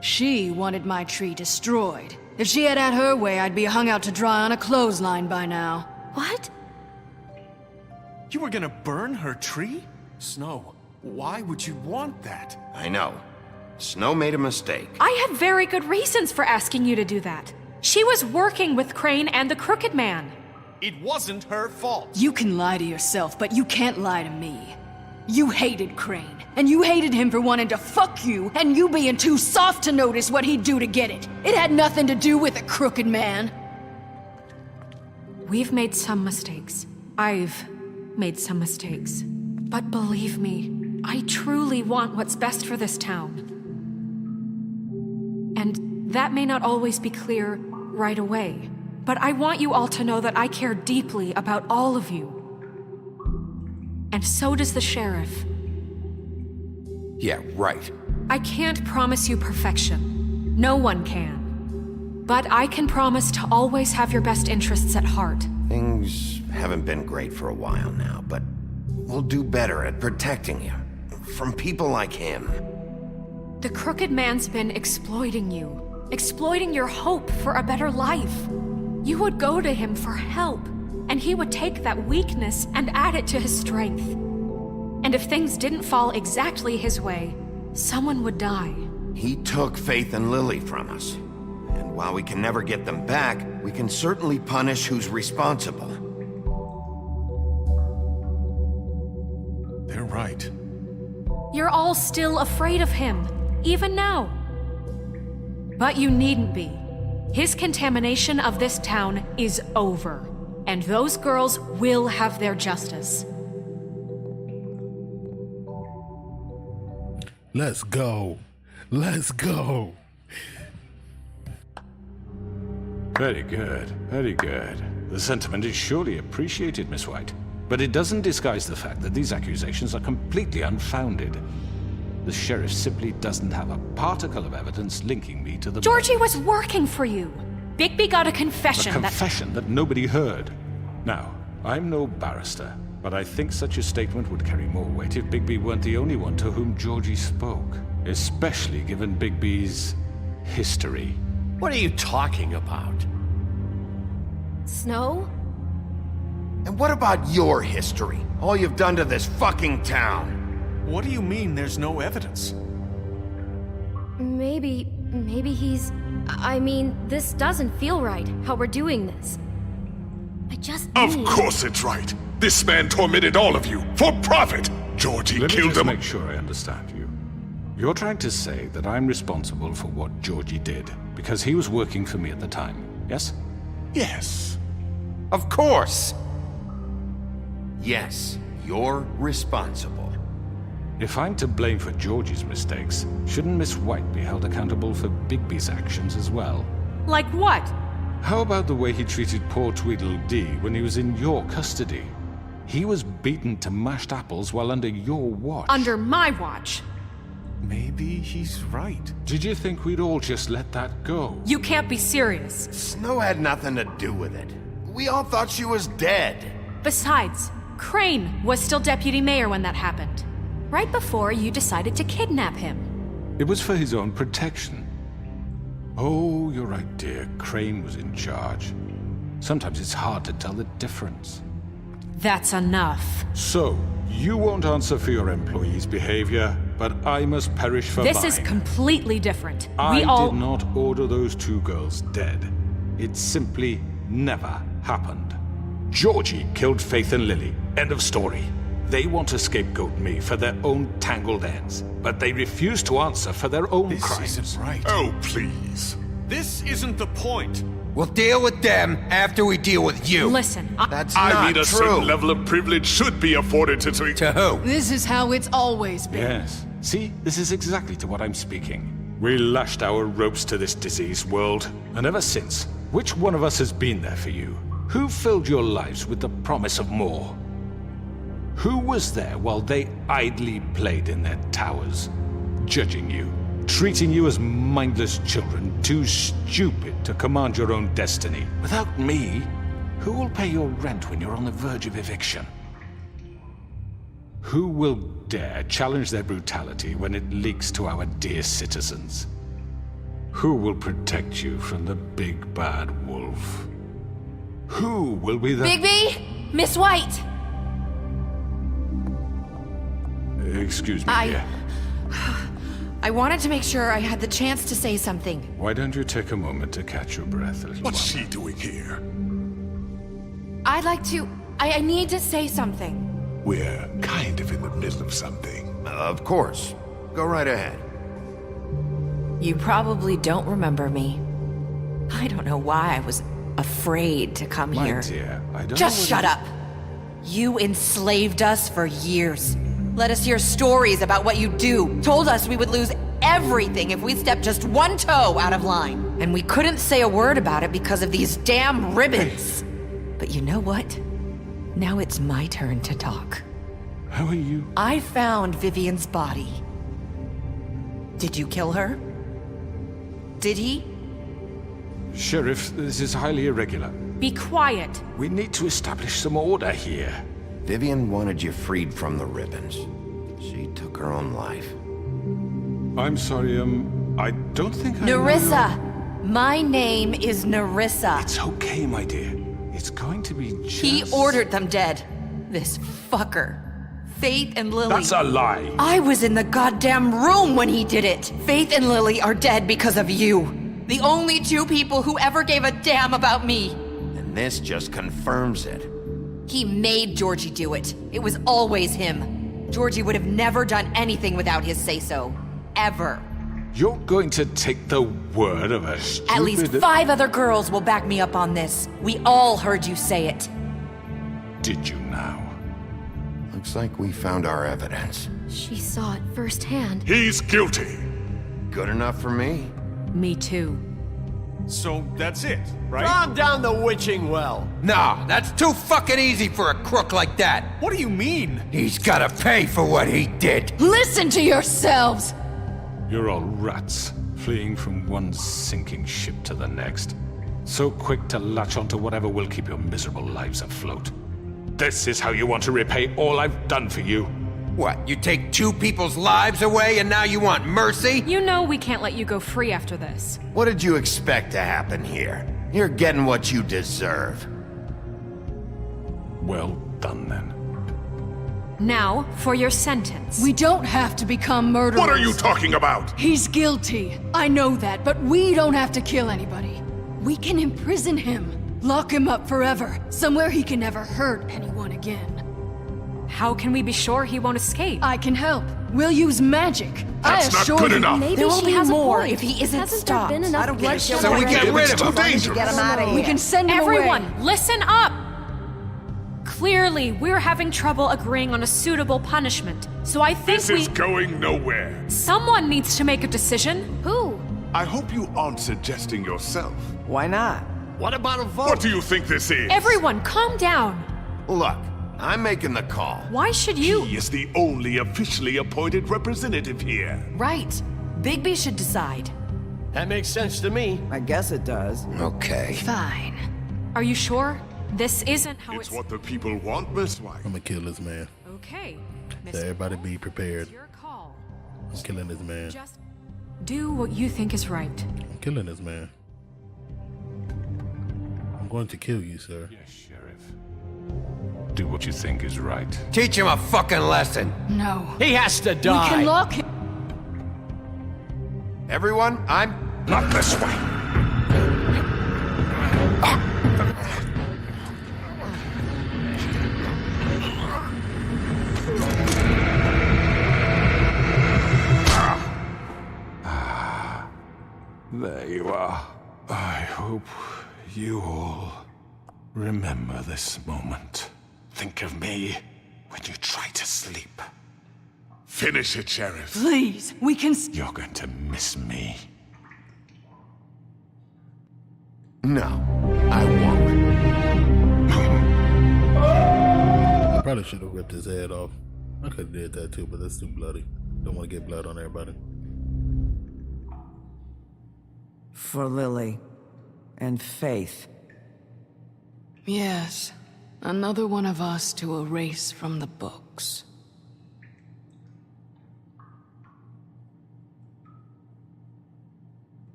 She wanted my tree destroyed. If she had her way, I'd be hung out to dry on a clothesline by now. What? You were gonna burn her tree? Snow, why would you want that? I know. Snow made a mistake. I had very good reasons for asking you to do that. She was working with Crane and the Crooked Man. It wasn't her fault. You can lie to yourself, but you can't lie to me. You hated Crane, and you hated him for wanting to fuck you, and you being too soft to notice what he'd do to get it. It had nothing to do with the Crooked Man. We've made some mistakes. I've made some mistakes. But believe me, I truly want what's best for this town. And that may not always be clear right away. But I want you all to know that I care deeply about all of you. And so does the sheriff. Yeah, right. I can't promise you perfection. No one can. But I can promise to always have your best interests at heart. Things haven't been great for a while now, but we'll do better at protecting you. From people like him. The Crooked Man's been exploiting you. Exploiting your hope for a better life. You would go to him for help, and he would take that weakness and add it to his strength. And if things didn't fall exactly his way, someone would die. He took Faith and Lily from us. And while we can never get them back, we can certainly punish who's responsible. They're right. You're all still afraid of him, even now. But you needn't be. His contamination of this town is over, and those girls will have their justice. Let's go. Let's go. Very good, very good. The sentiment is surely appreciated, Miss White. But it doesn't disguise the fact that these accusations are completely unfounded. The sheriff simply doesn't have a particle of evidence linking me to the... Georgie was working for you. Bigby got a confession A confession that nobody heard. Now, I'm no barrister, but I think such a statement would carry more weight if Bigby weren't the only one to whom Georgie spoke. Especially given Bigby's history. What are you talking about? Snow? And what about your history? All you've done to this fucking town? What do you mean there's no evidence? Maybe he's... I mean, this doesn't feel right, how we're doing this. I just Of need... course it's right. This man tormented all of you, for profit. Georgie Let me killed just him. make sure I understand you. You're trying to say that I'm responsible for what Georgie did, because he was working for me at the time, yes? Yes. Of course. Yes, you're responsible. If I'm to blame for Georgie's mistakes, shouldn't Miss White be held accountable for Bigby's actions as well? Like what? How about the way he treated poor Tweedledee when he was in your custody? He was beaten to mashed apples while under your watch. Under my watch. Maybe he's right. Did you think we'd all just let that go? You can't be serious. Snow had nothing to do with it. We all thought she was dead. Besides, Crane was still deputy mayor when that happened. Right before you decided to kidnap him. It was for his own protection. Oh, you're right, dear. Crane was in charge. Sometimes it's hard to tell the difference. That's enough. So, you won't answer for your employees' behavior, but I must perish for mine. This is completely different. I did not order those two girls dead. It simply never happened. Georgie killed Faith and Lily. End of story. They want to scapegoat me for their own tangled ends, but they refuse to answer for their own crimes. This isn't right. Oh, please. This isn't the point. We'll deal with them after we deal with you. Listen, That's I not mean, a true. certain level of privilege should be afforded to... To who? This is how it's always been. Yes. See, this is exactly to what I'm speaking. We lashed our ropes to this diseased world, and ever since, which one of us has been there for you? Who filled your lives with the promise of more? Who was there while they idly played in their towers, judging you, treating you as mindless children, too stupid to command your own destiny? Without me, who will pay your rent when you're on the verge of eviction? Who will dare challenge their brutality when it leaks to our dear citizens? Who will protect you from the big bad wolf? Who will be the— Bigby? Miss White! Excuse me, dear. I wanted to make sure I had the chance to say something. Why don't you take a moment to catch your breath, little What's one? she doing here? I'd like to... I need to say something. We're kind of in the middle of something. Of course. Go right ahead. You probably don't remember me. I don't know why I was afraid to come My here. dear, I don't Just know shut up. You enslaved us for years. Let us hear stories about what you do. Told us we would lose everything if we stepped just one toe out of line. And we couldn't say a word about it because of these damn ribbons. But you know what? Now it's my turn to talk. How are you? I found Vivian's body. Did you kill her? Did he? Sheriff, this is highly irregular. Be quiet. We need to establish some order here. Vivian wanted you freed from the ribbons. She took her own life. I'm sorry, I don't think I Nerissa! My name is Nerissa. It's okay, my dear. It's going to be just... He ordered them dead. This fucker. Faith and Lily. That's a lie. I was in the goddamn room when he did it. Faith and Lily are dead because of you. The only two people who ever gave a damn about me. And this just confirms it. He made Georgie do it. It was always him. Georgie would have never done anything without his say-so. Ever. You're going to take the word of a stupid... At least 5 other girls will back me up on this. We all heard you say it. Did you now? Looks like we found our evidence. She saw it firsthand. He's guilty. Good enough for me. Me too. So that's it, right? Calm down the witching well. Nah, that's too fucking easy for a crook like that. What do you mean? He's gotta pay for what he did. Listen to yourselves! You're all rats, fleeing from one sinking ship to the next. So quick to latch onto whatever will keep your miserable lives afloat. This is how you want to repay all I've done for you. What, you take 2 people's lives away and now you want mercy? You know we can't let you go free after this. What did you expect to happen here? You're getting what you deserve. Well done, then. Now, for your sentence. We don't have to become murderers. What are you talking about? He's guilty. I know that, but we don't have to kill anybody. We can imprison him. Lock him up forever. Somewhere he can never hurt anyone again. How can we be sure he won't escape? I can help. We'll use magic. That's I not assure good you. enough. There will be more if he isn't Hasn't stopped. there been enough I don't give a bloodshed shit. So we already? get rid of It's him. too dangerous. Get him out of here. We can send him Everyone, away. listen up! Clearly, we're having trouble agreeing on a suitable punishment. So I think This is going nowhere. Someone needs to make a decision. Who? I hope you aren't suggesting yourself. Why not? What about a vote? What do you think this is? Everyone, calm down. Look, I'm making the call. Why should you? He is the only officially appointed representative here. Right. Bigby should decide. That makes sense to me. I guess it does. Okay. Fine. Are you sure? This isn't how It's what the people want, Miss White. I'm gonna kill this man. Okay. So everybody be prepared. Your call. I'm killing this man. Just do what you think is right. I'm killing this man. I'm going to kill you, sir. Yes, Sheriff. Do what you think is right. Teach him a fucking lesson. No. He has to die. We can lock him. Everyone, I'm... Not this way. There you are. I hope you all remember this moment. Think of me when you try to sleep. Finish it, Sheriff. Please, we can... You're going to miss me. No, I won't. I probably should have ripped his head off. I could have did that too, but that's too bloody. Don't want to get blood on everybody. For Lily. And Faith. Yes. Another one of us to erase from the books.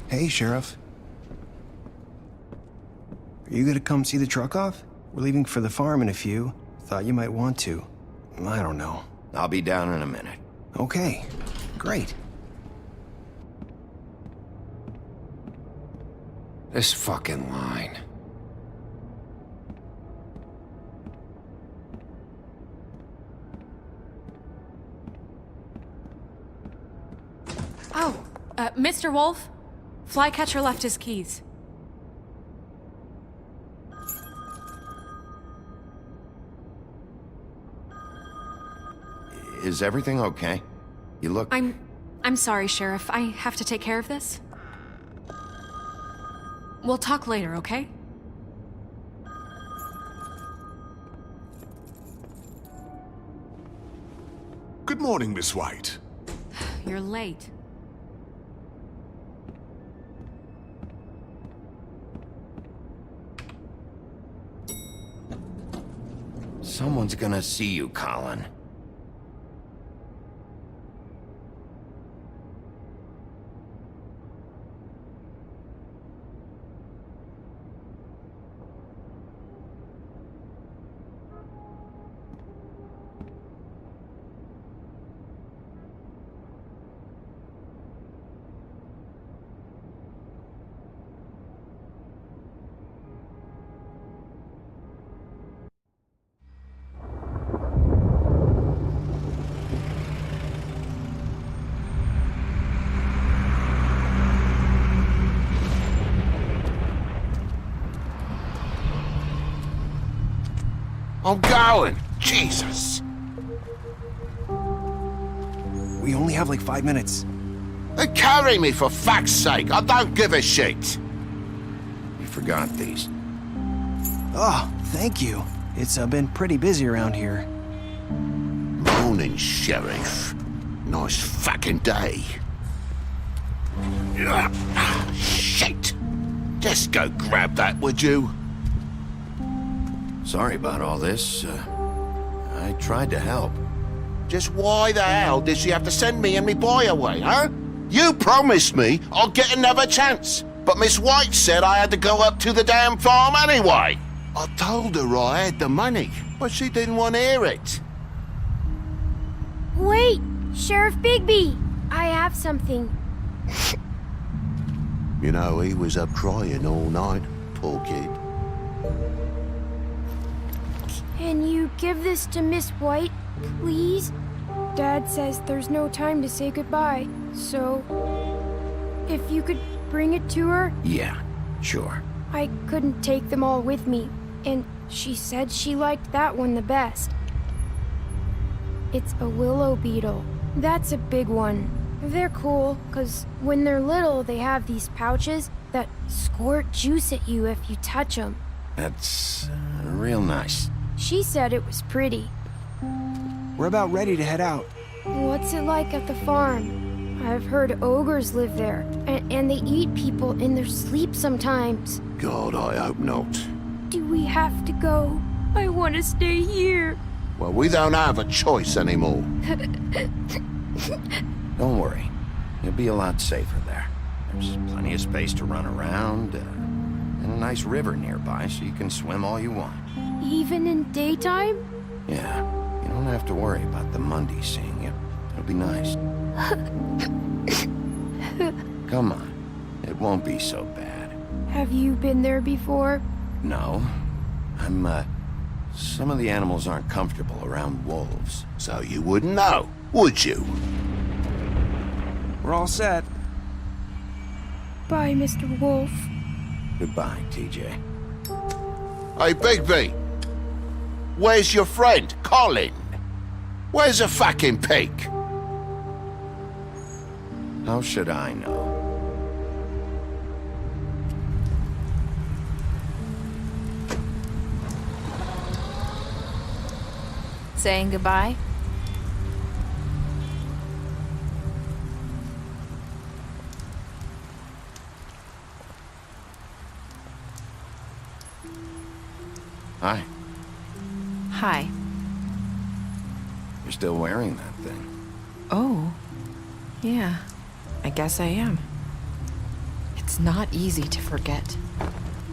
Hey, Sheriff. Are you gonna come see the truck off? We're leaving for the farm in a few. Thought you might want to. I don't know. I'll be down in a minute. Okay, great. This fucking line. Oh, Mr. Wolf? Flycatcher left his keys. Is everything okay? You look... I'm sorry, Sheriff. I have to take care of this. We'll talk later, okay? Good morning, Miss White. You're late. Someone's gonna see you, Colin. I'm going! Jesus! We only have like 5 minutes. They carry me, for fuck's sake! I don't give a shit! You forgot these. Oh, thank you. It's been pretty busy around here. Morning, Sheriff. Nice fucking day. Shit! Just go grab that, would you? Sorry about all this. I tried to help. Just why the hell did she have to send me and me boy away, huh? You promised me I'll get another chance. But Miss White said I had to go up to the damn farm anyway. I told her I had the money, but she didn't want to hear it. Wait, Sheriff Bigby, I have something. You know, he was up crying all night, poor kid. Can you give this to Miss White, please? Dad says there's no time to say goodbye, so if you could bring it to her? Yeah, sure. I couldn't take them all with me, and she said she liked that one the best. It's a willow beetle. That's a big one. They're cool, 'cause when they're little, they have these pouches that squirt juice at you if you touch them. That's real nice. She said it was pretty. We're about ready to head out. What's it like at the farm? I've heard ogres live there, and they eat people in their sleep sometimes. God, I hope not. Do we have to go? I want to stay here. Well, we don't have a choice anymore. Don't worry. You'll be a lot safer there. There's plenty of space to run around, and a nice river nearby so you can swim all you want. Even in daytime? Yeah, you don't have to worry about the Mundy seeing you. It'll be nice. Come on. It won't be so bad. Have you been there before? No. Some of the animals aren't comfortable around wolves, so you wouldn't know, would you? We're all set. Bye, Mr. Wolf. Goodbye, TJ. Hey, Bigby! Where's your friend, Colin? Where's the fucking pig? How should I know? Saying goodbye? Hi. Hi. You're still wearing that thing. Oh. Yeah. I guess I am. It's not easy to forget.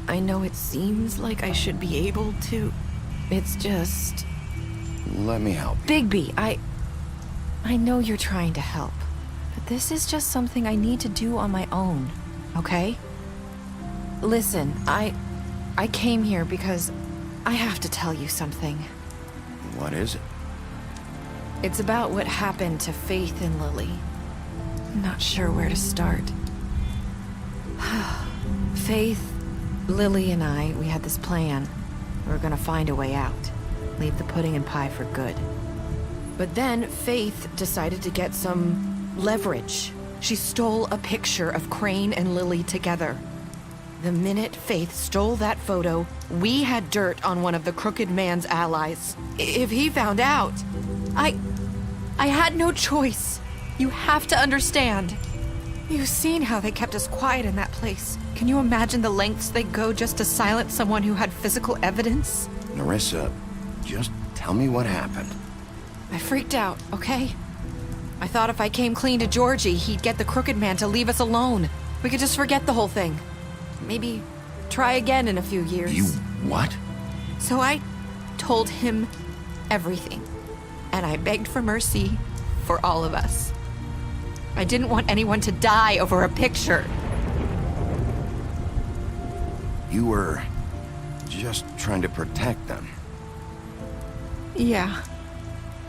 I know it seems like I should be able to. It's just... Let me help. Bigby, I know you're trying to help. But this is just something I need to do on my own, okay? Listen, I came here because I have to tell you something. What is it? It's about what happened to Faith and Lily. I'm not sure where to start. Faith, Lily, and I, we had this plan. We were gonna find a way out. Leave the pudding and pie for good. But then Faith decided to get some leverage. She stole a picture of Crane and Lily together. The minute Faith stole that photo, we had dirt on one of the Crooked Man's allies. If he found out, I had no choice. You have to understand. You've seen how they kept us quiet in that place. Can you imagine the lengths they go just to silence someone who had physical evidence? Nerissa, just tell me what happened. I freaked out, okay? I thought if I came clean to Georgie, he'd get the Crooked Man to leave us alone. We could just forget the whole thing. Maybe try again in a few years. You what? So I told him everything. And I begged for mercy for all of us. I didn't want anyone to die over a picture. You were just trying to protect them. Yeah.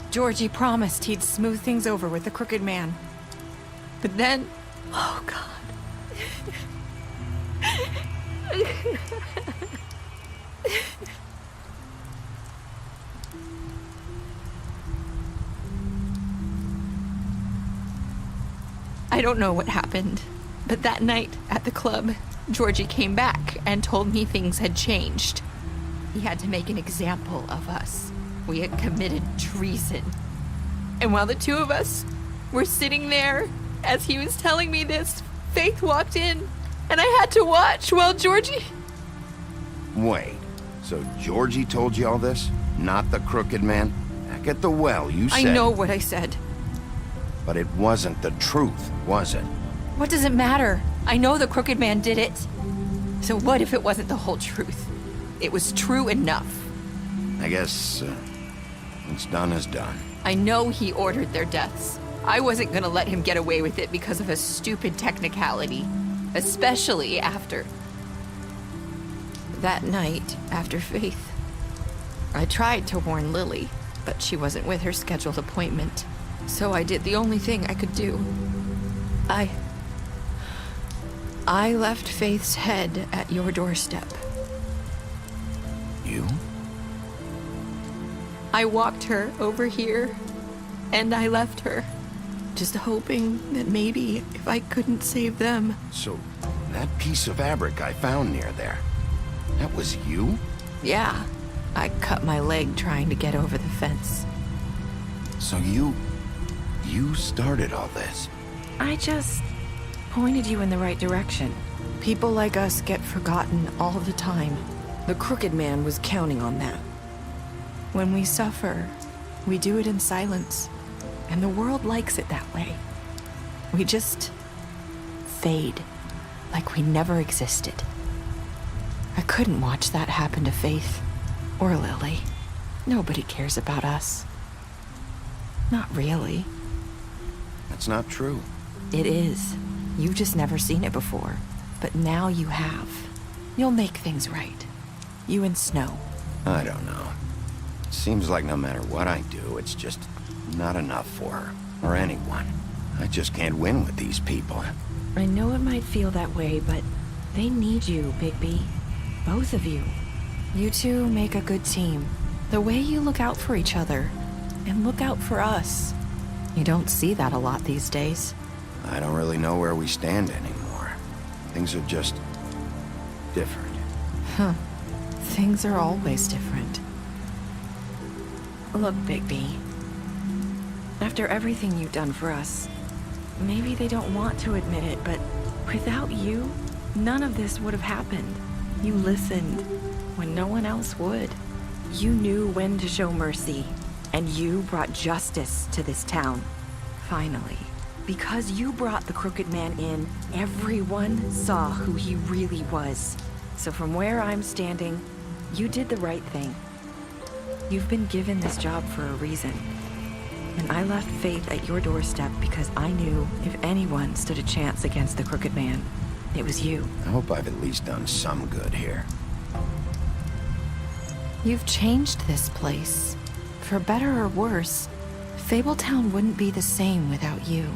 Georgie promised he'd smooth things over with the Crooked Man. But then... Oh, God. I don't know what happened, but that night at the club, Georgie came back and told me things had changed. He had to make an example of us. We had committed treason. And while the two of us were sitting there, as he was telling me this, Faith walked in, and I had to watch while Georgie... Wait, so Georgie told you all this? Not the Crooked Man? Back at the well, you said... I know what I said. But it wasn't the truth, was it? What does it matter? I know the Crooked Man did it. So what if it wasn't the whole truth? It was true enough. I guess, what's done is done. I know he ordered their deaths. I wasn't gonna let him get away with it because of a stupid technicality. Especially after... that night, after Faith. I tried to warn Lily, but she wasn't with her scheduled appointment. So I did the only thing I could do. I left Faith's head at your doorstep. You? I walked her over here, and I left her. Just hoping that maybe if I couldn't save them. So, that piece of fabric I found near there, that was you? Yeah, I cut my leg trying to get over the fence. So you started all this? I just pointed you in the right direction. People like us get forgotten all the time. The Crooked Man was counting on that. When we suffer, we do it in silence, and the world likes it that way. We just fade, like we never existed. I couldn't watch that happen to Faith, or Lily. Nobody cares about us. Not really. That's not true. It is. You've just never seen it before. But now you have. You'll make things right. You and Snow. I don't know. It seems like no matter what I do, it's just not enough for her, or anyone. I just can't win with these people. I know it might feel that way, but they need you, Bigby. Both of you. You two make a good team. The way you look out for each other, and look out for us. You don't see that a lot these days. I don't really know where we stand anymore. Things are just different. Huh. Things are always different. Look, Bigby. After everything you've done for us, maybe they don't want to admit it, but without you, none of this would have happened. You listened when no one else would. You knew when to show mercy, and you brought justice to this town. Finally. Because you brought the Crooked Man in, everyone saw who he really was. So from where I'm standing, you did the right thing. You've been given this job for a reason. And I left Faith at your doorstep because I knew if anyone stood a chance against the Crooked Man, it was you. I hope I've at least done some good here. You've changed this place. For better or worse, Fabletown wouldn't be the same without you.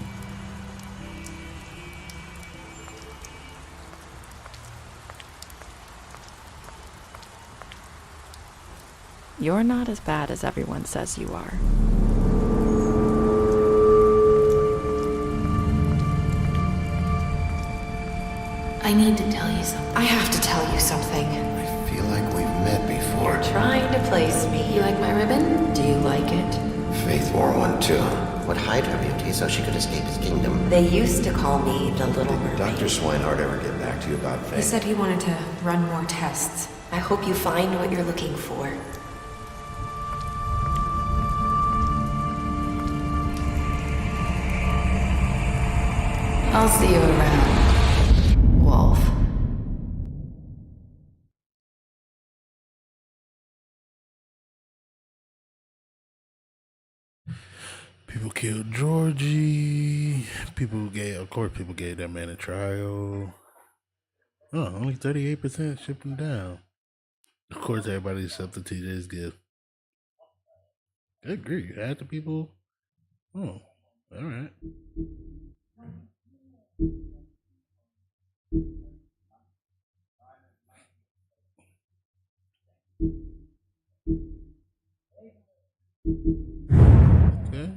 You're not as bad as everyone says you are. I need to tell you something. I have to tell you something. I feel like we've met before. You're trying to place me. You like my ribbon? Do you like it? Faith wore one too. Would hide her beauty so she could escape his kingdom. They used to call me the Little Mermaid. Did Dr. Swinehart ever get back to you about Faith? He said he wanted to run more tests. I hope you find what you're looking for. I'll see you around, Wolf. People killed Georgie. People gave that man a trial. Oh, only 38% shipping down. Of course, everybody accepted TJ's gift. Good grief, half the people. Oh, all right. Okay.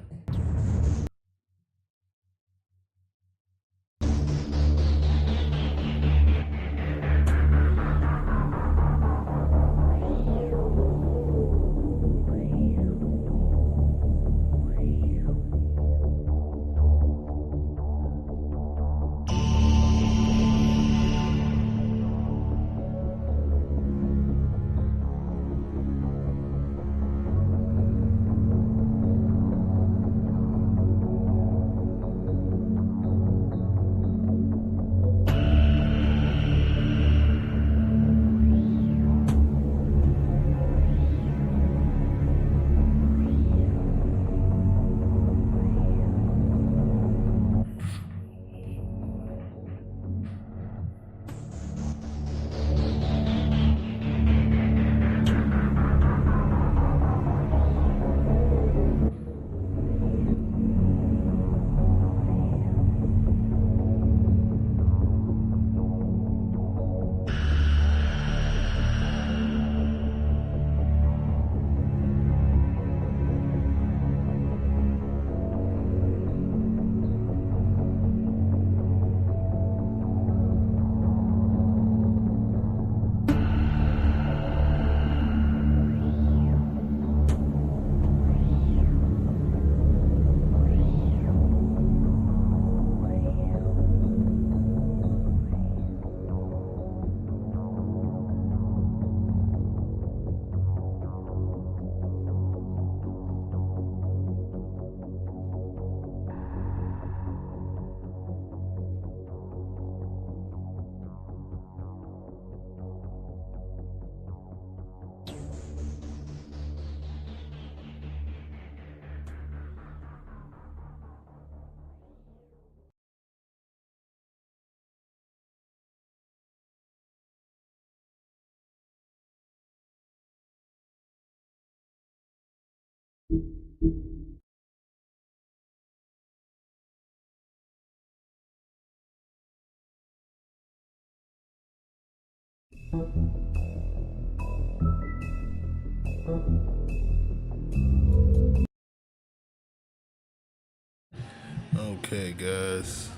Okay, guys.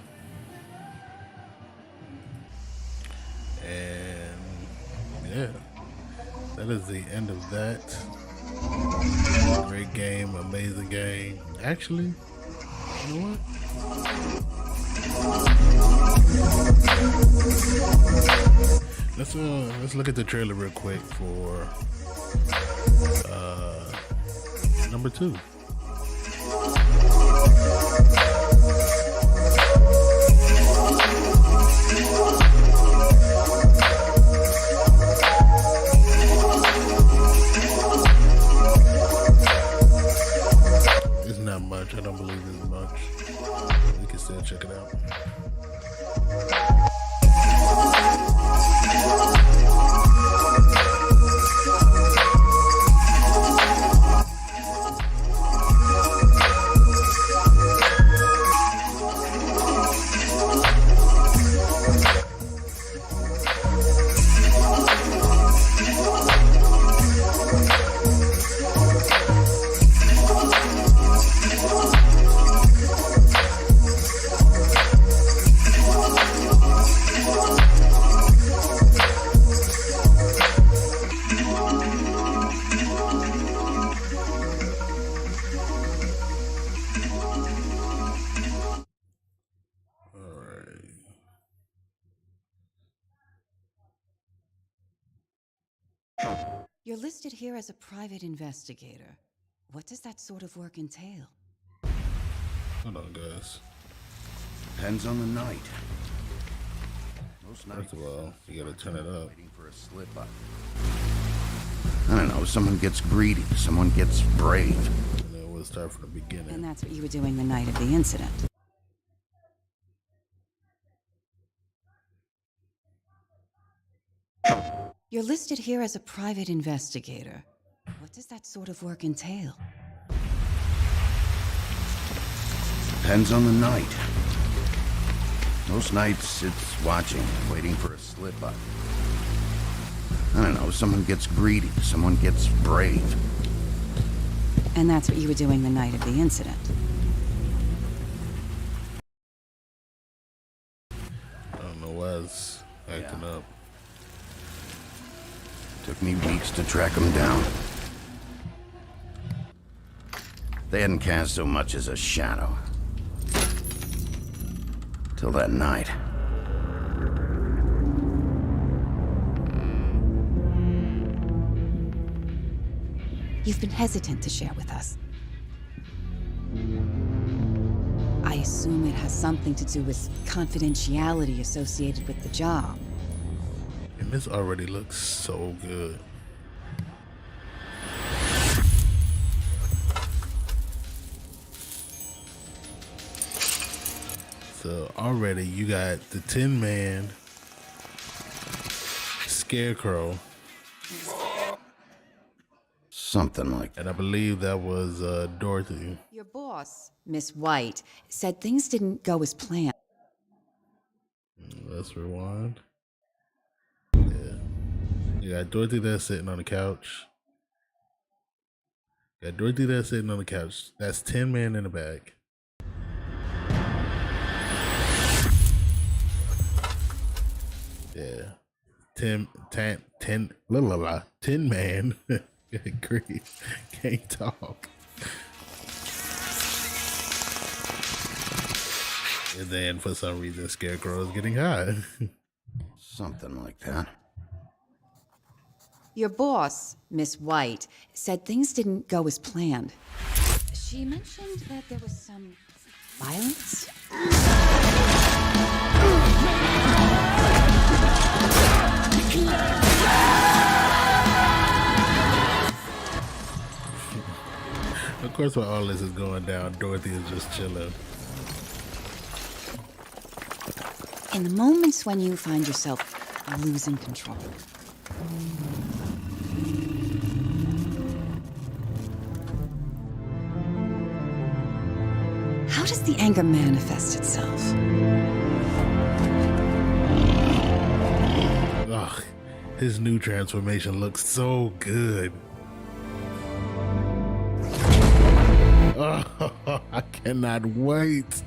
And yeah, that is the end of that. Great game, amazing game. Actually, you know what? Let's look at the trailer real quick for number 2. It's not much. I don't believe it's much. We can still check it out. You're listed here as a private investigator. What does that sort of work entail? Hold on, guys. Depends on the night. First of all, you gotta turn it up. Waiting for a slip up. I don't know, someone gets greedy, someone gets brave. And then we'll start from the beginning. And that's what you were doing the night of the incident. You're listed here as a private investigator. What does that sort of work entail? Depends on the night. Most nights it's watching, waiting for a slip up. I don't know, someone gets greedy, someone gets brave. And that's what you were doing the night of the incident. I don't know why it's acting up. Took me weeks to track them down. They hadn't cast so much as a shadow. Till that night. You've been hesitant to share with us. I assume it has something to do with confidentiality associated with the job. And this already looks so good. So already you got the Tin Man, Scarecrow. Something like that. And I believe that was Dorothy. Your boss, Miss White, said things didn't go as planned. Let's rewind. Yeah. You got Dorothy there sitting on the couch. Got Dorothy there sitting on the couch. That's Tin Man in the back. Yeah. Tin Man. Grief. Can't talk. And then for some reason Scarecrow is getting high. Something like that. Your boss, Miss White, said things didn't go as planned. She mentioned that there was some violence. Of course, while all this is going down, Dorothy is just chilling. In the moments when you find yourself losing control, How does the anger manifest itself? Ugh, his new transformation looks so good. Oh, I cannot wait.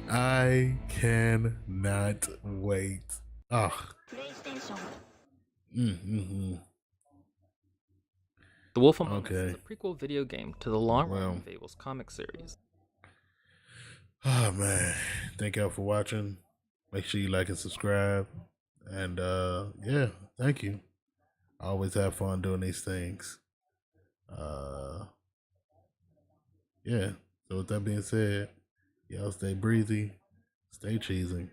I cannot wait. Oh. The Wolf Among Us is a prequel video game to the long-running Fables comic series. Oh man, thank y'all for watching. Make sure you like and subscribe. And yeah, thank you. I always have fun doing these things. Yeah. So with that being said, y'all stay breezy, stay cheesy.